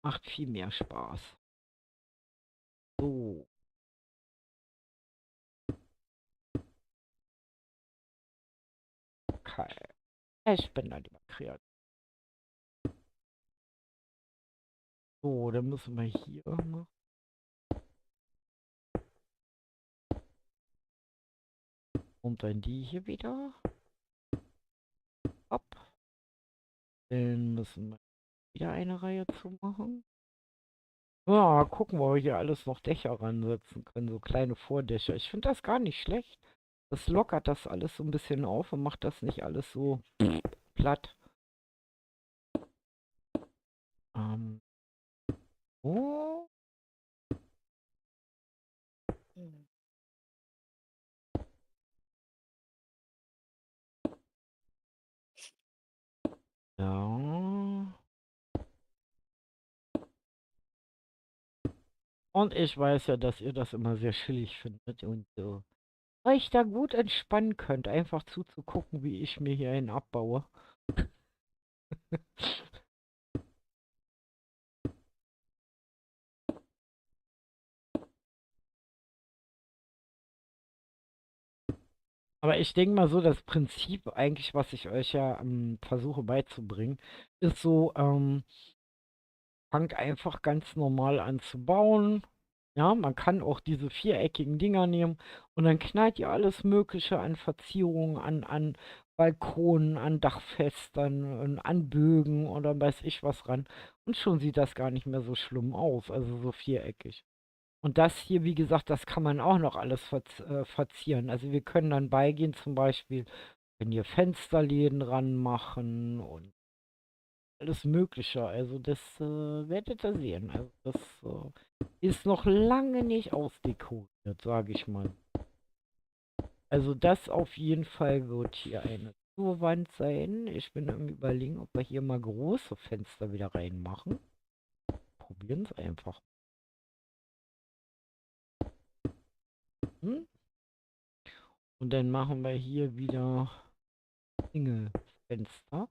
S1: Macht viel mehr Spaß. So. Okay. Ich bin da lieber kreativ. So, dann müssen wir hier machen. Und dann die hier wieder. Ab. Dann müssen wir wieder eine Reihe zu machen. Ja, gucken, wo wir hier alles noch Dächer ransetzen können. So kleine Vordächer. Ich finde das gar nicht schlecht. Das lockert das alles so ein bisschen auf und macht das nicht alles so platt. Oh.
S3: Mhm.
S1: Ja. Und ich weiß ja, dass ihr das immer sehr chillig findet und euch da gut entspannen könnt, einfach zuzugucken, wie ich mir hier einen abbaue. Aber ich denke mal so, das Prinzip eigentlich, was ich euch ja versuche beizubringen, ist so, fangt einfach ganz normal an zu bauen. Ja, man kann auch diese viereckigen Dinger nehmen und dann knallt ihr alles Mögliche an Verzierungen, an Balkonen, an Dachfenstern, an Bögen oder weiß ich was ran. Und schon sieht das gar nicht mehr so schlimm aus, also so viereckig. Und das hier, wie gesagt, das kann man auch noch alles verzieren. Also wir können dann beigehen, zum Beispiel, wenn ihr Fensterläden ranmachen und alles Mögliche. Also das werdet ihr sehen. Also das ist noch lange nicht ausdekoriert, sage ich mal. Also das auf jeden Fall wird hier eine Flurwand sein. Ich bin am Überlegen, ob wir hier mal große Fenster wieder reinmachen. Probieren es einfach. Hm? Und dann machen wir hier wieder Single-Fenster.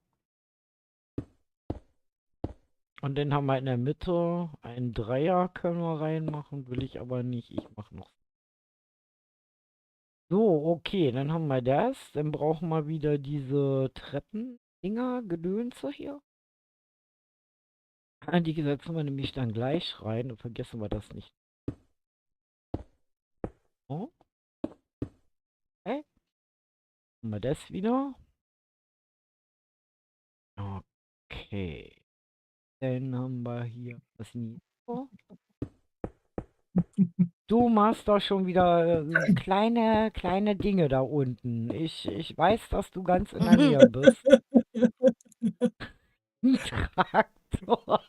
S1: Und dann haben wir in der Mitte einen Dreier, können wir reinmachen. Will ich aber nicht. Ich mache noch. So, okay, dann haben wir das. Dann brauchen wir wieder diese Treppendinger, Gedönse hier. Die setzen wir nämlich dann gleich rein und vergessen wir das nicht. So. Okay. Haben wir das wieder. Okay. Dann haben wir hier das Nico. Du machst doch schon wieder kleine Dinge da unten. Ich weiß, dass du ganz in der Nähe bist. Ein Traktor.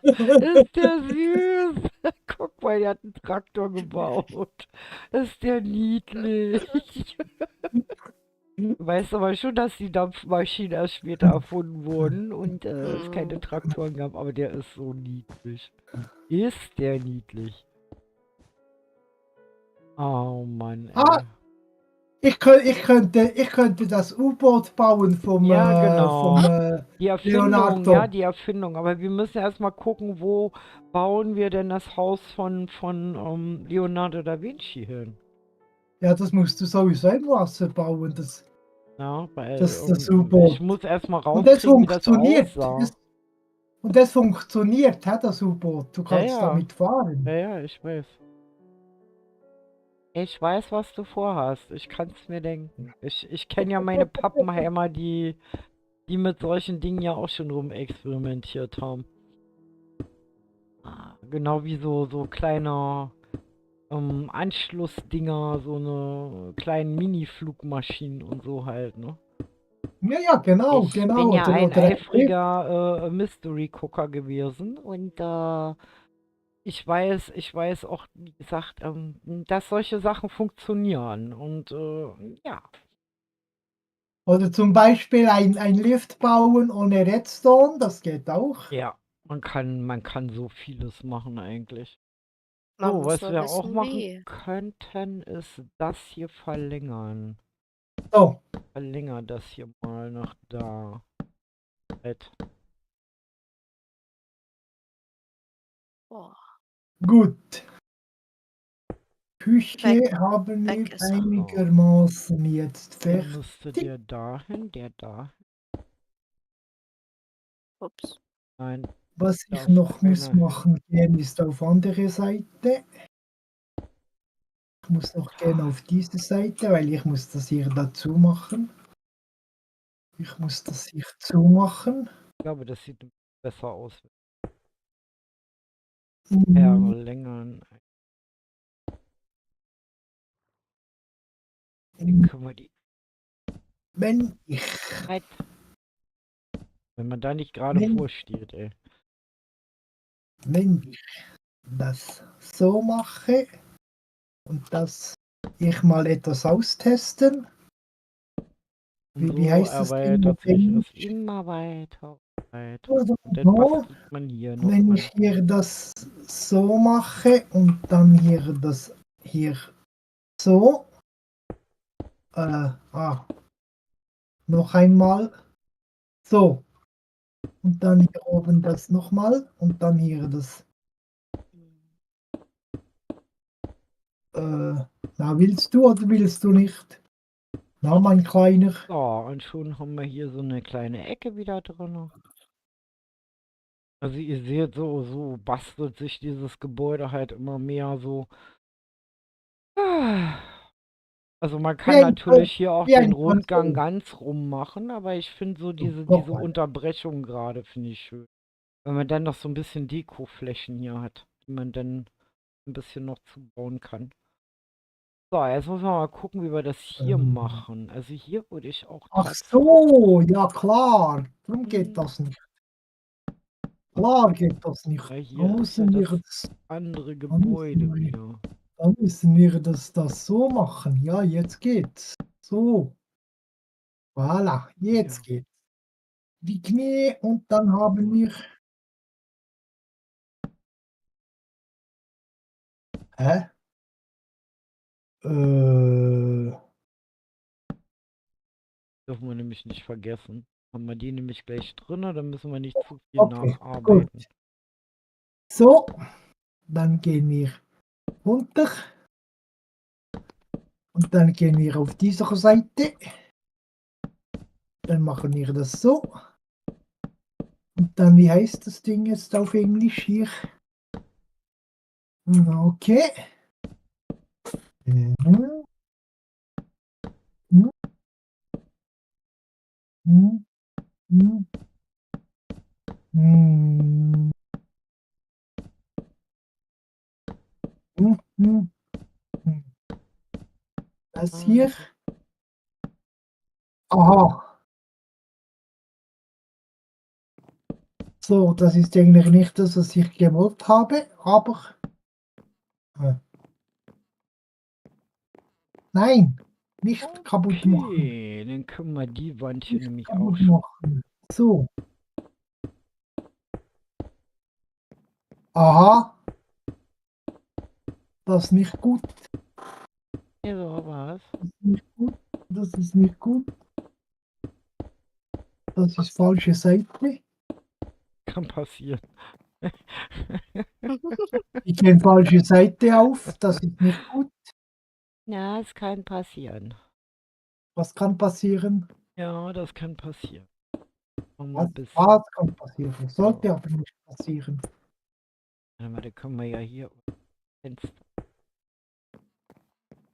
S1: Ist der süß. Guck mal, der hat einen Traktor gebaut. Ist der niedlich. Du weißt aber schon, dass die Dampfmaschinen erst später erfunden wurden und es keine Traktoren gab, aber der ist so niedlich. Ist der niedlich. Oh Mann, ey.
S2: Ah, ich könnte das U-Boot bauen
S1: Ja, genau.
S2: vom
S1: Die Erfindung,
S2: Leonardo.
S1: ja, die Erfindung. Aber wir müssen erstmal gucken, wo bauen wir denn das Haus von Leonardo da Vinci hin?
S2: Ja, das musst du sowieso im Wasser bauen,
S1: Ja, weil
S2: das
S1: ich
S2: U-Boot.
S1: muss erstmal
S2: Und das
S1: rauskriegen, wie das
S2: funktioniert.
S1: aussah.
S2: Und das funktioniert, hä, das U-Boot. Du
S1: Ja,
S2: kannst
S1: ja.
S2: damit fahren.
S1: Ja, ja, ich weiß. Ich weiß, was du vorhast. Ich kann's mir denken. Ich kenne ja meine Pappenheimer, die mit solchen Dingen ja auch schon rumexperimentiert haben. Genau wie so kleine Anschlussdinger, so eine kleinen Mini-Flugmaschinen und so halt, ne?
S2: Ja, ja, genau,
S1: Ich bin
S2: genau.
S1: ja ein
S2: Oder
S1: eifriger Mystery-Gucker gewesen und ich weiß auch, wie gesagt, dass solche Sachen funktionieren und ja.
S2: oder zum Beispiel ein Lift bauen ohne Redstone, das geht auch.
S1: Ja, man kann so vieles machen eigentlich.
S3: Man
S1: So,
S3: muss
S1: was
S3: nur
S1: wir auch
S3: wissen,
S1: machen
S3: wie.
S1: könnten, ist das hier verlängern.
S2: So,
S1: Verlängern das hier mal nach da. Halt.
S3: Boah,
S2: gut. Küche
S3: weg,
S2: haben
S3: weg
S2: wir
S3: ist er.
S1: So,
S2: einigermaßen jetzt
S1: hier müsste
S2: fertig.
S1: der dahin, der da.
S3: Ups.
S1: Nein,
S2: Was ich
S1: darf
S2: noch muss
S1: keiner hin.
S2: machen gehen, ist auf andere Seite. Ich muss noch gehen
S1: Ja,
S2: auf diese Seite, weil ich muss das hier dazu machen. Ich muss das hier zumachen.
S1: ich glaube, das sieht besser aus.
S2: Hm,
S1: Verlängern. Dann können wir die
S2: Wenn ich,
S1: Zeit, wenn man da nicht gerade
S2: wenn,
S1: vorsteht, ey.
S2: wenn ich das so mache und das ich mal etwas austesten.
S1: Und
S2: Wie
S1: so
S2: heißt das Ding auf
S1: erweitert sich es
S2: Englisch?
S1: immer weiter, weiter.
S2: Oder
S1: Und dann
S2: so,
S1: bastelt man hier noch
S2: wenn ich
S1: an.
S2: hier das so mache und dann hier das hier so. Noch einmal so. Und dann hier oben das nochmal und dann hier das. Na, willst du oder willst du nicht? Na, mein Kleiner.
S1: So, und schon haben wir hier so eine kleine Ecke wieder drin. Also ihr seht, so bastelt sich dieses Gebäude halt immer mehr so. Also man
S2: Wie
S1: kann
S2: ein,
S1: natürlich hier auch
S2: wie
S1: den
S2: ein
S1: Rundgang
S2: Konsole.
S1: ganz rum machen, aber ich finde so
S2: So,
S1: diese
S2: nochmal.
S1: Unterbrechung gerade, finde ich schön. Wenn man dann noch so ein bisschen Dekoflächen hier hat, die man dann ein bisschen noch zubauen kann. So, jetzt müssen wir mal gucken, wie wir das hier
S2: Ähm,
S1: machen. Also hier würde ich auch
S2: Ach
S1: tatsächlich.
S2: so, ja klar. Darum geht das nicht. Klar geht das nicht.
S1: Weil
S2: Da
S1: hier ist ja
S2: müssen wir
S1: das
S2: das,
S1: andere
S2: da müssen
S1: Gebäude
S2: wir,
S1: wieder.
S2: da müssen wir das so machen. Ja, jetzt geht's. So, voilà, jetzt
S1: Hier.
S2: geht's. Die Knie und dann haben wir. Hä? Äh,
S1: Dürfen wir nämlich nicht vergessen. Haben wir die nämlich gleich drin, dann müssen wir nicht zu viel
S2: okay, gut.
S1: nacharbeiten.
S2: So, dann gehen wir runter und dann gehen wir auf dieser Seite. Dann machen wir das so. Und dann, wie heißt das Ding jetzt auf Englisch hier? Okay. Mhm. Mhm. Mhm. Mhm. Mhm. Mhm. Mhm. Das hier.
S1: Also,
S2: Aha. So, das ist eigentlich nicht das, was ich gewollt habe, aber äh, nein, nicht kaputt machen.
S1: okay, dann können wir die Wand hier
S2: Nicht
S1: nämlich auch
S2: kaputt
S1: schon.
S2: machen. So, aha, das ist nicht gut,
S1: Ja, so was.
S2: nicht gut, das ist nicht gut, das ist falsche Seite.
S1: Kann passieren.
S2: Ich gehe falsche Seite auf, das ist nicht gut.
S1: Ja, es kann passieren.
S2: Was kann passieren?
S1: Ja, das kann passieren. Machen wir
S2: Was,
S1: bis.
S2: was kann passieren?
S1: So.
S2: Sollte aber nicht passieren.
S1: Warte mal, da können wir ja hier Fenster.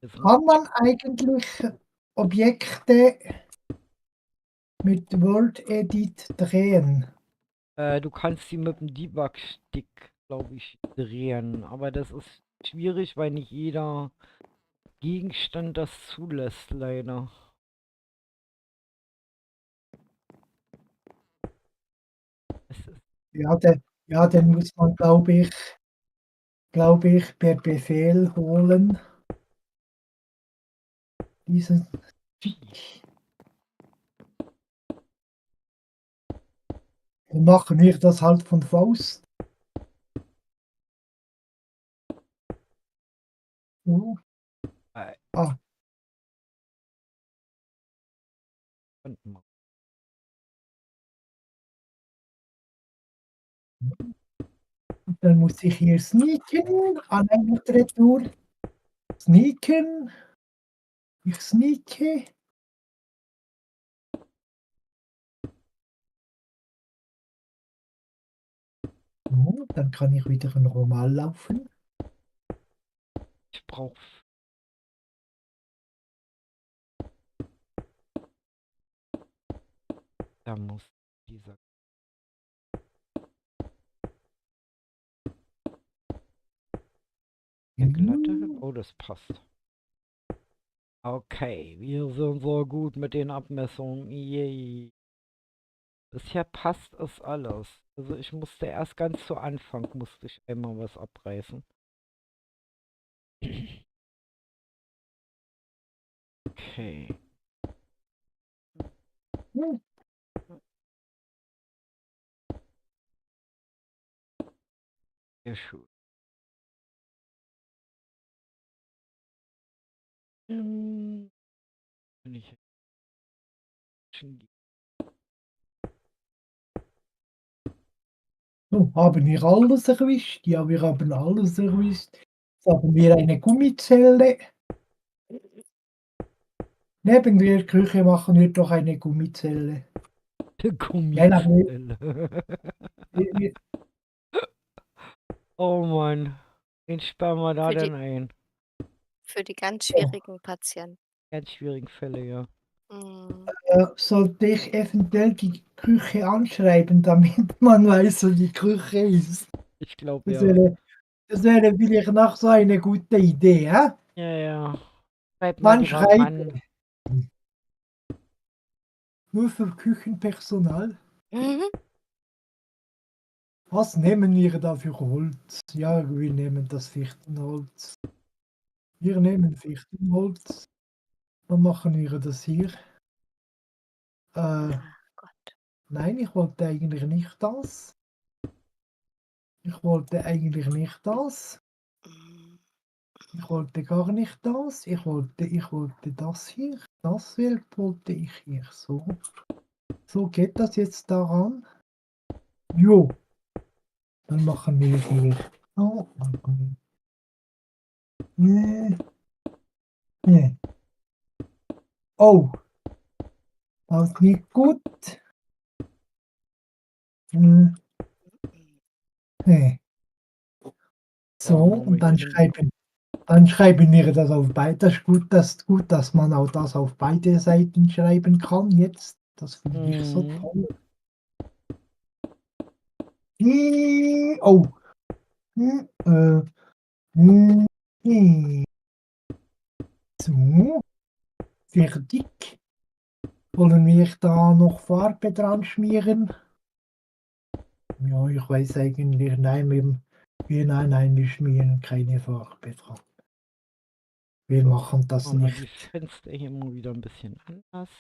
S1: Ist
S2: Kann man eigentlich Objekte mit World Edit drehen?
S1: Du kannst sie mit dem Debug-Stick, glaube ich, drehen. Aber das ist schwierig, weil nicht jeder Gegenstand das zulässt, leider. Es ist
S2: Ja, den muss man, glaube ich, per Befehl holen. Diesen Stick. Dann machen wir das halt von Faust. Oh,
S1: äh,
S2: ah,
S1: könnten wir.
S2: dann muss ich hier sneaken an einer Retour. Sneaken. Ich sneake. So, dann kann ich wieder normal laufen.
S1: Ich brauche. Da muss dieser. Der glatte. Oh, das passt. Okay, wir sind so gut mit den Abmessungen. Yay. Bisher passt es alles. Also ich musste erst ganz zu Anfang, musste ich einmal was abreißen. Okay.
S2: Hm,
S1: Sehr schön. Bin ich schon.
S2: So, haben wir alles erwischt? Ja, wir haben alles erwischt. Jetzt haben wir eine Gummizelle. Neben der Küche machen wir doch eine Gummizelle. Nein, aber
S1: Gummizelle.
S2: wir
S1: Oh Mann. Wen sperren wir da
S3: Für
S1: denn
S3: die
S1: ein?
S3: für die ganz
S2: so,
S3: schwierigen Patienten.
S1: Ganz schwierigen Fälle, ja.
S3: Mhm.
S2: sollte ich eventuell die Küche anschreiben, damit man weiß, wo die Küche ist?
S1: Ich glaube
S2: Das
S1: ja.
S2: wäre das wäre vielleicht noch so eine gute Idee, hä?
S1: Ja, ja. Schreib mal
S2: Man
S1: lieber
S2: schreibt
S1: ran.
S2: nur für Küchenpersonal.
S3: Mhm.
S2: Was nehmen wir da für Holz? Ja, wir nehmen das Fichtenholz. Wir nehmen Fichtenholz. Dann machen wir das hier. Äh,
S3: Ah, Gott.
S2: nein, ich wollte eigentlich nicht das. Ich wollte eigentlich nicht das.
S3: Mhm.
S2: Ich wollte gar nicht das. Ich wollte das hier. Das Bild wollte ich hier. So. So geht das jetzt daran. Jo, dann machen wir hier. So. Nee, nee. Oh, das ist nicht gut.
S3: Mhm.
S2: Nee. So,
S1: So, machen wir
S2: und
S1: hier hin.
S2: dann schreiben wir das auf beide. Das ist gut, dass man auch das auf beide Seiten schreiben kann jetzt. Das finde ich so
S1: Mhm.
S2: toll. Oh. Hm, So, fertig. Wollen wir da noch Farbe dran schmieren? Ja, ich weiß eigentlich, nein, nein, wir schmieren keine Farbe dran. Wir
S1: So,
S2: machen das
S1: machen wir die
S2: nicht.
S1: Fenster hier mal wieder ein bisschen anders.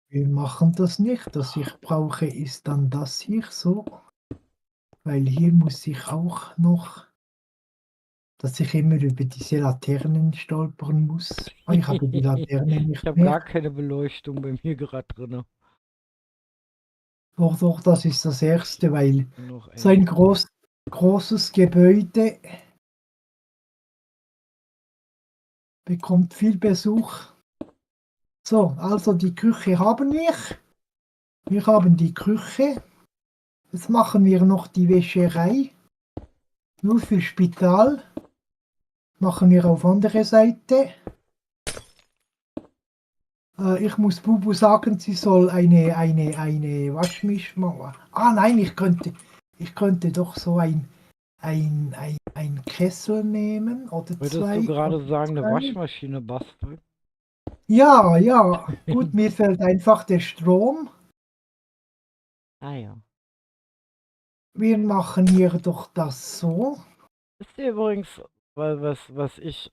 S2: Wir machen das nicht. Was ich brauche, ist dann das hier so. Weil hier muss ich auch noch, dass ich immer über diese Laternen stolpern muss. Ah, ich habe die Laterne
S1: Ich
S2: nicht
S1: habe
S2: mehr.
S1: gar keine Beleuchtung bei mir gerade drin.
S2: Doch, das ist das Erste, weil
S1: Noch
S2: so
S1: eine.
S2: ein großes Gebäude bekommt viel Besuch. So, also die Küche haben wir. Wir haben die Küche. Jetzt machen wir noch die Wäscherei. Nur für Spital. Machen wir auf andere Seite. Ich muss Bubu sagen, sie soll eine Waschmischmaschine. Ah nein, ich könnte doch so ein Kessel nehmen oder
S1: Würdest du
S2: zwei.
S1: gerade
S2: Oder
S1: sagen, eine
S2: zwei.
S1: Waschmaschine basteln?
S2: Ja, ja. Gut, mir fällt einfach der Strom.
S1: Ah ja.
S2: Wir machen hier doch das so.
S1: Ist dir übrigens, was ich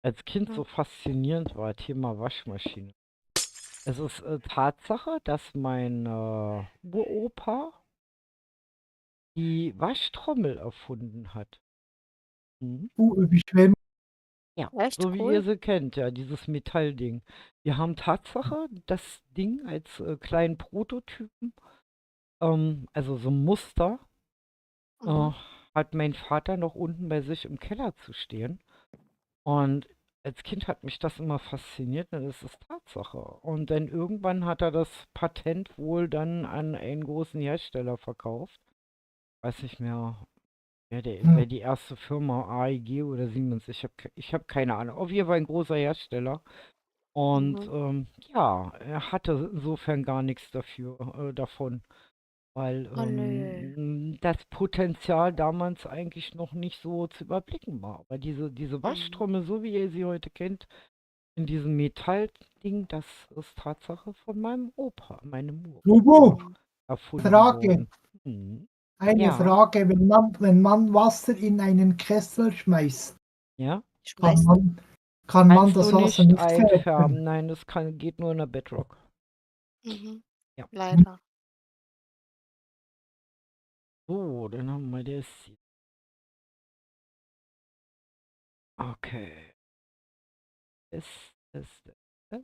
S1: als Kind so
S3: Hm.
S1: faszinierend war, Thema Waschmaschine. Es ist Tatsache, dass mein Uropa die Waschtrommel erfunden hat. Mhm.
S2: Überschwemmung.
S1: Ja,
S3: Echt
S1: so wie ihr
S3: cool.
S1: sie kennt, ja, dieses Metallding. Wir haben Tatsache das Ding als kleinen Prototypen, also so ein Muster, äh,
S3: Mhm.
S1: hat mein Vater noch unten bei sich im Keller zu stehen. Und als Kind hat mich das immer fasziniert, und das ist Tatsache. Und dann irgendwann hat er das Patent wohl dann an einen großen Hersteller verkauft. Weiß nicht mehr, wer die erste Firma, AEG oder Siemens, ich hab keine Ahnung. Auf jeden Fall ein großer Hersteller. Und
S3: Mhm.
S1: ja, er hatte insofern gar nichts davon, weil
S3: Oh nö.
S1: das Potenzial damals eigentlich noch nicht so zu überblicken war. Aber diese
S3: Mhm.
S1: Waschtrommel, so wie ihr sie heute kennt, in diesem Metallding, das ist Tatsache von meinem
S2: Bubu,
S1: Uropa
S3: Mhm.
S1: erfunden
S2: Frage.
S1: worden. Mhm.
S2: Eine
S1: Ja,
S2: Frage. Wenn man Wasser in einen Kessel schmeißt,
S1: ja.
S2: kann
S3: Schmeißt.
S2: man, kann man
S1: Kannst
S2: das
S1: du
S2: Wasser
S1: nicht
S2: nicht
S1: einfärben.
S2: färben.
S1: Nein, geht nur in der Bedrock.
S3: Mhm.
S1: Ja.
S3: Leider.
S1: So, dann haben wir das. Okay. Das, das, das.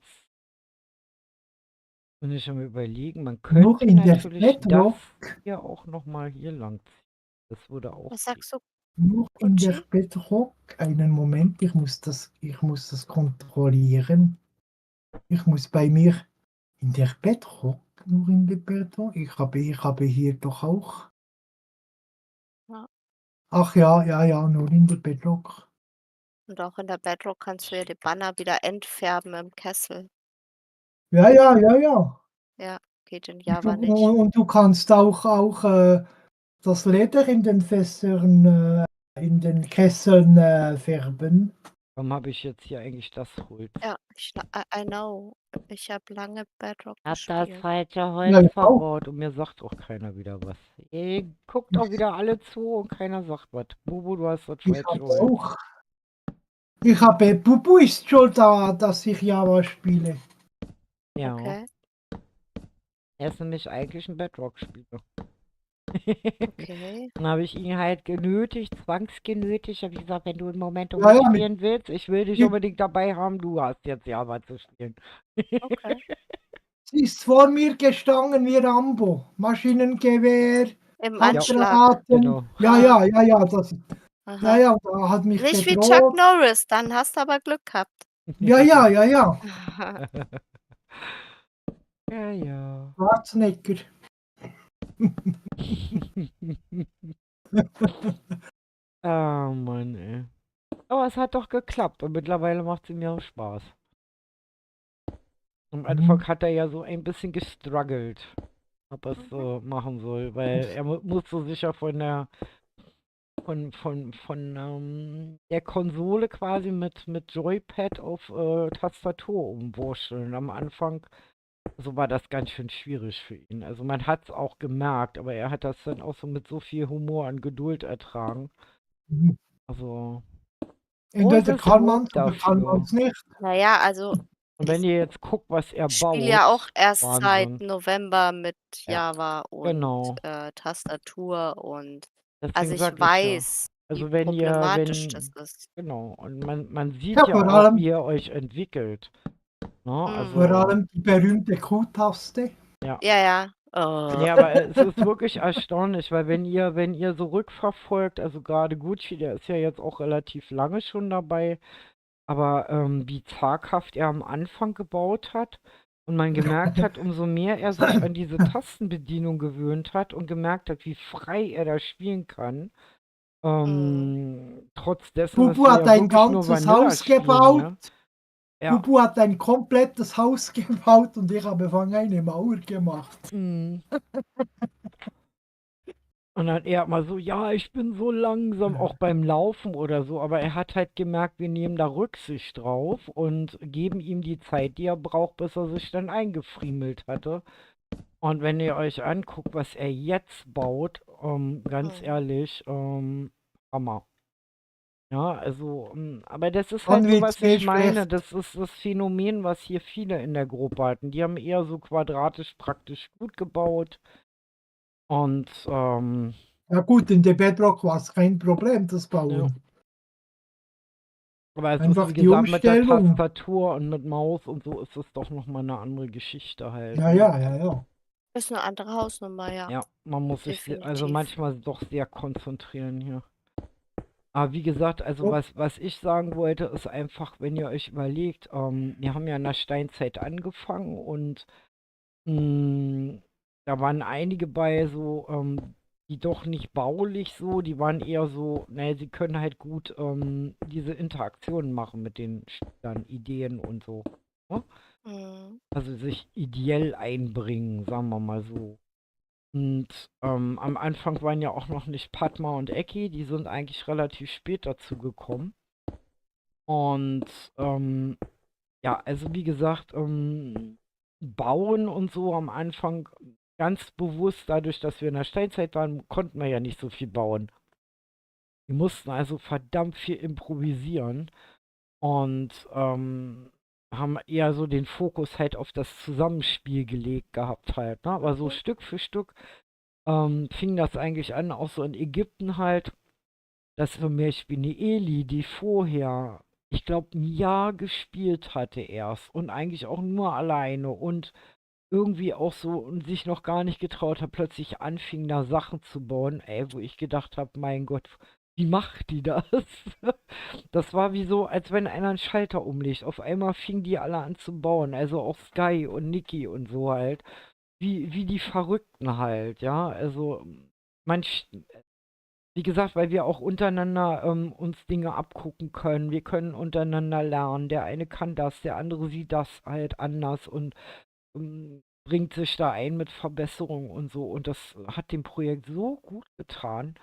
S1: Bin ich am Überlegen, man
S2: Nur
S1: könnte
S2: in der
S1: natürlich das
S2: Bedrock,
S1: hier auch nochmal hier lang ziehen. Das würde auch
S3: Was
S1: gehen.
S3: sagst du,
S2: nur in der
S3: Gucci?
S2: Bedrock. Einen Moment, ich muss das kontrollieren. Ich muss bei mir in der Bedrock, nur in der Bedrock. Ich habe hier doch auch.
S3: Ja.
S2: Ach ja, ja, ja, nur in der Bedrock.
S3: Und auch in der Bedrock kannst du ja die Banner wieder entfärben im Kessel.
S2: Ja, ja, ja, ja.
S3: Ja, geht in
S2: Und du,
S3: Java nicht.
S2: und du kannst auch das Leder in den Fässern, in den Kesseln färben.
S1: Warum habe ich jetzt hier eigentlich das Holz?
S3: Ja, I know. Ich habe lange Bedrock
S1: Hab das
S3: gespielt.
S1: falsche
S2: Ja,
S1: Holz
S2: ja, auch.
S1: verbaut und mir sagt auch keiner wieder was. Ihr guckt auch wieder alle zu und keiner sagt was. Bubu, du hast das
S2: Ich
S1: falsche
S2: habe
S1: Holz.
S2: auch. Bubu ist schuld da, dass ich Java spiele.
S1: Ja,
S3: Okay,
S1: er ist nämlich eigentlich ein Bedrock-Spieler.
S3: okay.
S1: Dann habe ich ihn halt zwangsgenötigt. Habe ich gesagt, wenn du einen Moment
S2: Ja, ja,
S1: mitspielen willst, ich will dich
S2: mit,
S1: unbedingt dabei haben, du hast jetzt Java zu spielen.
S3: Okay.
S2: sie ist vor mir gestanden wie Rambo. Maschinengewehr,
S3: Im
S1: Ja,
S3: Anschlag.
S2: Handgranaten.
S1: genau.
S2: Ja,
S3: Ah,
S2: ja, ja, ja, ja,
S3: aha.
S2: ja, da hat mich
S3: Nicht wie Chuck
S2: bedroht.
S3: Norris, dann hast du aber Glück gehabt.
S2: Ja, ja, ja, ja.
S1: Ja, ja.
S2: Schwarzenegger.
S1: Ah, Mann, ey. Aber es hat doch geklappt und mittlerweile macht sie mir auch Spaß. Am
S2: Mhm.
S1: Anfang hat er ja so ein bisschen gestruggelt, ob er es
S3: Mhm.
S1: so machen soll, weil er muss so sicher von der Konsole quasi mit Joypad auf Tastatur umwurschteln. Am Anfang, so war das ganz schön schwierig für ihn. Also man hat es auch gemerkt, aber er hat das dann auch so mit so viel Humor und Geduld ertragen.
S2: Mhm.
S1: Also
S2: Entweder
S1: großes
S2: kann
S1: Lob
S2: man's oder kann
S1: dafür.
S2: man's nicht.
S3: Na ja, also
S1: Und wenn
S3: ich
S1: ihr jetzt guckt, was er
S3: spiele ja auch
S1: baut,
S3: erst seit
S1: Wahnsinn.
S3: November mit
S1: Ja,
S3: Java und,
S1: genau.
S3: Tastatur und also,
S1: Deswegen
S3: ich
S1: sag ich ja.
S3: weiß, wie
S1: Also
S3: problematisch das ist.
S1: genau, und man
S2: Ja,
S1: sieht ja
S2: vor
S1: auch,
S2: allem
S1: wie ihr euch entwickelt. Ne?
S3: Mhm.
S2: vor
S1: Also,
S2: allem die berühmte Q-Taste.
S1: ja.
S3: Ja, ja. Oh.
S1: Nee, aber es ist wirklich erstaunlich, weil wenn ihr so rückverfolgt, also gerade Gucci, der ist ja jetzt auch relativ lange schon dabei, aber wie zaghaft er am Anfang gebaut hat und man gemerkt hat, umso mehr er sich an diese Tastenbedienung gewöhnt hat und gemerkt hat, wie frei er da spielen kann,
S3: Mhm.
S1: trotz dessen, dass
S2: Bubu
S1: wir
S2: hat
S1: ja
S2: ein
S1: wirklich nur
S2: ganzes
S1: Vanilla
S2: Haus
S1: spielen,
S2: gebaut.
S1: ne? Ja.
S2: Bubu hat ein komplettes Haus gebaut und ich habe von eine Mauer gemacht.
S1: Mm. Und dann er mal so, ja, ich bin so langsam, auch beim Laufen oder so, aber er hat halt gemerkt, wir nehmen da Rücksicht drauf und geben ihm die Zeit, die er braucht, bis er sich dann eingefriemelt hatte. Und wenn ihr euch anguckt, was er jetzt baut, ganz
S3: Mhm.
S1: ehrlich, Hammer. Ja, also, aber das ist halt
S2: Dann
S1: so,
S2: wird's
S1: was ich
S2: nicht
S1: meine.
S2: schlecht.
S1: Das ist das Phänomen, was hier viele in der Gruppe hatten. Die haben eher so quadratisch praktisch gut gebaut. Und,
S2: Ja gut, in der Bedrock war es kein Problem, das
S1: ja.
S2: Bauen.
S1: Aber es ist,
S2: Einfach
S1: wie
S2: die
S1: gesagt, mit der
S2: Umstellung.
S1: Tastatur und mit Maus und so ist es doch nochmal eine andere Geschichte halt,
S2: Ja,
S1: ne?
S2: ja, ja, ja.
S3: Ist 'ne andere Hausnummer, ja,
S1: Ja, man muss sich also
S3: definitiv.
S1: manchmal doch sehr konzentrieren hier. Aber wie gesagt, also
S2: So,
S1: was ich sagen wollte, ist einfach, wenn ihr euch überlegt, wir haben ja in der Steinzeit angefangen und mh, da waren einige bei so, die doch nicht baulich so, die waren eher so, naja, sie können halt gut diese Interaktionen machen mit den Spielern, Ideen und so. Ne?
S3: Mhm.
S1: Also sich ideell einbringen, sagen wir mal so. Und am Anfang waren ja auch noch nicht Padma und Eki, die sind eigentlich relativ spät dazu gekommen. Und ja, also wie gesagt, bauen und so am Anfang ganz bewusst, dadurch, dass wir in der Steinzeit waren, konnten wir ja nicht so viel bauen. Wir mussten also verdammt viel improvisieren und haben eher so den Fokus halt auf das Zusammenspiel gelegt gehabt halt. Ne? Aber so Stück für Stück fing das eigentlich an, auch so in Ägypten halt, dass zum Beispiel eine Eli, die vorher, ich glaube, ein Jahr gespielt hatte erst und eigentlich auch nur alleine und irgendwie auch so und sich noch gar nicht getraut hat, plötzlich anfing, da Sachen zu bauen, ey, wo ich gedacht habe, mein Gott, wie macht die das? Das war wie so, als wenn einer einen Schalter umlegt. Auf einmal fingen die alle an zu bauen, also auch Sky und Niki und so halt. Wie die Verrückten halt, ja. Also, manch, wie gesagt, weil wir auch untereinander uns Dinge abgucken können. Wir können untereinander lernen. Der eine kann das, der andere sieht das halt anders und bringt sich da ein mit Verbesserungen und so. Und das hat dem Projekt so gut getan.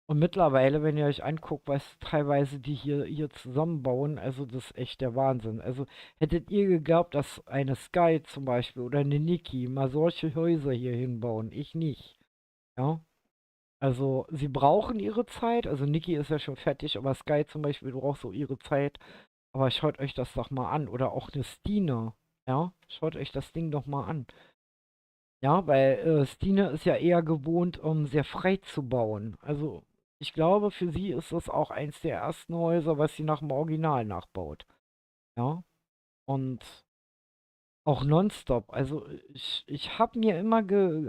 S1: Und mittlerweile, wenn ihr euch anguckt, was teilweise die hier zusammenbauen, also das ist echt der Wahnsinn. Also hättet ihr geglaubt, dass eine Sky zum Beispiel oder eine Niki mal solche Häuser hier hinbauen? Ich nicht. Ja. Also sie brauchen ihre Zeit. Also Niki ist ja schon fertig, aber Sky zum Beispiel braucht so ihre Zeit. Aber schaut euch das doch mal an. Oder auch eine Stine. Ja, schaut euch das Ding doch mal an. Ja, weil Stine ist ja eher gewohnt, sehr frei zu bauen. Also ich glaube, für sie ist das auch eins der ersten Häuser, was sie nach dem Original nachbaut. Ja, und auch nonstop. Also ich habe mir immer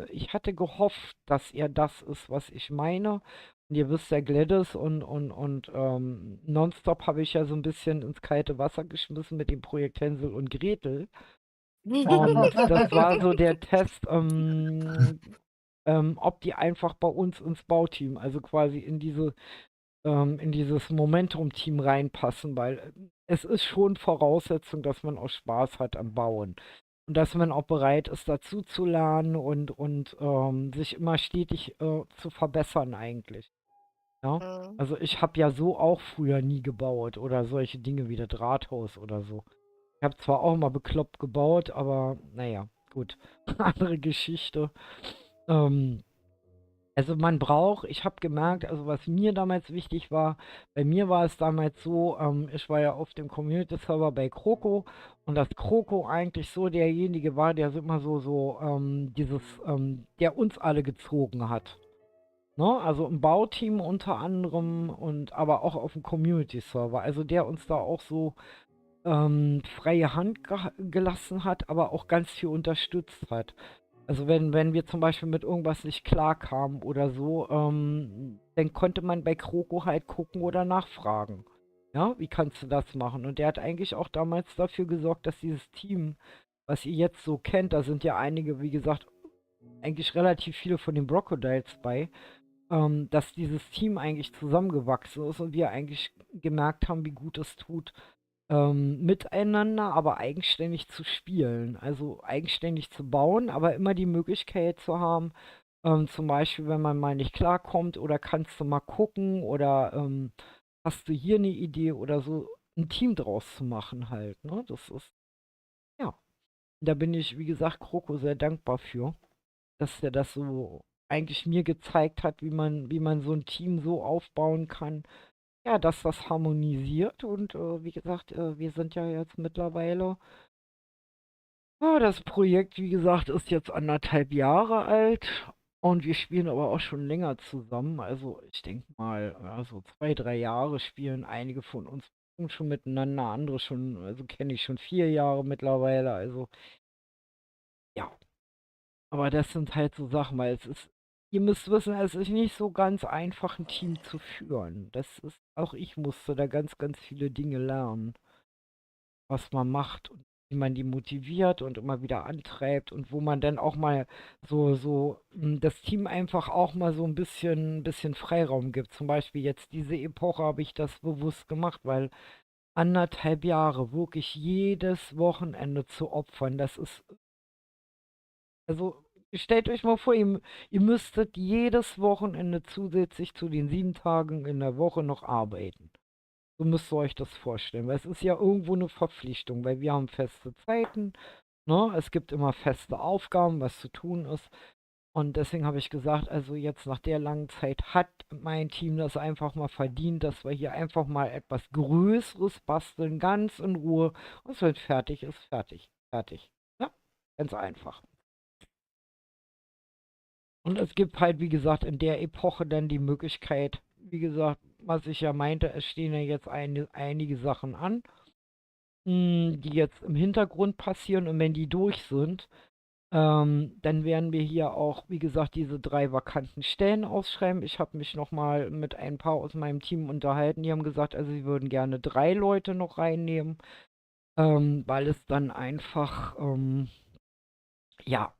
S1: ich hatte gehofft, dass er das ist, was ich meine. Und ihr wisst ja, Gladys und nonstop habe ich ja so ein bisschen ins kalte Wasser geschmissen mit dem Projekt Hänsel und Gretel. Und das war so der Test, ob die einfach bei uns ins Bauteam, also quasi in dieses Momentum-Team reinpassen, weil es ist schon Voraussetzung, dass man auch Spaß hat am Bauen. Und dass man auch bereit ist, dazu zu lernen und sich immer stetig zu verbessern eigentlich. Ja?
S3: Mhm.
S1: Also ich habe ja so auch früher nie gebaut oder solche Dinge wie das Rathaus oder so. Ich habe zwar auch mal bekloppt gebaut, aber naja, gut. Andere Geschichte. Ähm, also man braucht, ich habe gemerkt, also was mir damals wichtig war, bei mir war es damals so, ich war ja auf dem Community-Server bei Kroko und dass Kroko eigentlich so derjenige war, der so immer der uns alle gezogen hat. Ne? Also im Bauteam unter anderem und aber auch auf dem Community-Server. Also der uns da auch so freie Hand gelassen hat, aber auch ganz viel unterstützt hat. Also wenn wir zum Beispiel mit irgendwas nicht klarkamen oder so, dann konnte man bei Kroko halt gucken oder nachfragen. Ja, wie kannst du das machen? Und der hat eigentlich auch damals dafür gesorgt, dass dieses Team, was ihr jetzt so kennt, da sind ja einige, wie gesagt, eigentlich relativ viele von den Brocodiles bei, dass dieses Team eigentlich zusammengewachsen ist und wir eigentlich gemerkt haben, wie gut es tut, miteinander, aber eigenständig zu spielen. Also eigenständig zu bauen, aber immer die Möglichkeit zu haben, zum Beispiel, wenn man mal nicht klarkommt oder kannst du mal gucken oder hast du hier eine Idee oder so, ein Team draus zu machen halt, ne? Das ist, ja, da bin ich, wie gesagt, Kroko sehr dankbar für, dass der das so eigentlich mir gezeigt hat, wie man so ein Team so aufbauen kann, ja, dass das harmonisiert und wie gesagt, wir sind ja jetzt mittlerweile, das Projekt, wie gesagt, ist jetzt 1,5 Jahre alt und wir spielen aber auch schon länger zusammen. Also ich denke mal, ja, so 2, 3 Jahre spielen einige von uns schon miteinander, andere schon, also kenne ich schon 4 Jahre mittlerweile. Also ja, aber das sind halt so Sachen, weil es ist, ihr müsst wissen, es ist nicht so ganz einfach, ein Team zu führen. Das ist, auch ich musste da ganz, ganz viele Dinge lernen, was man macht und wie man die motiviert und immer wieder antreibt und wo man dann auch mal das Team einfach auch mal so ein bisschen Freiraum gibt. Zum Beispiel jetzt diese Epoche habe ich das bewusst gemacht, weil 1,5 Jahre wirklich jedes Wochenende zu opfern, das ist, also stellt euch mal vor, ihr müsstet jedes Wochenende zusätzlich zu den 7 Tagen in der Woche noch arbeiten. So müsst ihr euch das vorstellen, weil es ist ja irgendwo eine Verpflichtung, weil wir haben feste Zeiten, ne? Es gibt immer feste Aufgaben, was zu tun ist. Und deswegen habe ich gesagt, also jetzt nach der langen Zeit hat mein Team das einfach mal verdient, dass wir hier einfach mal etwas Größeres basteln, ganz in Ruhe. Und wenn es fertig ist, fertig. Fertig. Ja, ganz einfach. Und es gibt halt, wie gesagt, in der Epoche dann die Möglichkeit, wie gesagt, was ich ja meinte, es stehen ja jetzt einige Sachen an, die jetzt im Hintergrund passieren und wenn die durch sind, dann werden wir hier auch, wie gesagt, diese 3 vakanten Stellen ausschreiben. Ich habe mich nochmal mit ein paar aus meinem Team unterhalten. Die haben gesagt, also sie würden gerne 3 Leute noch reinnehmen, weil es dann einfach, ja,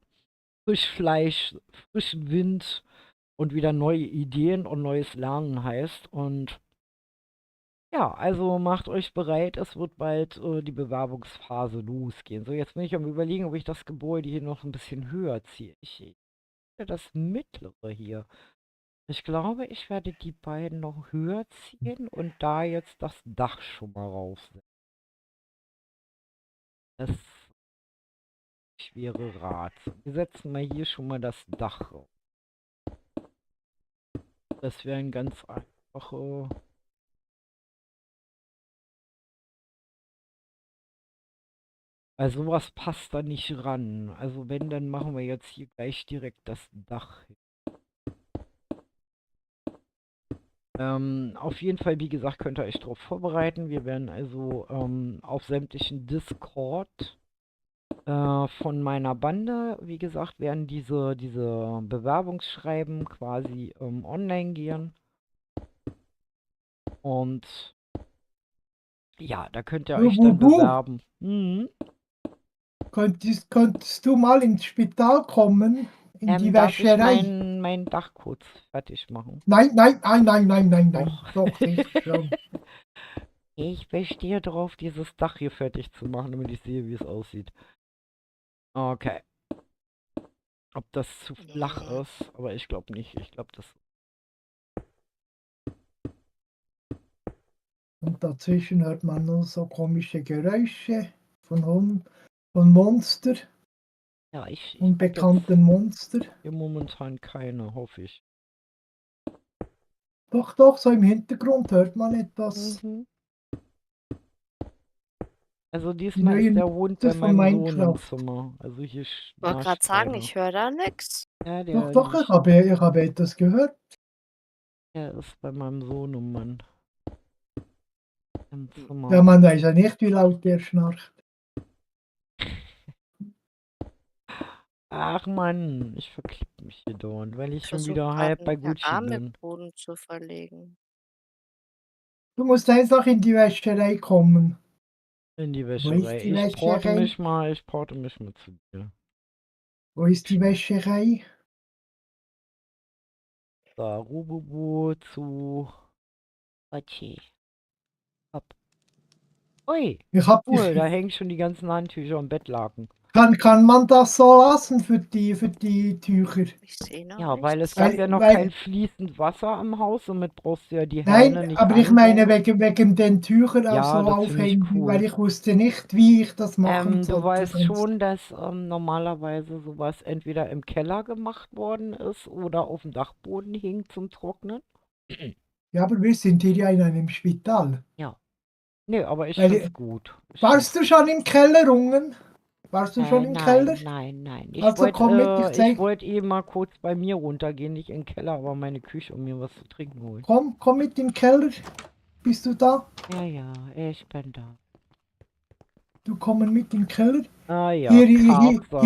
S1: Frischfleisch, frischen Wind und wieder neue Ideen und neues Lernen heißt. Und ja, also macht euch bereit, es wird bald die Bewerbungsphase losgehen. So, jetzt bin ich am Überlegen, ob ich das Gebäude hier noch ein bisschen höher ziehe. Ich das mittlere hier. Ich glaube, ich werde die beiden noch höher ziehen und da jetzt das Dach schon mal raufsetzen. Das schwere Rad. Wir setzen mal hier schon mal das Dach rauf. Das wäre ein ganz einfache. Also sowas passt da nicht ran. Also wenn, dann machen wir jetzt hier gleich direkt das Dach hin. Auf jeden Fall, wie gesagt, könnt ihr euch darauf vorbereiten. Wir werden also auf sämtlichen Discord von meiner Bande, wie gesagt, werden diese Bewerbungsschreiben quasi online gehen. Und ja, da könnt ihr
S2: Du,
S1: euch dann
S2: Bubu,
S1: bewerben. Mhm.
S2: könntest du mal ins Spital kommen? In die
S1: Darf ich
S2: Wäscherei?
S1: mein Dach kurz fertig machen?
S2: Nein, nein, nein, nein, nein, nein, nein.
S1: Doch.
S2: Doch, sicher schon.
S1: Ich bestehe darauf, dieses Dach hier fertig zu machen, damit ich sehe, wie es aussieht. Okay. Ob das zu flach
S3: Nee.
S1: ist, aber ich glaube nicht. Ich glaube, das.
S2: Und dazwischen hört man nur so komische Geräusche von Hunden, von Monster,
S1: Ja, ich habe jetzt
S2: unbekannten Monster.
S1: hier momentan keine, hoffe ich.
S2: Doch, doch, so im Hintergrund hört man etwas.
S1: Mhm. Also
S2: Die
S1: diesmal ist
S2: neuen
S1: der Hund bei
S2: Monster von
S1: meinem Sohn im
S2: Minecraft.
S1: Zimmer. Also hier
S3: Wollte gerade
S1: schnarcht
S3: sagen,
S1: keiner.
S3: ich höre da nix.
S1: Ja,
S2: Doch,
S1: der
S2: doch,
S1: liegt.
S2: ich habe etwas gehört.
S1: Der ist bei meinem Sohnemann im
S2: Ja,
S1: Zimmer.
S2: man weiß ja nicht, wie laut der schnarcht.
S1: Ach Mann, ich verklipp mich hier dauernd, weil ich
S3: Ich
S1: schon
S3: versuche
S1: wieder
S3: gerade
S1: halb bei
S3: einen
S1: Gucci bin.
S3: Keramikboden zu verlegen.
S2: Du musst einfach in die Wäscherei kommen.
S1: In die
S2: Wo ist
S1: Wäscherei.
S2: die Wäscherei?
S1: Ich porte mich mal zu dir.
S2: Wo ist die
S1: Schnell.
S2: Wäscherei?
S1: Da, Rububu zu Bachi. Hopp. Ui,
S2: Ich hab
S1: cool, da
S2: die,
S1: hängen schon die ganzen Handtücher und Bettlaken.
S2: kann man das so lassen für die Tücher?
S3: Ich sehe noch
S1: Ja, weil es
S3: nichts.
S1: gab ja noch kein
S2: Weil,
S1: fließend Wasser am Haus, somit brauchst du ja die
S2: nein,
S1: Hähne nicht
S2: aber ich meine
S1: einbauen.
S2: wegen den Tüchern auch
S1: Ja,
S2: so
S1: das finde ich
S2: aufhängen, weil
S1: cool.
S2: ich wusste nicht, wie ich das machen
S1: Du
S2: sollte
S1: weißt
S2: sonst.
S1: schon, dass normalerweise sowas entweder im Keller gemacht worden ist oder auf dem Dachboden hing zum Trocknen.
S2: Ja, aber wir sind hier ja in einem Spital.
S1: Ja. Nee, aber ich find's
S2: Weil,
S1: gut. Ich find's
S2: warst du schon im Keller, Rungen? Warst du schon im Keller?
S1: nein, nein, nein.
S2: Also komm mit,
S1: Ich wollte eben mal kurz bei mir runtergehen, nicht in den Keller, aber meine Küche, um mir was zu trinken holen.
S2: komm mit im Keller. Bist du da?
S1: Ja, ja, ich bin da.
S2: Du kommen mit im Keller.
S1: Ah ja,
S2: Hier
S1: Karzer.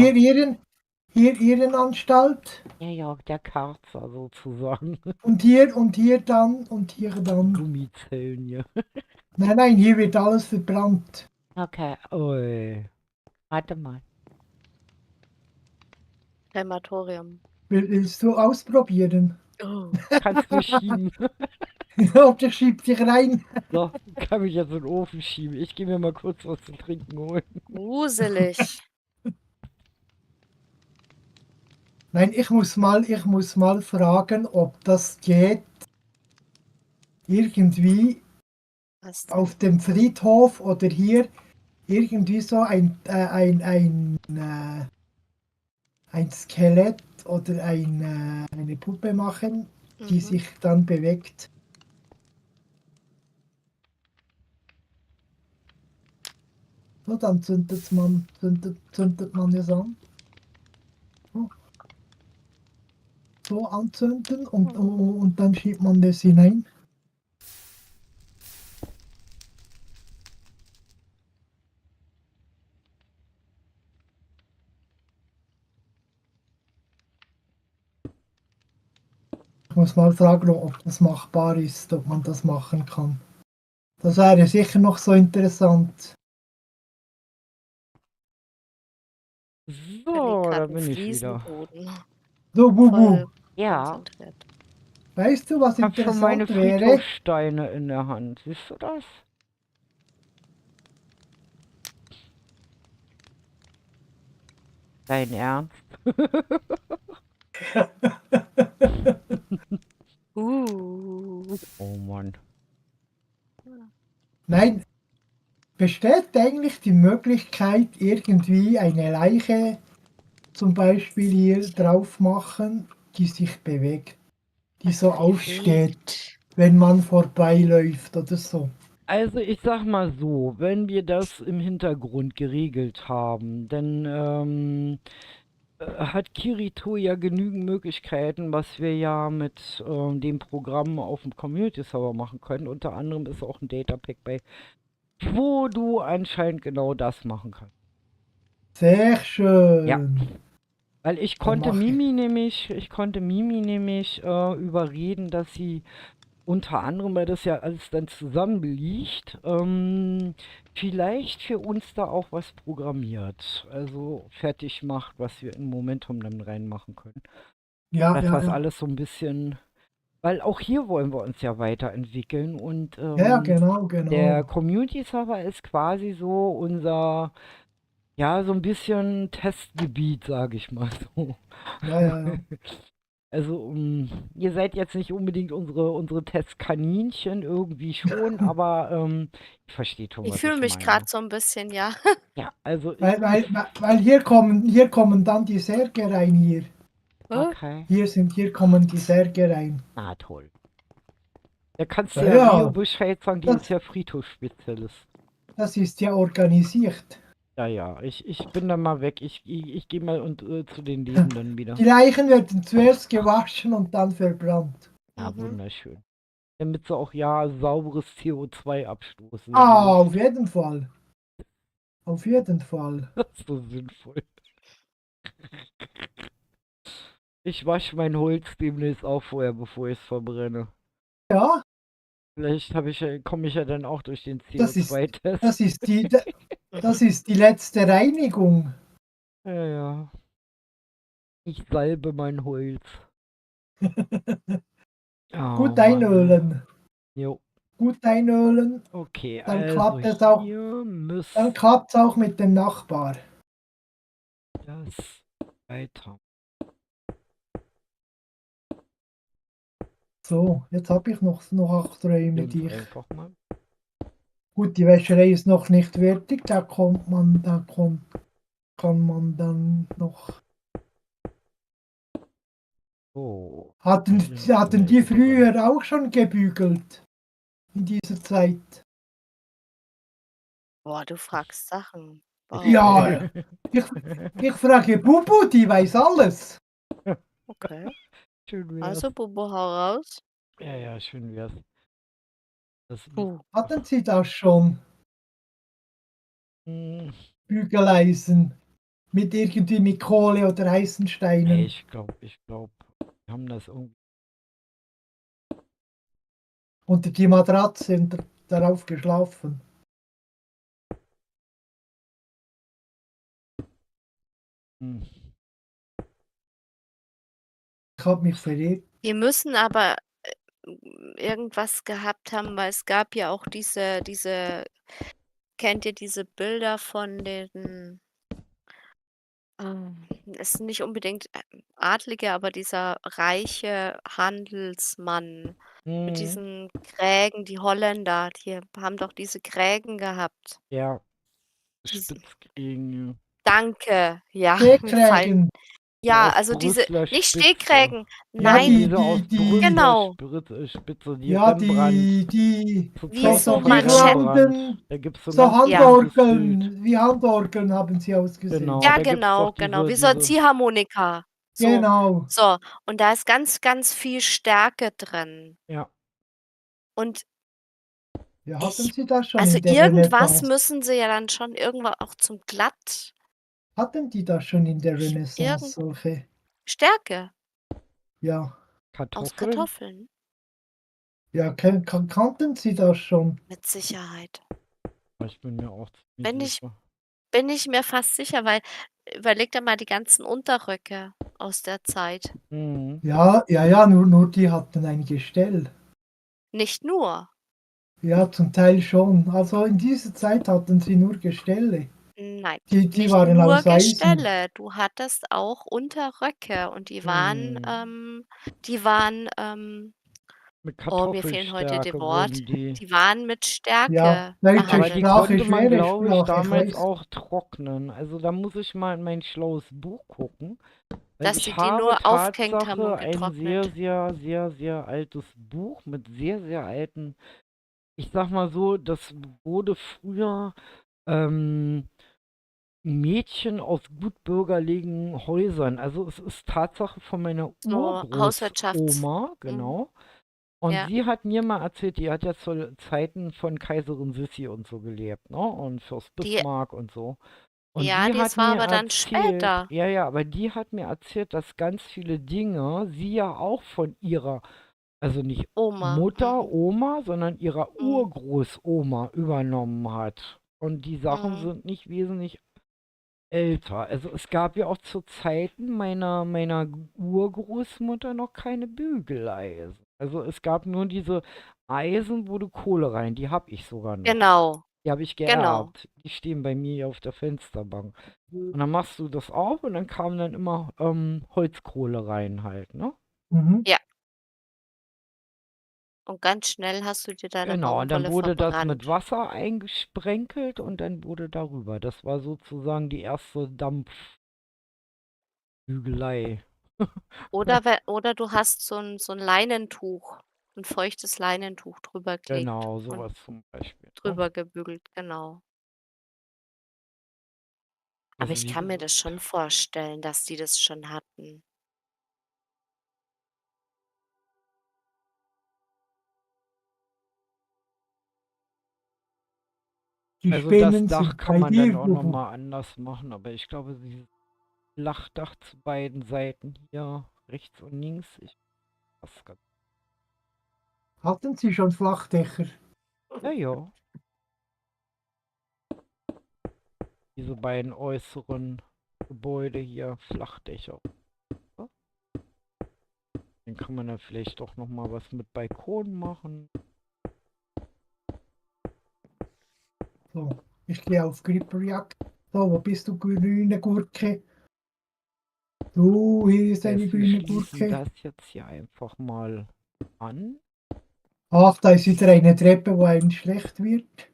S2: Irrenanstalt.
S1: Ja, ja, der Karzer sozusagen.
S2: Und hier dann und hier dann.
S1: Gummizellen hier.
S2: Nein, hier wird alles verbrannt.
S1: Okay, ui. Warte mal.
S3: Krematorium.
S2: Willst du ausprobieren?
S3: Oh.
S1: Kannst du schieben.
S2: Oder schieb dich rein.
S1: So, kann mich jetzt in den Ofen schieben. Ich gehe mir mal kurz was zu trinken holen.
S3: Gruselig.
S2: Nein, ich muss mal fragen, ob das geht irgendwie
S3: Was denn?
S2: auf dem Friedhof oder hier irgendwie so ein Skelett oder eine Puppe machen, die
S3: Mhm.
S2: sich dann bewegt. So, dann zündet man es an. So, so anzünden und dann schiebt man das hinein. Ich muss mal fragen, ob das machbar ist, ob man das machen kann. Das wäre sicher noch so interessant.
S3: Da liegt
S1: So, da
S3: gerade ein
S1: bin ich wieder.
S3: Fliesenboden.
S2: So,
S3: Voll
S2: Bubu,
S1: Ja,
S3: konzentriert.
S2: weißt du, was
S1: hab schon meine
S2: interessant wäre?
S1: Friedhofssteine in der Hand. Siehst du das? Dein Ernst? Oh Mann.
S2: Nein, besteht eigentlich die Möglichkeit, irgendwie eine Leiche zum Beispiel hier drauf machen, die sich bewegt, die so aufsteht,
S3: Bewegt.
S2: wenn man vorbeiläuft oder so?
S1: Also ich sag mal so, wenn wir das im Hintergrund geregelt haben, dann hat Kirito ja genügend Möglichkeiten, was wir ja mit dem Programm auf dem Community-Server machen können. Unter anderem ist auch ein Datapack bei, wo du anscheinend genau das machen kannst.
S2: Sehr
S1: Ja,
S2: schön.
S1: weil
S2: Ich
S1: konnte Mimi nämlich überreden, dass sie unter anderem, weil das ja alles dann zusammenliegt, vielleicht für uns da auch was programmiert. Also fertig macht, was wir in Momentum dann reinmachen können.
S2: Ja,
S1: Dass
S2: ja,
S1: das
S2: ja.
S1: alles so ein bisschen, weil auch hier wollen wir uns ja weiterentwickeln und
S2: Ja, genau,
S1: der
S2: genau.
S1: Community-Server ist quasi so unser, ja, so ein bisschen Testgebiet, sage ich mal so.
S2: Ja, ja, ja.
S1: Also, ihr seid jetzt nicht unbedingt unsere Testkaninchen, irgendwie schon, aber ihr versteht schon,
S3: Ich
S1: was
S3: fühle
S1: ich
S3: mich gerade
S1: meine.
S3: so ein bisschen, ja.
S1: Ja, also
S2: Weil hier kommen dann die Särge rein hier.
S3: Hä?
S1: okay.
S2: Hier kommen die Särge rein.
S1: Na toll. Da kannst du
S2: Ja,
S1: ja Rio
S2: ja,
S1: Bescheid sagen, die ist
S2: das,
S1: ja Friedhofsspezialist.
S2: das ist ja organisiert.
S1: Ja, ja, ich bin dann mal weg. Ich gehe mal zu den Lebenden wieder.
S2: Die Leichen werden zuerst gewaschen und dann verbrannt.
S1: Ja,
S3: Mhm.
S1: wunderschön. Damit sie auch ja sauberes CO2 abstoßen, so wie
S2: Ah,
S1: ich.
S2: auf jeden Fall. Auf jeden Fall.
S1: Das ist so sinnvoll. Ich wasche mein Holz demnächst auch vorher, bevor ich es verbrenne.
S2: Ja,
S1: Vielleicht komme ich ja dann auch durch den
S2: das ist,
S1: CO2-Test.
S2: das ist das
S3: Mhm.
S2: ist die letzte Reinigung.
S1: Ja, ja. Ich salbe mein Holz. Oh
S2: Gut
S1: Mann.
S2: einölen.
S1: Jo.
S2: gut einölen.
S1: Okay,
S2: Dann
S1: also
S2: klappt es auch,
S1: hier
S2: dann
S1: müsste
S2: klappt es auch mit dem Nachbar.
S1: das weiter.
S2: So, jetzt habe ich noch 8 Räume,
S1: Nimm's
S2: die ich.
S1: einfach mal.
S2: Gut, die Wäscherei ist noch nicht fertig, kann man dann noch.
S1: So.
S2: Hatten,
S1: Hier in
S2: hatten
S1: der
S2: die
S1: Ecke dran.
S2: früher auch schon gebügelt in dieser Zeit?
S3: Boah, du fragst Sachen. Wow.
S2: Ja, ich frage Bubu, die weiß alles.
S3: Okay.
S1: Schön wär's.
S3: Also, Bobo, hau raus.
S1: Ja, ja, schön wär's. Das
S3: Puh.
S2: Hatten Sie das schon?
S1: Hm,
S2: Bügeleisen mit Kohle oder heißen
S1: nee,
S2: Steinen.
S1: ich glaube, wir haben das irgendwie.
S2: Unter die Matratze und darauf geschlafen.
S1: Hm.
S2: Ich habe mich verirrt.
S3: Wir müssen aber, irgendwas gehabt haben, weil es gab ja auch diese kennt ihr diese Bilder von den, es sind nicht unbedingt, Adlige, aber dieser reiche Handelsmann mit
S1: Hm,
S3: diesen Krägen, die Holländer, die haben doch diese Krägen gehabt.
S1: ja,
S3: Diese
S1: Spitzkriegen.
S3: danke, ja, mir fallen
S2: Stehkrägen.
S1: Die
S3: ja,
S1: aus
S3: also diese
S1: Brüsseler
S3: nicht
S1: Spitze.
S3: Stehkrägen,
S2: Ja,
S1: Nee,
S3: nein,
S1: diese aus Brüsseler
S3: genau,
S1: Spitze, die
S2: Ja,
S1: Rembrandt,
S2: die
S1: zu
S3: wie
S2: so,
S1: Zeiten
S3: so
S2: so
S1: von
S3: Manschetten.
S1: Rembrandt.
S2: Girlanden,
S1: Da gibt es so ein
S2: so
S1: ganz
S3: Ja,
S1: berühmtes Bild.
S2: Handorgeln, wie Handorgeln haben sie ausgesehen.
S1: Genau,
S3: ja,
S1: da gibt es doch
S3: genau, wie so 'n
S1: diese.
S3: Ziehharmonika. So,
S2: Genau.
S3: so. Und da ist ganz, ganz viel Stärke drin.
S1: Ja,
S2: Ja,
S3: Und
S2: hatten
S3: ich
S2: Sie das schon
S3: also,
S2: in der
S3: irgendwas
S2: Renaissance?
S3: müssen sie ja dann schon irgendwann auch zum Glatt
S2: Hatten die das schon in der
S3: ich
S2: Renaissance,
S3: irgend
S2: solche?
S3: Stärke
S2: Ja,
S3: aus
S1: Kartoffeln?
S3: Kartoffeln,
S2: ja, kannten Sie das schon?
S3: mit Sicherheit.
S1: Ich bin mir auch ziemlich
S3: Bin ich
S1: sicher.
S3: bin ich mir fast sicher, weil überleg dir mal die ganzen Unterröcke aus der Zeit.
S1: Mhm.
S2: Ja, ja, ja, nur die hatten ein Gestell.
S3: Nicht nur.
S2: Ja, zum Teil schon. Also, in dieser Zeit hatten sie nur Gestelle.
S3: Nein,
S2: Die
S3: nicht
S2: waren
S3: nur
S2: aus Eisen.
S3: Gestelle. Du hattest auch Unterröcke und
S1: Mhm.
S3: die waren,
S1: Mit
S3: oh, mir fehlen heute die
S1: Kartoffelstärke
S3: Worte.
S1: wurden die.
S3: Die waren mit
S2: Ja,
S3: Stärke
S2: deutsche
S1: Aber die
S3: behandelt.
S2: Sprache,
S1: konnte man,
S2: schwere
S1: glaube ich,
S2: Sprache, ich
S1: damals
S2: weiß.
S1: auch trocknen. Also da muss ich mal in mein schlaues Buch gucken. Weil
S3: Dass sie
S1: ich
S3: die
S1: habe
S3: nur aufgehängt haben
S1: Tatsache
S3: und
S1: ein sehr,
S3: getrocknet.
S1: sehr, sehr, sehr altes Buch mit sehr, sehr alten. Ich sag mal so, das wurde früher Mädchen aus gutbürgerlichen Häusern. Also es ist Tatsache von meiner
S3: So Hauswirtschafts
S1: Urgroßoma,
S3: mhm,
S1: genau. Und
S3: ja.
S1: sie hat mir mal erzählt, die hat ja zu Zeiten von Kaiserin Sissi und so gelebt, ne? Und Fürst
S3: Die
S1: Bismarck und so. Und
S3: ja,
S1: die hat
S3: das war
S1: mir
S3: aber dann
S1: erzählt,
S3: später.
S1: ja, ja, aber die hat mir erzählt, dass ganz viele Dinge sie ja auch von ihrer, also nicht
S3: Oma.
S1: Mutter,
S3: Mhm,
S1: Oma, sondern ihrer
S3: mhm,
S1: Urgroßoma übernommen hat. Und die Sachen
S3: mhm.
S1: sind nicht wesentlich älter. Also es gab ja auch zu Zeiten meiner Urgroßmutter noch keine Bügeleisen. Also es gab nur diese Eisen, wo du Kohle rein, die habe ich sogar noch.
S3: Genau,
S1: Die habe ich
S3: genau.
S1: geerbt. Die stehen bei mir hier auf der Fensterbank. Und dann machst du das auf und dann kam dann immer Holzkohle rein halt, ne?
S2: Mhm.
S3: Ja, und ganz schnell hast du dir deine
S1: Genau, und dann
S3: Baumwolle
S1: wurde das mit
S3: verbrannt.
S1: Wasser eingesprenkelt und dann wurde darüber. Das war sozusagen die erste Dampfbügelei.
S3: Oder du hast so 'n Leinentuch 'n feuchtes Leinentuch drüber gelegt
S1: Genau,
S3: und
S1: sowas zum Beispiel, ne?
S3: drüber gebügelt, genau. Aber
S1: Also
S3: ich
S1: wie
S3: kann mir das
S1: gesagt.
S3: schon vorstellen, dass die das schon hatten.
S2: Die
S1: Also das
S2: Spinnen
S1: Dach
S2: sind
S1: kann
S2: bei
S1: man dann
S2: dir,
S1: auch
S2: Bubu.
S1: nochmal anders machen, aber ich glaube, dieses Flachdach zu beiden Seiten hier, rechts und links, das ganz.
S2: Hatten Sie schon Flachdächer?
S1: Ja, ja, diese beiden äußeren Gebäude hier, Flachdächer. Ja, dann kann man da vielleicht doch nochmal was mit Balkon machen.
S2: So, ich gehe auf Gripperjagd. So, wo bist du, grüne Gurke? Du, hier ist eine
S1: Wir
S2: grüne
S1: schließen
S2: Gurke.
S1: das jetzt hier einfach mal an.
S2: Ach, da ist wieder eine Treppe, wo einem schlecht wird.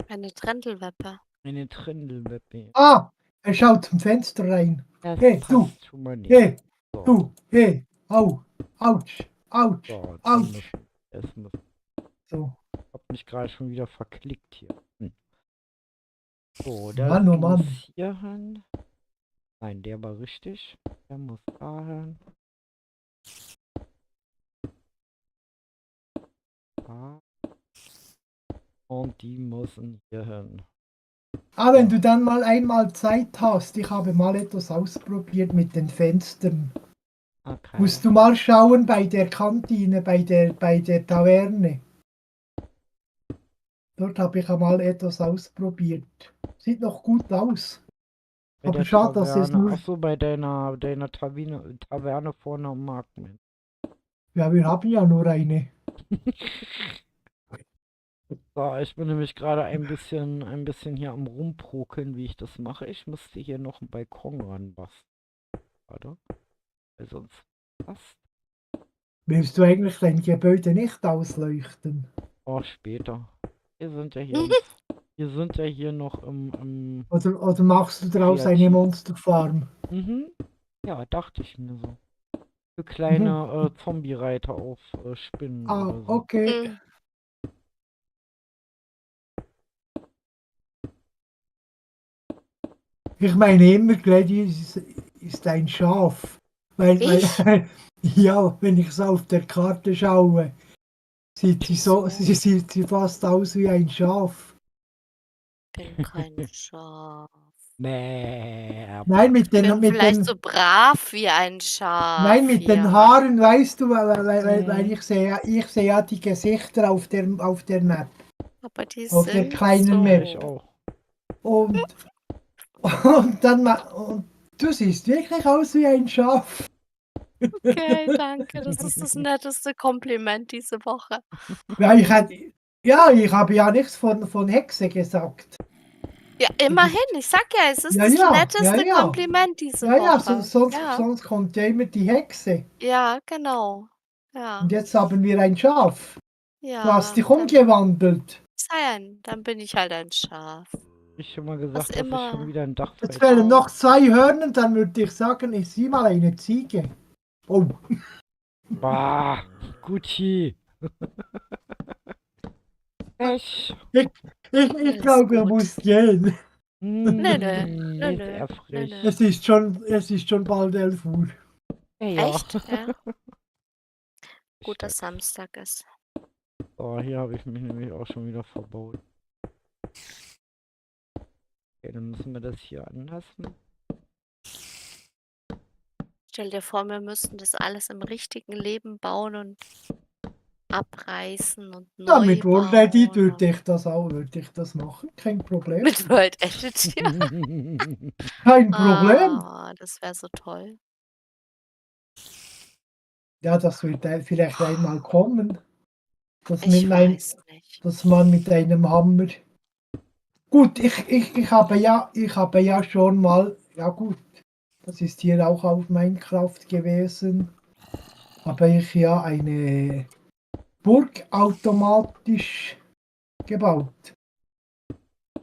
S3: Eine Trendelwepper.
S1: Eine Trindelwippe.
S2: Ah, er schaut zum Fenster rein.
S1: Das
S2: Hey, du,
S1: passt schon mal nicht.
S2: hey,
S1: So,
S2: du, hey, au, ouch, ouch,
S1: so, jetzt
S2: ouch.
S1: müssen es muss,
S2: So,
S1: ich hab mich gerade schon wieder verklickt hier. So, das
S2: Mann, oh
S1: muss
S2: Mann.
S1: hier hin. Nein, der war richtig. Der muss da hin. Da. Und die müssen hier hin.
S2: Ah, wenn du dann mal einmal Zeit hast, ich habe mal etwas ausprobiert mit den Fenstern.
S1: Okay.
S2: Musst du mal schauen bei der Kantine, bei der Taverne. Dort habe ich einmal etwas ausprobiert. Sieht noch gut aus.
S1: Bei
S2: Aber
S1: der
S2: schade, dass es
S1: Taverne.
S2: nur...
S1: Achso, bei deiner Taverne vorne am Markt. Mensch.
S2: Ja, wir haben ja nur eine.
S1: So, ich bin nämlich gerade ein bisschen hier am Rumprokeln, wie ich das mache. Ich müsste hier noch einen Balkon ranbasteln. Warte. Weil sonst passt.
S2: Willst du eigentlich dein Gebäude nicht ausleuchten?
S1: Oh, später. Wir sind ja hier, wir sind ja hier noch im
S2: Oder machst du daraus eine
S1: Kreativ.
S2: Monsterfarm?
S1: Ja, dachte ich mir so. Für
S2: Mhm.
S1: kleine Zombie-Reiter auf Spinnen
S2: Ah,
S1: oder so.
S2: okay.
S3: Mhm.
S2: Ich meine immer, Grady ist ein Schaf. Weil,
S3: Ich?
S2: ja, wenn ich so auf der Karte schaue, sieht
S3: Wieso?
S2: sieht sie fast aus wie ein Schaf.
S3: Bin kein Schaf.
S1: Mäh.
S2: Nein,
S3: Bin vielleicht so brav wie ein Schaf
S2: mit den
S3: hier.
S2: Haaren, weißt du, weil
S1: Mhm.
S2: ich sehe ja die Gesichter auf der Map,
S3: Aber die
S2: auf der
S3: sind
S2: kleinen
S1: Ja,
S2: Map.
S1: ich
S3: so.
S1: auch.
S2: Und, und du siehst wirklich aus wie ein Schaf.
S3: Okay, danke. Das ist das netteste Kompliment diese Woche.
S2: Ich habe ja nichts von Hexe gesagt.
S3: Ja, immerhin. Ich sag ja, es ist
S2: Ja,
S3: das
S2: ja, ja,
S3: netteste
S2: ja.
S3: Kompliment diese
S2: Ja,
S3: Woche. Ja,
S2: sonst kommt ja immer die Hexe.
S3: ja, genau.
S2: Und
S3: Ja,
S2: jetzt haben wir ein Schaf. Du hast
S3: ja.
S2: dich
S3: Dann
S2: umgewandelt.
S3: sein. Dann bin ich halt ein Schaf.
S1: Ich schon mal
S3: Was
S1: gesagt, dass ich schon
S3: immer.
S1: wieder ein Dach
S2: Jetzt
S1: frei
S2: fehlen noch
S3: Auch.
S2: 2 Hörner, dann würde ich sagen, ich sieh mal eine Ziege. Oh,
S1: Bah, Gucci. Pech.
S2: ich
S3: Alles
S2: glaube, er
S3: gut.
S2: muss gehen.
S3: Nö, nö. Nö,
S1: Ist
S3: nö.
S1: er
S3: Nö,
S1: frech.
S3: nö.
S2: Es ist schon bald 11 Uhr.
S1: Ja.
S3: Echt? Ja. Gut, dass
S1: Scheiße.
S3: Samstag ist.
S1: Oh, hier habe ich mich nämlich auch schon wieder verbaut. Okay, dann müssen wir das hier anlassen.
S3: Stell dir vor, wir müssten das alles im richtigen Leben bauen und abreißen und
S2: Ja,
S3: neu
S2: mit WordEdit
S3: bauen.
S2: würde ich das machen, kein Problem.
S3: Mit Word Edit, ja.
S2: Kein Problem.
S3: Ah, das wäre so toll.
S2: Ja, das wird vielleicht einmal kommen, dass
S3: Ich weiß nicht.
S2: man mit einem Hammer. Gut, ich habe ja schon mal, ja gut, das ist hier auch auf Minecraft gewesen, habe ich ja eine Burg automatisch gebaut.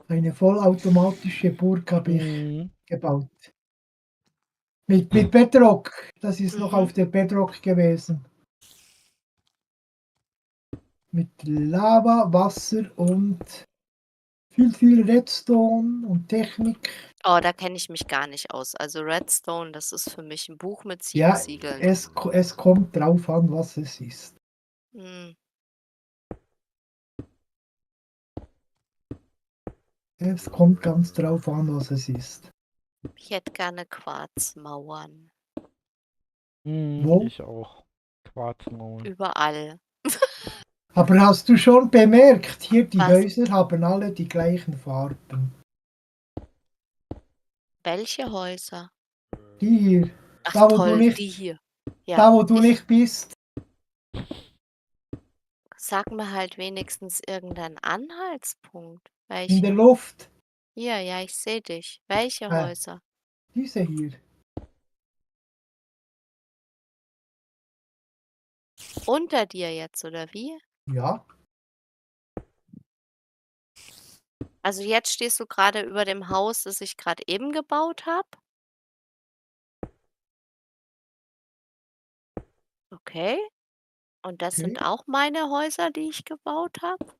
S2: Eine vollautomatische Burg habe ich
S1: Mhm.
S2: gebaut. Mit Bedrock. Das ist noch auf
S3: Mhm.
S2: der Bedrock gewesen. Mit Lava, Wasser und viel Redstone und Technik.
S3: Oh, da kenne ich mich gar nicht aus. Also Redstone, das ist für mich ein Buch mit 7
S2: Ja,
S3: Siegeln.
S2: es kommt drauf an, was es ist.
S3: Hm.
S2: Es kommt ganz drauf an, was es ist.
S3: Ich hätte gerne Quarzmauern.
S2: Wo?
S1: Ich auch. Quarzmauern.
S3: Überall.
S2: Aber hast du schon bemerkt, hier die
S3: Was?
S2: Häuser haben alle die gleichen Farben.
S3: Welche Häuser?
S2: Die hier,
S3: Ach
S2: da
S3: toll, die hier. Ja,
S2: wo du nicht bist.
S3: Sag mir halt wenigstens irgendeinen Anhaltspunkt.
S2: In der
S3: Welche?
S2: Luft.
S3: Hier, ja, ich sehe dich. Welche
S2: Äh,
S3: Häuser?
S2: diese hier.
S3: Unter dir jetzt, oder wie?
S2: Ja.
S3: Also jetzt stehst du gerade über dem Haus, das ich gerade eben gebaut habe? Okay. Und das
S2: Okay.
S3: sind auch meine Häuser, die ich gebaut habe?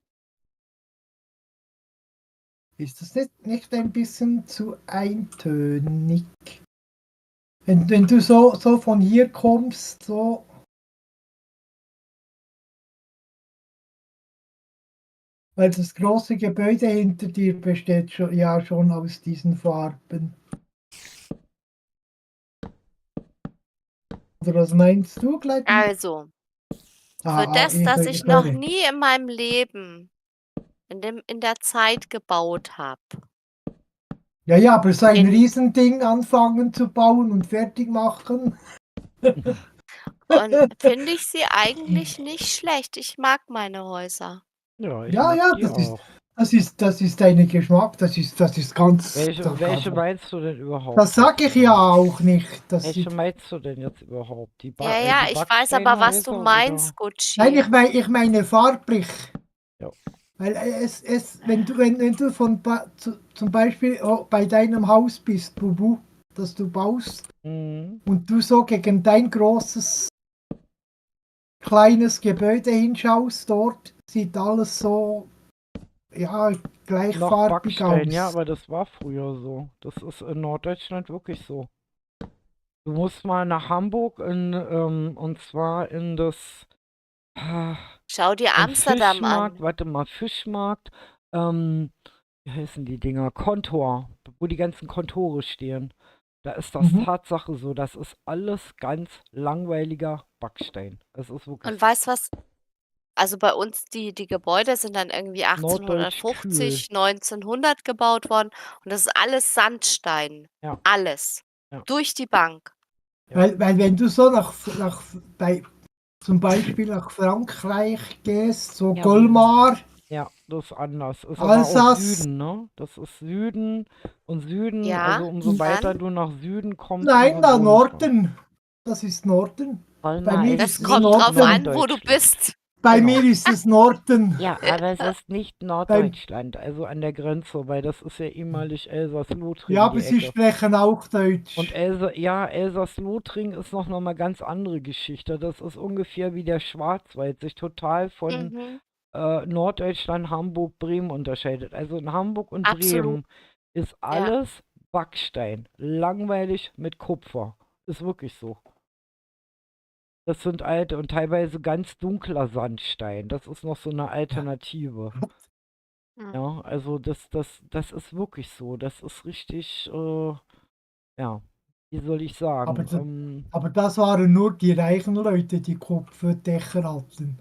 S2: Ist das nicht ein bisschen zu eintönig? Wenn du so von hier kommst, so. Weil das große Gebäude hinter dir besteht schon aus diesen Farben. Oder was meinst du, Gladys?
S3: Also, für das, dass ich
S2: Ich
S3: noch
S2: höre.
S3: nie in meinem Leben in der Zeit gebaut habe.
S2: Ja, ja, aber so ein
S3: In
S2: Riesending anfangen zu bauen und fertig machen.
S3: Und finde ich sie eigentlich nicht schlecht. Ich mag meine Häuser.
S1: Ja, ich
S2: Ja,
S1: mag
S2: ja,
S1: die auch.
S2: das ist dein Geschmack, das ist ganz,
S1: Welche meinst du denn überhaupt
S2: das sage ich
S1: jetzt?
S2: ja auch nicht. Das
S1: Welche
S2: sieht,
S1: meinst du denn jetzt überhaupt?
S3: Ja, ja,
S1: Die
S3: ich weiß aber, was du
S1: Backsteinhäuser oder?
S3: meinst,
S2: nein,
S3: Gucci.
S2: ich meine farblich.
S1: Ja.
S2: Weil wenn du zum Beispiel bei deinem Haus bist, Bubu, das du baust,
S1: Mhm.
S2: und du so gegen dein großes, kleines Gebäude hinschaust, dort sieht alles so, ja,
S1: Noch
S2: gleichfarbig
S1: Backstein, ja,
S2: aus.
S1: aber das war früher so. Das ist in Norddeutschland wirklich so. Du musst mal nach Hamburg und zwar in das ah,
S3: Schau dir
S1: ein
S3: Amsterdam
S1: Fischmarkt,
S3: an.
S1: warte mal, Fischmarkt, ähm, wie heißen die Dinger? Kontor, wo die ganzen Kontore stehen. Da ist das
S2: Mhm.
S1: Tatsache so, das ist alles ganz langweiliger Backstein. Es ist wirklich
S3: Und
S1: so.
S3: weißt was? Also bei uns, die Gebäude sind dann irgendwie
S1: Norddeutsch kühl.
S3: 1850, 1900 gebaut worden. Und das ist alles Sandstein.
S1: Ja,
S3: Alles.
S1: ja,
S3: Durch die Bank.
S1: ja.
S2: Weil wenn du so zum Beispiel nach Frankreich gehst, so
S1: Jawohl.
S2: Colmar,
S1: Ja, das ist anders. Ist aber auch
S2: Alsace,
S1: Süden, ne? Das ist Süden und Süden,
S3: Ja,
S1: also umso weiter
S3: dann?
S1: du nach Süden kommst,
S2: nein,
S1: umso
S2: da
S1: dunkler.
S2: Norden. Das ist Norden. Bei
S1: Colmar
S2: mir
S3: Das
S2: ist
S1: ist
S2: es
S3: kommt
S1: nicht
S3: drauf an,
S2: Norden.
S3: wo du
S1: Norddeutschland.
S3: bist.
S2: Bei
S1: Genau.
S2: mir ist es Norden.
S1: Ja, aber es ist nicht
S2: Bei,
S1: Norddeutschland, also an der Grenze, weil das ist ja ehemalig
S2: ja,
S1: Elsass-Lothringen,
S2: aber
S1: die
S2: sie
S1: Ecke.
S2: sprechen auch
S1: Und
S2: Deutsch.
S1: Ja, Elsass-Lothringen ist noch mal ganz andere Geschichte. Das ist ungefähr wie der Schwarzwald, sich total von
S3: Mhm,
S1: Norddeutschland, Hamburg, Bremen unterscheidet. Also in Hamburg und
S3: absolut.
S1: Bremen ist
S3: Ja.
S1: alles Backstein, langweilig mit Kupfer. Ist wirklich so. Das sind alte und teilweise ganz dunkler Sandstein. Das ist noch so eine
S2: Ja.
S1: Alternative.
S3: Mhm.
S1: Ja, also das ist wirklich so. Das ist richtig, ja, wie soll ich
S2: Aber,
S1: sagen?
S2: aber das waren nur die reichen Leute, die Kupferdächer hatten.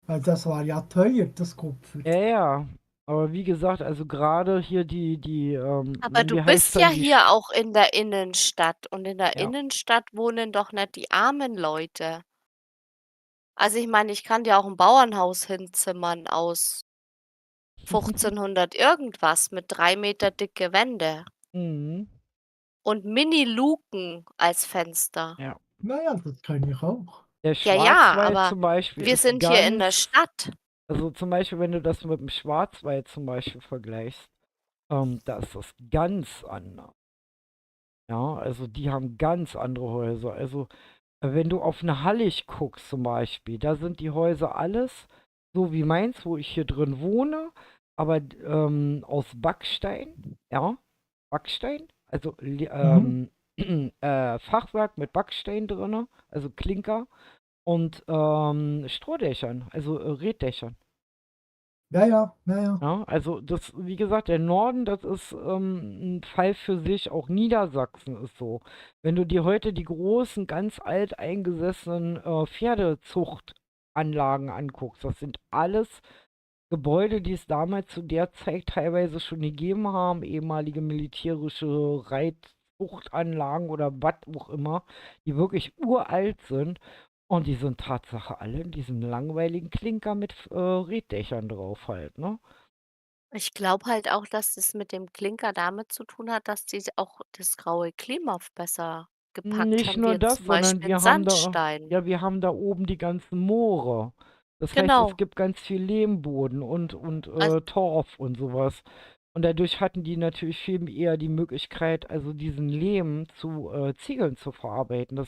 S2: Weil das war ja teuer, das Kupfer.
S1: Ja, ja. Aber wie gesagt, also gerade hier
S3: Aber du
S1: wie heißt
S3: bist ja
S1: dann die,
S3: hier auch in der Innenstadt und in der
S1: ja.
S3: Innenstadt wohnen doch nicht die armen Leute. Also ich meine, ich kann dir auch ein Bauernhaus hinzimmern aus 1500 irgendwas mit 3 Meter dicke Wände
S1: Mhm.
S3: und Mini-Luken als Fenster.
S1: Ja.
S2: Naja, das kann ich auch.
S1: Der
S3: Ja, ja,
S1: Schwarzwald
S3: aber
S1: zum Beispiel
S3: wir
S1: ist
S3: sind hier in der Stadt.
S1: also zum Beispiel, wenn du das mit dem Schwarzwald zum Beispiel vergleichst, da ist das ganz anders. Ja, also die haben ganz andere Häuser. Also wenn du auf eine Hallig guckst zum Beispiel, da sind die Häuser alles so wie meins, wo ich hier drin wohne, aber aus Backstein, ja, Backstein, also
S2: Mhm.
S1: Fachwerk mit Backstein drin, also Klinker und Strohdächern, also Reetdächern.
S2: Ja, ja, ja, ja.
S1: Ja, also das, wie gesagt, der Norden, das ist ein Fall für sich, auch Niedersachsen ist so. Wenn du dir heute die großen, ganz alt eingesessenen Pferdezuchtanlagen anguckst, das sind alles Gebäude, die es damals zu der Zeit teilweise schon gegeben haben, ehemalige militärische Reitzuchtanlagen oder was auch immer, die wirklich uralt sind. Und die sind Tatsache alle in diesem langweiligen Klinker mit Reetdächern drauf halt, ne?
S3: Ich glaube halt auch, dass das mit dem Klinker damit zu tun hat, dass die auch das graue Klima besser gepackt
S1: Nicht
S3: haben, wie
S1: nur
S3: jetzt
S1: das,
S3: zum
S1: sondern
S3: Beispiel in
S1: wir haben da,
S3: Sandstein.
S1: ja, wir haben da oben die ganzen Moore. Das heißt, es
S3: Genau.
S1: gibt ganz viel Lehmboden und
S3: Also,
S1: Torf und sowas. Und dadurch hatten die natürlich viel eher die Möglichkeit, also diesen Lehm zu Ziegeln zu verarbeiten.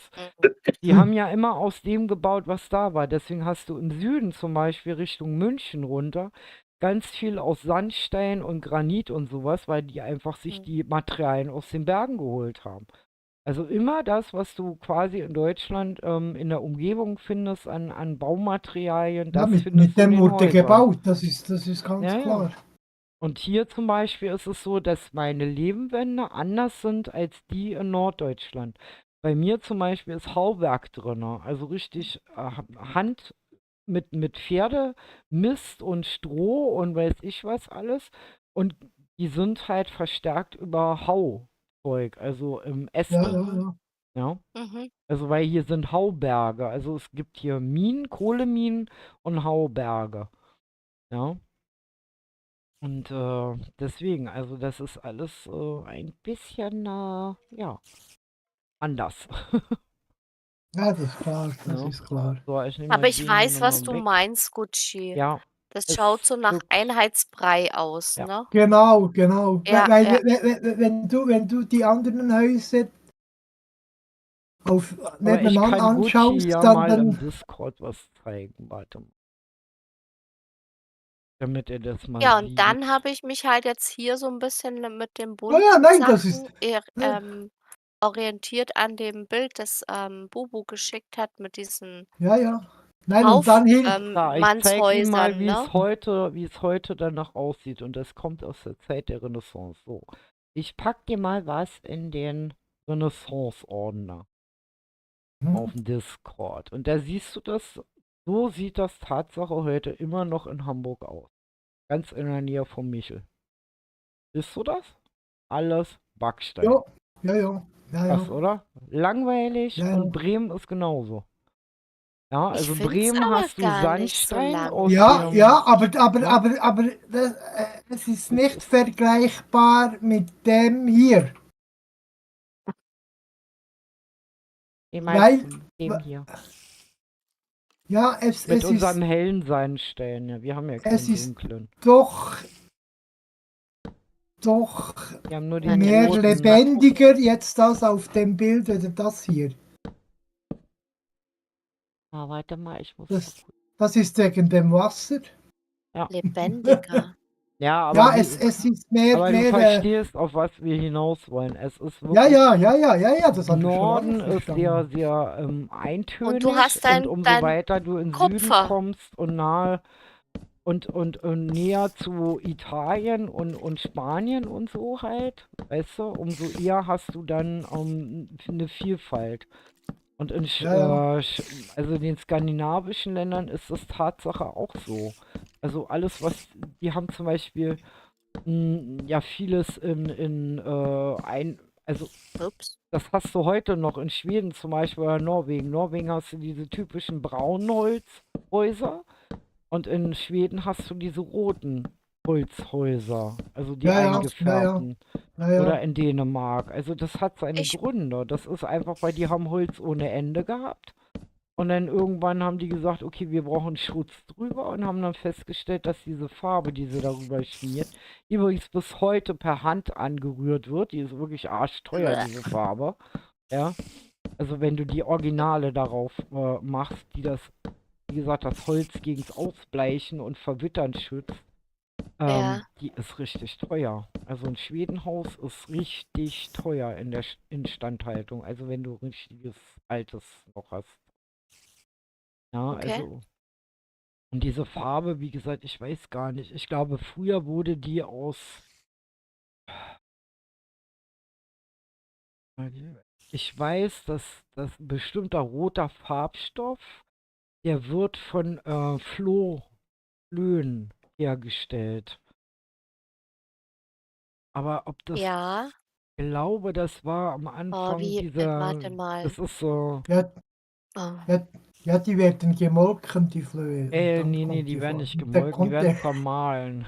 S1: Die haben ja immer aus dem gebaut, was da war. Deswegen hast du im Süden zum Beispiel Richtung München runter ganz viel aus Sandstein und Granit und sowas, weil die einfach sich
S3: mhm.
S1: die Materialien aus den Bergen geholt haben. Also immer das, was du quasi in Deutschland in der Umgebung findest an Baumaterialien,
S2: Ja,
S1: das
S2: mit
S1: findest du in
S2: dem
S1: den
S2: wurde
S1: Häusern.
S2: gebaut, das ist ganz
S1: Ja, ja.
S2: klar.
S1: Und hier zum Beispiel ist es so, dass meine Lehmwände anders sind als die in Norddeutschland. Bei mir zum Beispiel ist Hauwerk drin, also richtig Hand mit Pferdemist und Stroh und weiß ich was alles. Und die sind halt verstärkt über Hauzeug, also
S2: Ja,
S1: Äste.
S2: ja,
S3: Mhm.
S2: ja.
S1: Ja.
S3: Mhm.
S1: Also weil hier sind Hauberge. Also es gibt hier Minen, Kohleminen und Hauberge. Ja. Und deswegen, also das ist alles ein bisschen, ja, anders.
S2: Ja, das ist klar, das
S1: Ja.
S2: ist klar.
S1: So, ich nehme mal
S3: Aber ich
S1: den hier
S3: weiß, was
S1: nochmal
S3: du
S1: weg.
S3: meinst, Gucci.
S1: Ja,
S3: Das schaut
S1: es
S3: so nach
S1: wirkt,
S3: Einheitsbrei aus,
S1: ja.
S3: ne?
S2: Genau, genau.
S3: Ja, ja.
S2: Wenn du die anderen Häuser auf
S1: Aber ich
S2: nebeneinander
S1: kann Gucci
S2: anschaust,
S1: ja
S2: dann,
S1: mal im
S2: dann
S1: Discord was zeigen. Warte mal, damit ihr das mal
S3: Ja, und dann
S1: sieht.
S3: habe ich mich halt jetzt hier so 'n bisschen mit den
S2: oh ja,
S3: bunten
S2: nein, das ist
S3: Sachen
S2: äh,
S3: orientiert an dem Bild, das, Bubu geschickt hat mit diesen
S2: ja, ja. Nein, und dann hin
S1: Ja, ich zeige Ihnen mal,
S3: Mannshäusern, ne?
S1: wie es heute danach aussieht. Und das kommt aus der Zeit der Renaissance. So, ich pack dir mal was in den Renaissance-Ordner auf
S2: hm,
S1: dem Discord. Und da siehst du das, so sieht das Tatsache heute immer noch in Hamburg aus. Ganz in der Nähe von Michel. Siehst du das? Alles Backstein.
S2: ja, ja, ja, ja,
S1: Krass,
S2: ja,
S1: oder? Langweilig
S2: ja,
S1: und
S2: ja.
S1: Bremen ist genauso. Ja,
S3: Ich
S1: also
S3: finde es
S1: Bremen
S3: aber
S1: hast du
S3: gar nicht so
S1: Sandstein aus
S2: Ja,
S1: dem,
S2: ja,
S3: langweilig.
S1: ne?
S2: aber das, es ist
S1: Das
S2: nicht
S1: ist,
S2: vergleichbar mit dem hier,
S1: wie meinst
S2: weil,
S1: du mit dem hier?
S2: ja,
S1: Mit unserem hellen Sandstein, ja. Wir haben ja
S2: es
S1: keinen
S2: ist
S1: dunklen.
S2: doch, doch
S1: Wir haben nur
S3: Ja,
S1: den
S3: dann
S2: mehr
S3: möchte ich
S1: roten.
S3: mal gucken.
S2: lebendiger jetzt das auf dem Bild oder das hier.
S1: Ah, warte mal, ich muss mal
S2: Das,
S1: kurz.
S2: das ist wegen dem Wasser.
S1: Ja.
S3: Lebendiger.
S1: Ja,
S2: Ja, es ist
S1: aber du
S2: mehr,
S1: verstehst, auf was wir hinaus wollen. Es ist
S2: ja,
S1: wirklich,
S2: ja, ja, ja, ja, ja, das habe ich schon lange
S1: Norden ist sehr,
S2: verstanden.
S1: sehr
S3: Und du
S1: eintönig
S3: hast
S1: und
S3: dein
S1: umso
S3: dein
S1: weiter du in Süden
S3: Kupfer.
S1: kommst und und näher zu Italien und Spanien und so halt, weißt du, umso eher hast du dann eine Vielfalt. Und
S2: Ja, ja,
S1: also in den skandinavischen Ländern ist das Tatsache auch so. Also alles, die haben zum Beispiel ja vieles also
S3: Ups.
S1: das hast du heute noch in Schweden zum Beispiel oder Norwegen. Norwegen hast du diese typischen braunen Holzhäuser und in Schweden hast du diese roten Holzhäuser, also die
S2: ja, ja, ja, ja,
S1: eingefärbten.
S2: ja,
S1: Oder
S2: ja.
S1: in Dänemark. Also das hat seine
S3: Ich
S1: Gründe. Das ist einfach, weil die haben Holz ohne Ende gehabt. Und dann irgendwann haben die gesagt, okay, wir brauchen Schutz drüber und haben dann festgestellt, dass diese Farbe, die sie darüber schmiert, die übrigens bis heute per Hand angerührt wird, die ist wirklich arschteuer, diese Farbe. Ja, also wenn du die Originale darauf machst, die das, wie gesagt, das Holz gegens Ausbleichen und Verwittern schützt,
S3: ja,
S1: die ist richtig teuer. Also ein Schwedenhaus ist richtig teuer in der Instandhaltung. Also wenn du richtiges altes noch hast. Ja,
S3: okay.
S1: also. Und diese Farbe, wie gesagt, ich weiß gar nicht. Ich glaube, früher wurde die aus. Ich weiß, dass das ein bestimmter roter Farbstoff, der wird von Flöhen hergestellt. Aber ob das,
S3: Ja.
S1: glaube, das war am
S3: Oh,
S1: Anfang
S3: wie
S1: dieser.
S3: warte mal.
S1: Das ist so.
S2: Ja,
S3: Oh.
S2: ja, Ja, die werden gemolken, die Flöhe. Und dann
S1: Nee,
S2: kommt
S1: die
S2: die
S1: werden nicht
S2: Dann
S1: gemolken, die
S2: kommt
S1: werden
S2: der,
S1: zermahlen.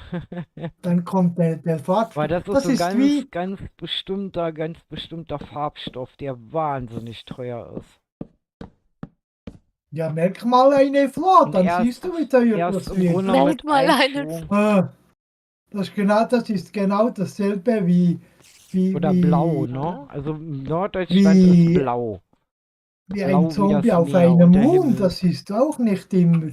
S2: dann kommt der
S1: Weil
S2: Farbstoff.
S1: das ist
S2: Das
S1: so ein
S2: ist wie,
S1: ganz bestimmter Farbstoff, der wahnsinnig teuer ist.
S2: ja, merk mal eine Floh,
S1: Und
S2: dann siehst du, wie teuer
S1: erst
S2: das
S1: im
S2: wird.
S1: Grunde
S3: Merk
S1: mit
S3: mal einen.
S1: Einführung
S2: Das ist genau dasselbe wie,
S1: oder blau,
S2: wie,
S1: ne? Also Norddeutschland ist
S2: wie,
S1: blau.
S2: wie ein
S1: Blau wie
S2: Zombie
S1: das
S2: auf
S1: Meer
S2: einem
S1: und der
S2: Mond.
S1: Himmel.
S2: Das ist auch nicht immer.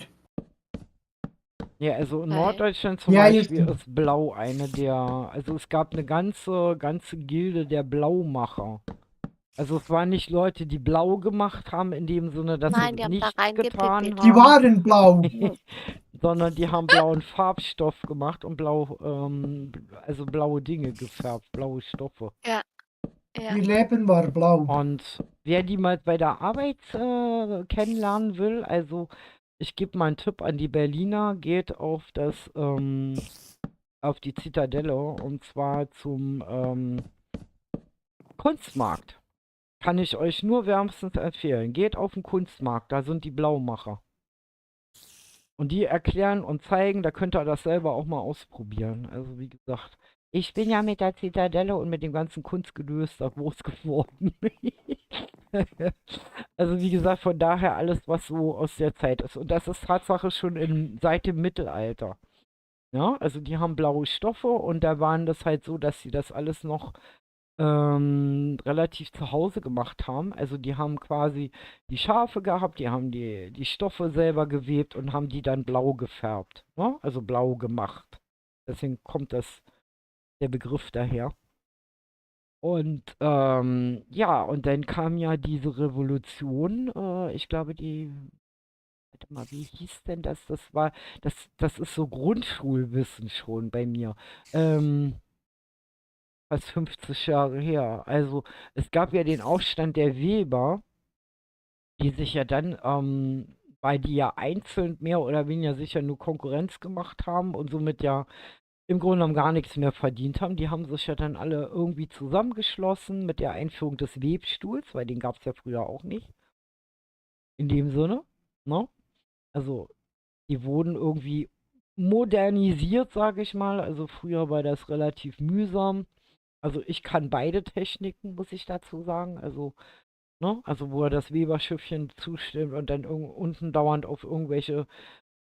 S1: Ja, also in
S3: Okay.
S1: Norddeutschland zum
S2: Ja, jetzt,
S1: Beispiel ist Blau eine der, also es gab eine ganze Gilde der Blaumacher. Also es waren nicht Leute, die blau gemacht haben, in dem Sinne, dass sie
S3: Nein, die haben da
S1: nichts getan
S3: reingepippt.
S2: die
S1: haben,
S2: waren blau.
S1: sondern die haben blauen Farbstoff gemacht und also blaue Dinge gefärbt, blaue Stoffe.
S3: Ja, ja.
S2: Ihr Leben war blau.
S1: Und wer die mal bei der Arbeit kennenlernen will, also ich gebe mal einen Tipp an die Berliner, geht auf die Zitadelle und zwar zum Kunstmarkt. Kann ich euch nur wärmstens empfehlen. Geht auf den Kunstmarkt, da sind die Blaumacher. Und die erklären und zeigen, da könnt ihr das selber auch mal ausprobieren. Also wie gesagt, ich bin ja mit der Zitadelle und mit dem ganzen Kunstgedöns da groß geworden. Also wie gesagt, von daher alles, was so aus der Zeit ist. Und das ist Tatsache schon seit dem Mittelalter. Ja, also die haben blaue Stoffe und da waren das halt so, dass sie das alles noch relativ zu Hause gemacht haben. Also die haben quasi die Schafe gehabt, die haben die Stoffe selber gewebt und haben die dann blau gefärbt. Ne? Also blau gemacht. Deswegen kommt der Begriff daher. Und ja, und dann kam ja diese Revolution, ich glaube, warte mal, wie hieß denn das? Das ist so Grundschulwissen schon bei mir. Ähm, Fast 50 Jahre her. Also es gab ja den Aufstand der Weber, die sich ja dann, weil die ja einzeln mehr oder weniger sicher nur Konkurrenz gemacht haben und somit ja im Grunde genommen gar nichts mehr verdient haben. Die haben sich ja dann alle irgendwie zusammengeschlossen mit der Einführung des Webstuhls, weil den gab es ja früher auch nicht. In dem Sinne, ne? Also die wurden irgendwie modernisiert, sage ich mal. Also früher war das relativ mühsam. Also ich kann beide Techniken, muss ich dazu sagen. Also, ne? Also wo er das Weberschiffchen zustimmt und dann unten dauernd auf irgendwelche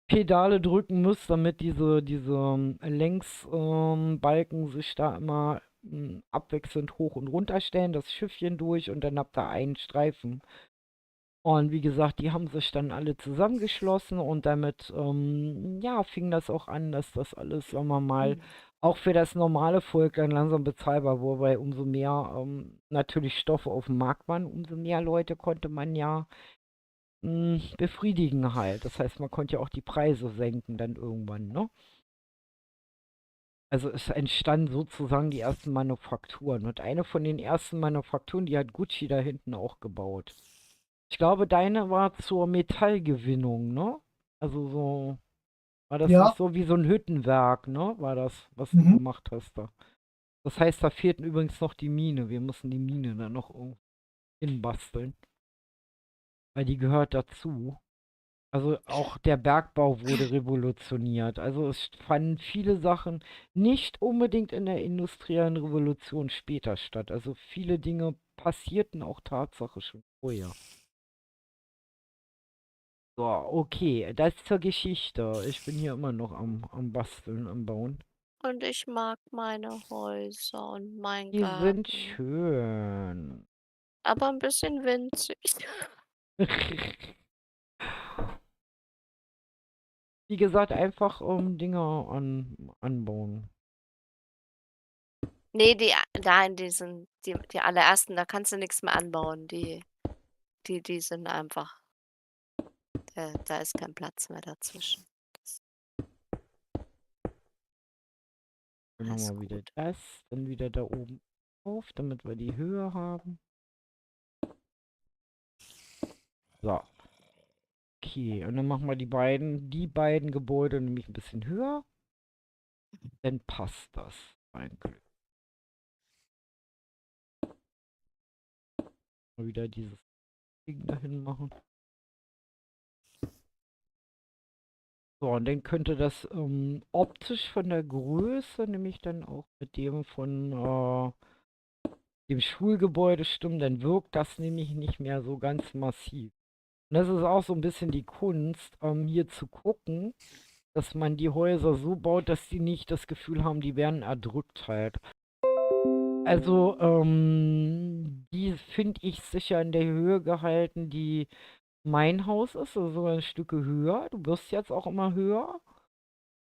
S1: Pedale drücken muss, damit diese Längsbalken sich da immer abwechselnd hoch und runter stellen, das Schiffchen durch und dann habt ihr einen Streifen. Und wie gesagt, die haben sich dann alle zusammengeschlossen und damit, ja, fing das auch an, dass das alles, sagen wir mal, auch für das normale Volk dann langsam bezahlbar wurde, weil umso mehr natürlich Stoffe auf dem Markt waren, umso mehr Leute konnte man ja befriedigen halt. Das heißt, man konnte ja auch die Preise senken dann irgendwann, ne? Also es entstanden sozusagen die ersten Manufakturen. Und eine von den ersten Manufakturen, die hat Gucci da hinten auch gebaut. Ich glaube, deine war zur Metallgewinnung, ne? Also so, war das nicht
S2: Ja,
S1: so wie so ein Hüttenwerk, ne? War das, was du
S2: mhm.
S1: gemacht hast da. Das heißt, da fehlten übrigens noch die Mine. Wir müssen die Mine dann noch irgendwo hinbasteln, weil die gehört dazu. Also auch der Bergbau wurde revolutioniert. Also es fanden viele Sachen nicht unbedingt in der industriellen Revolution später statt. Also viele Dinge passierten auch Tatsache schon vorher. So, okay, das zur Geschichte. Ich bin hier immer noch am Basteln, am Bauen.
S3: Und ich mag meine Häuser und meinen
S1: Die sind
S3: Garten.
S1: schön.
S3: Aber ein bisschen winzig.
S1: Wie gesagt, einfach Dinge anbauen.
S3: Nee, da in die allerersten, da kannst du nichts mehr anbauen. Die sind einfach, da ist kein Platz mehr dazwischen. Das
S1: Dann haben
S3: alles
S1: wir wieder
S3: gut.
S1: das, dann wieder da oben auf, damit wir die Höhe haben. So, okay, und dann machen wir die beiden Gebäude nämlich ein bisschen höher. Dann passt das eigentlich. Mal wieder dieses Ding dahin machen. So, und dann könnte das optisch von der Größe nämlich dann auch mit dem von dem Schulgebäude stimmen, dann wirkt das nämlich nicht mehr so ganz massiv. Und das ist auch so ein bisschen die Kunst, hier zu gucken, dass man die Häuser so baut, dass die nicht das Gefühl haben, die werden erdrückt halt. Also, die finde ich sicher in der Höhe gehalten, die mein Haus ist, also sogar ein Stück höher. Du wirst jetzt auch immer höher.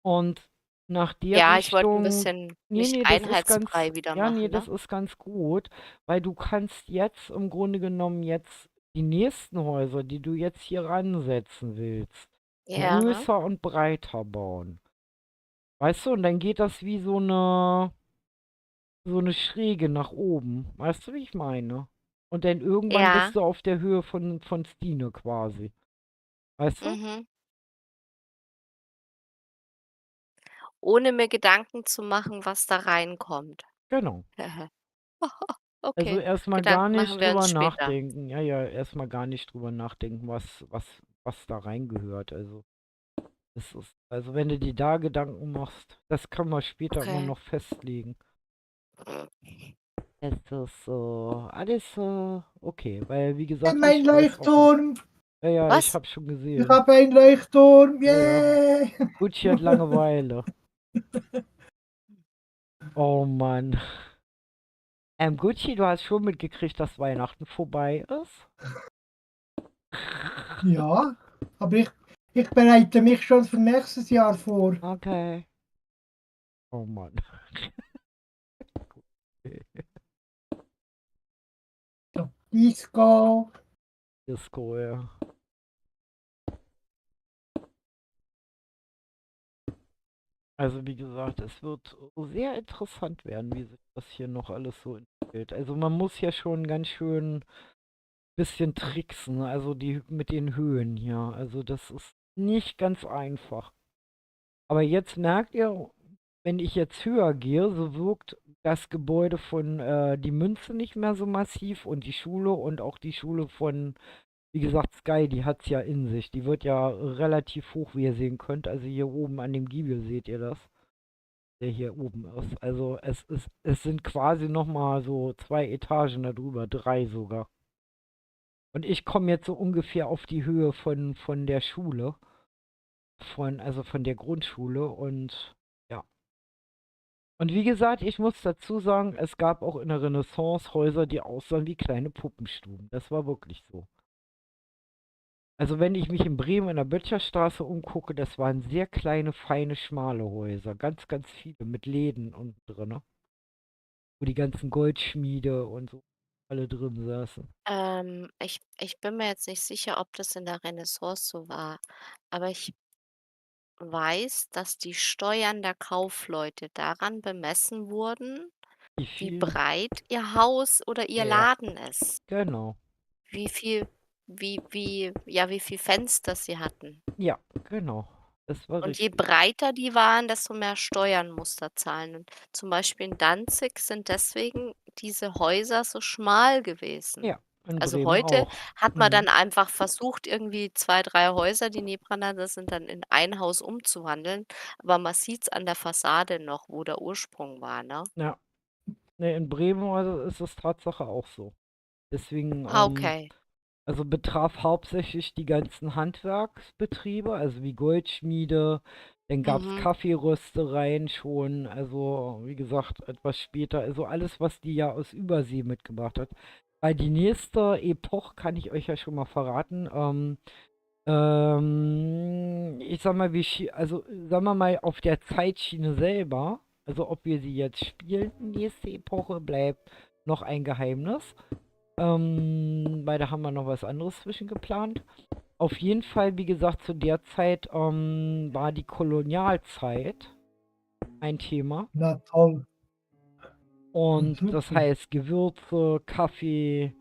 S1: Und nach der
S3: Ja, ich wollte ein
S1: Richtung,
S3: bisschen
S1: nee,
S3: nicht
S1: nee, das ist ganz,
S3: Einheitsbrei wieder
S1: ja, nee,
S3: machen,
S1: das
S3: ne?
S1: ist ganz gut, weil du kannst jetzt im Grunde genommen jetzt die nächsten Häuser, die du jetzt hier ransetzen willst,
S3: Ja.
S1: größer und breiter bauen. Weißt du, und dann geht das wie so eine Schräge nach oben. Weißt du, wie ich meine? Und dann irgendwann
S3: Ja.
S1: bist du auf der Höhe von Stine quasi. Weißt du?
S3: Mhm. Ohne mir Gedanken zu machen, was da reinkommt.
S1: Genau. Also
S3: Okay,
S1: erstmal gar
S3: Gedanken machen
S1: nicht
S3: wir uns
S1: drüber
S3: später.
S1: nachdenken. Ja, ja, erstmal gar nicht drüber nachdenken, was da reingehört. Also, das ist, also wenn du dir da Gedanken machst, das können wir später immer
S3: Okay.
S1: noch festlegen. Es ist so, alles so okay, weil wie gesagt,
S2: Mein
S1: ich weiß auch,
S2: Leuchtturm.
S1: ja, ja, ich
S3: Was?
S1: habe schon
S2: Ich
S1: gesehen.
S2: habe einen Leuchtturm.
S1: Ja, ja,
S2: Yeah.
S1: Gucci hat Langeweile. Oh Mann. Gucci, du hast schon mitgekriegt, dass Weihnachten vorbei ist?
S2: Ja, aber ich bereite mich schon für nächstes Jahr vor.
S1: Okay. Oh Mann.
S2: So, Disco.
S1: Disco, ja. Also wie gesagt, es wird sehr interessant werden, wie sich das hier noch alles so entwickelt. Also man muss ja schon ganz schön bisschen tricksen, also die mit den Höhen hier. Also das ist nicht ganz einfach. Aber jetzt merkt ihr, wenn ich jetzt höher gehe, so wirkt das Gebäude von die Münze nicht mehr so massiv und die Schule und auch die Schule von, wie gesagt, Sky, die hat es ja in sich. Die wird ja relativ hoch, wie ihr sehen könnt. Also hier oben an dem Giebel seht ihr das, der hier oben ist. Also es sind quasi nochmal so 2 Etagen darüber, 3 sogar. Und ich komme jetzt so ungefähr auf die Höhe von der Schule, also von der Grundschule und ja. Und wie gesagt, ich muss dazu sagen, es gab auch in der Renaissance Häuser, die aussahen wie kleine Puppenstuben. Das war wirklich so. Also wenn ich mich in Bremen in der Böttcherstraße umgucke, das waren sehr kleine, feine, schmale Häuser. Ganz, ganz viele mit Läden unten drin, wo die ganzen Goldschmiede und so alle drin saßen.
S3: Ich bin mir jetzt nicht sicher, ob das in der Renaissance so war, aber ich weiß, dass die Steuern der Kaufleute daran bemessen wurden,
S1: Wie
S3: wie
S1: viel?
S3: breit ihr Haus oder ihr
S1: Ja,
S3: Laden ist.
S1: genau.
S3: Wie viel wie viel Fenster sie hatten.
S1: Ja, genau. Das war
S3: Und je
S1: richtig.
S3: breiter die waren, desto mehr Steuern musste er zahlen. Und zum Beispiel in Danzig sind deswegen diese Häuser so schmal gewesen.
S1: Ja, in
S3: Also,
S1: Bremen
S3: heute
S1: auch.
S3: hat man
S1: Mhm.
S3: dann einfach versucht, irgendwie 2 3 Häuser, die nebeneinander sind, dann in ein Haus umzuwandeln, aber man sieht's an der Fassade noch, wo der Ursprung war, ne?
S1: Ja. Ne, in Bremen also ist es Tatsache auch so. Deswegen,
S3: Ah, okay.
S1: also betraf hauptsächlich die ganzen Handwerksbetriebe, also wie Goldschmiede, dann gab es
S3: Mhm.
S1: Kaffeeröstereien schon, also wie gesagt, etwas später, also alles, was die ja aus Übersee mitgebracht hat. Weil die nächste Epoche kann ich euch ja schon mal verraten, ich sag mal, also sagen wir mal auf der Zeitschiene selber, also ob wir sie jetzt spielen, die nächste Epoche, bleibt noch ein Geheimnis. Weil da haben wir noch was anderes zwischen geplant. Auf jeden Fall, wie gesagt, zu der Zeit war die Kolonialzeit ein Thema.
S2: Na toll. Na,
S1: Und das
S2: super.
S1: heißt Gewürze, Kaffee,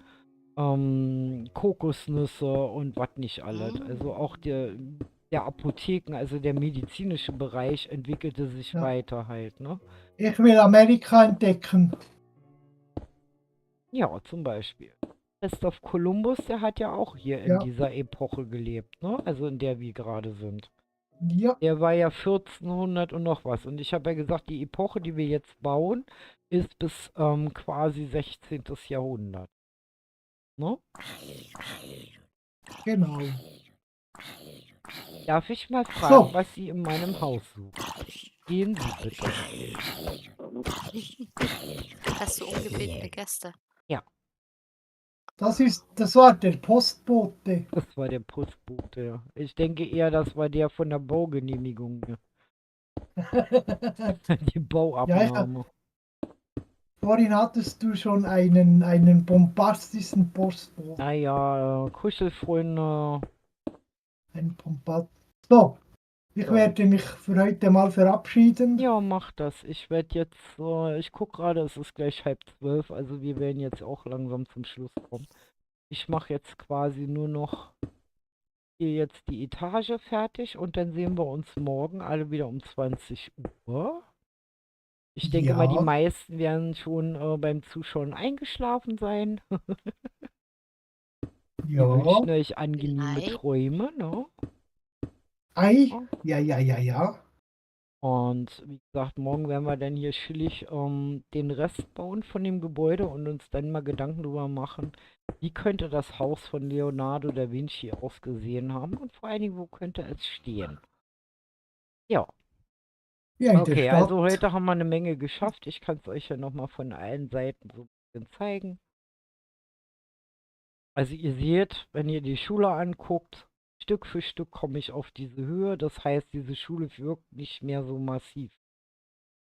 S1: Kokosnüsse und was nicht alles. Also
S3: Hm.
S1: auch der Apotheken, also der medizinische Bereich entwickelte sich
S2: Ja.
S1: weiter halt, ne?
S2: Ich will Amerika entdecken.
S1: Ja, zum Beispiel. Christoph Kolumbus, der hat ja auch hier in
S2: Ja.
S1: dieser Epoche gelebt, ne? Also in der wir gerade sind.
S2: Ja,
S1: Der war ja 1400 und noch was. Und ich habe ja gesagt, die Epoche, die wir jetzt bauen, ist bis quasi 16. Jahrhundert. Ne?
S2: genau.
S1: Darf ich mal fragen,
S2: So,
S1: was Sie in meinem Haus suchen? Gehen Sie bitte.
S3: Hast du ungebetene Gäste?
S1: Ja,
S2: das war der Postbote.
S1: das war der Postbote. Ja. Ich denke eher, das war der von der Baugenehmigung. Ja. Die
S2: Ja,
S1: Bauabnahme.
S2: vorhin hattest du schon einen bombastischen Postboten.
S1: Naja, Kuschelfreunde.
S2: Ein Bomba So, ich
S1: Ja.
S2: werde mich für heute mal verabschieden.
S1: Ja, mach das. Ich werde jetzt, ich gucke gerade, es ist gleich 11:30, also wir werden jetzt auch langsam zum Schluss kommen. Ich mache jetzt quasi nur noch hier jetzt die Etage fertig und dann sehen wir uns morgen alle wieder um 20 Uhr. Ich denke mal, die
S2: Ja,
S1: meisten werden schon beim Zuschauen eingeschlafen sein. Wir
S2: ja.
S1: wünschen euch angenehme
S3: Vielleicht.
S1: Träume, ne?
S2: Ei,
S1: Ja.
S2: ja.
S1: Und wie gesagt, morgen werden wir dann hier chillig den Rest bauen von dem Gebäude und uns dann mal Gedanken drüber machen, wie könnte das Haus von Leonardo da Vinci ausgesehen haben und vor allen Dingen, wo könnte es stehen. Ja,
S2: Ja, in der
S1: okay, also
S2: Stadt.
S1: heute haben wir eine Menge geschafft. Ich kann es euch ja nochmal von allen Seiten so ein bisschen zeigen. Also ihr seht, wenn ihr die Schule anguckt, Stück für Stück komme ich auf diese Höhe. Das heißt, diese Schule wirkt nicht mehr so massiv.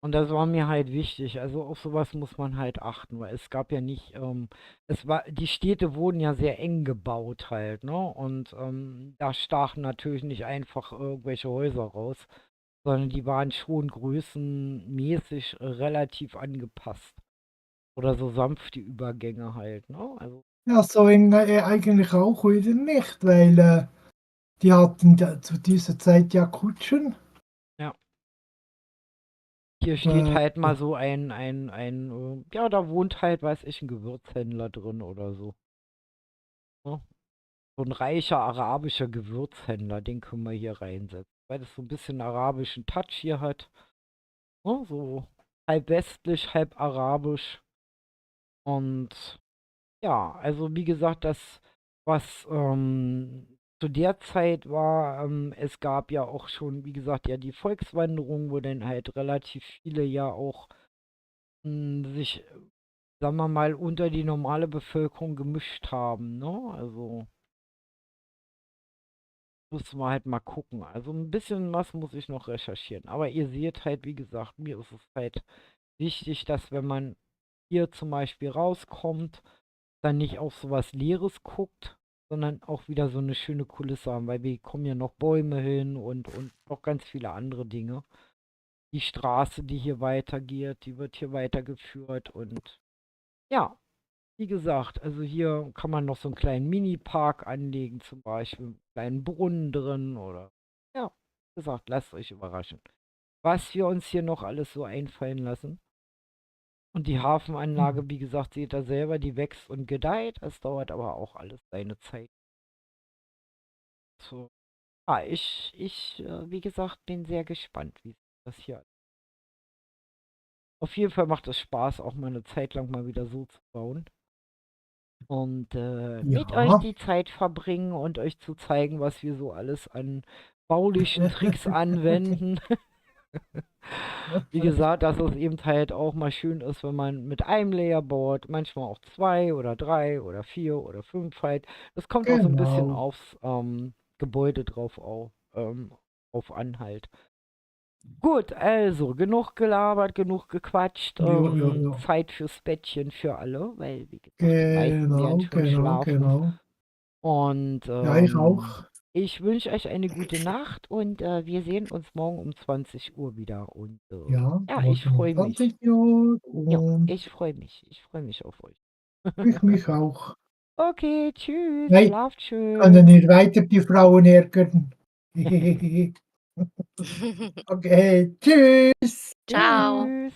S1: Und das war mir halt wichtig. Also auf sowas muss man halt achten, weil es gab ja nicht, die Städte wurden ja sehr eng gebaut halt, ne? Und da stachen natürlich nicht einfach irgendwelche Häuser raus, sondern die waren schon größenmäßig relativ angepasst. Oder so sanfte Übergänge halt, ne? Also,
S2: Ja, so eigentlich auch wieder nicht, weil die hatten zu dieser Zeit ja Kutschen.
S1: ja. Hier steht
S2: Äh,
S1: halt mal so ja, da wohnt halt, weiß ich, ein Gewürzhändler drin oder so. Ne? So ein reicher arabischer Gewürzhändler, den können wir hier reinsetzen. Weil das so ein bisschen arabischen Touch hier hat. Ne? So halb westlich, halb arabisch. Und ja, also wie gesagt, das, was zu der Zeit war, es gab ja auch schon, wie gesagt, ja die Volkswanderung, wo dann halt relativ viele ja auch sich, sagen wir mal, unter die normale Bevölkerung gemischt haben, ne? Also muss man halt mal gucken. Also ein bisschen was muss ich noch recherchieren. Aber ihr seht halt, wie gesagt, mir ist es halt wichtig, dass wenn man hier zum Beispiel rauskommt, dann nicht auf sowas Leeres guckt, sondern auch wieder so eine schöne Kulisse haben, weil wir kommen ja noch Bäume hin und noch ganz viele andere Dinge. Die Straße, die hier weitergeht, die wird hier weitergeführt und ja, wie gesagt, also hier kann man noch so einen kleinen Mini-Park anlegen, zum Beispiel mit einem kleinen Brunnen drin oder ja, wie gesagt, lasst euch überraschen, was wir uns hier noch alles so einfallen lassen. Und die Hafenanlage, wie gesagt, seht ihr selber, die wächst und gedeiht. Es dauert aber auch alles seine Zeit. So. Ah, wie gesagt, bin sehr gespannt, wie das hier. Auf jeden Fall macht es Spaß, auch mal eine Zeit lang mal wieder so zu bauen. Und mit euch
S2: ja.
S1: die Zeit verbringen und euch zu zeigen, was wir so alles an baulichen Tricks anwenden. Wie gesagt, dass es eben halt auch mal schön ist, wenn man mit einem Layer baut, manchmal auch 2 oder 3 oder 4 oder 5 halt. Das kommt auch so ein bisschen
S2: Genau.
S1: aufs Gebäude drauf an halt. Gut, also genug gelabert, genug gequatscht.
S2: Ja.
S1: Zeit fürs Bettchen für alle, weil wie gesagt, die meisten werden schon schlafen.
S2: Genau.
S1: Und
S2: Ja, ich auch.
S1: ich wünsche euch eine gute Nacht und wir sehen uns morgen um 20 Uhr wieder. Und
S2: Ja,
S1: ja, ich
S2: morgen um
S1: freue mich.
S2: 20 Uhr
S1: Ja,
S2: und
S1: ich freue mich. Ich freue mich auf euch.
S2: ich mich auch.
S1: Okay, tschüss,
S2: Nein,
S1: schlaft
S2: kann ja
S1: schön.
S2: nicht weiter die Frauen ärgern. Okay, tschüss.
S3: Ciao.
S1: Tschüss.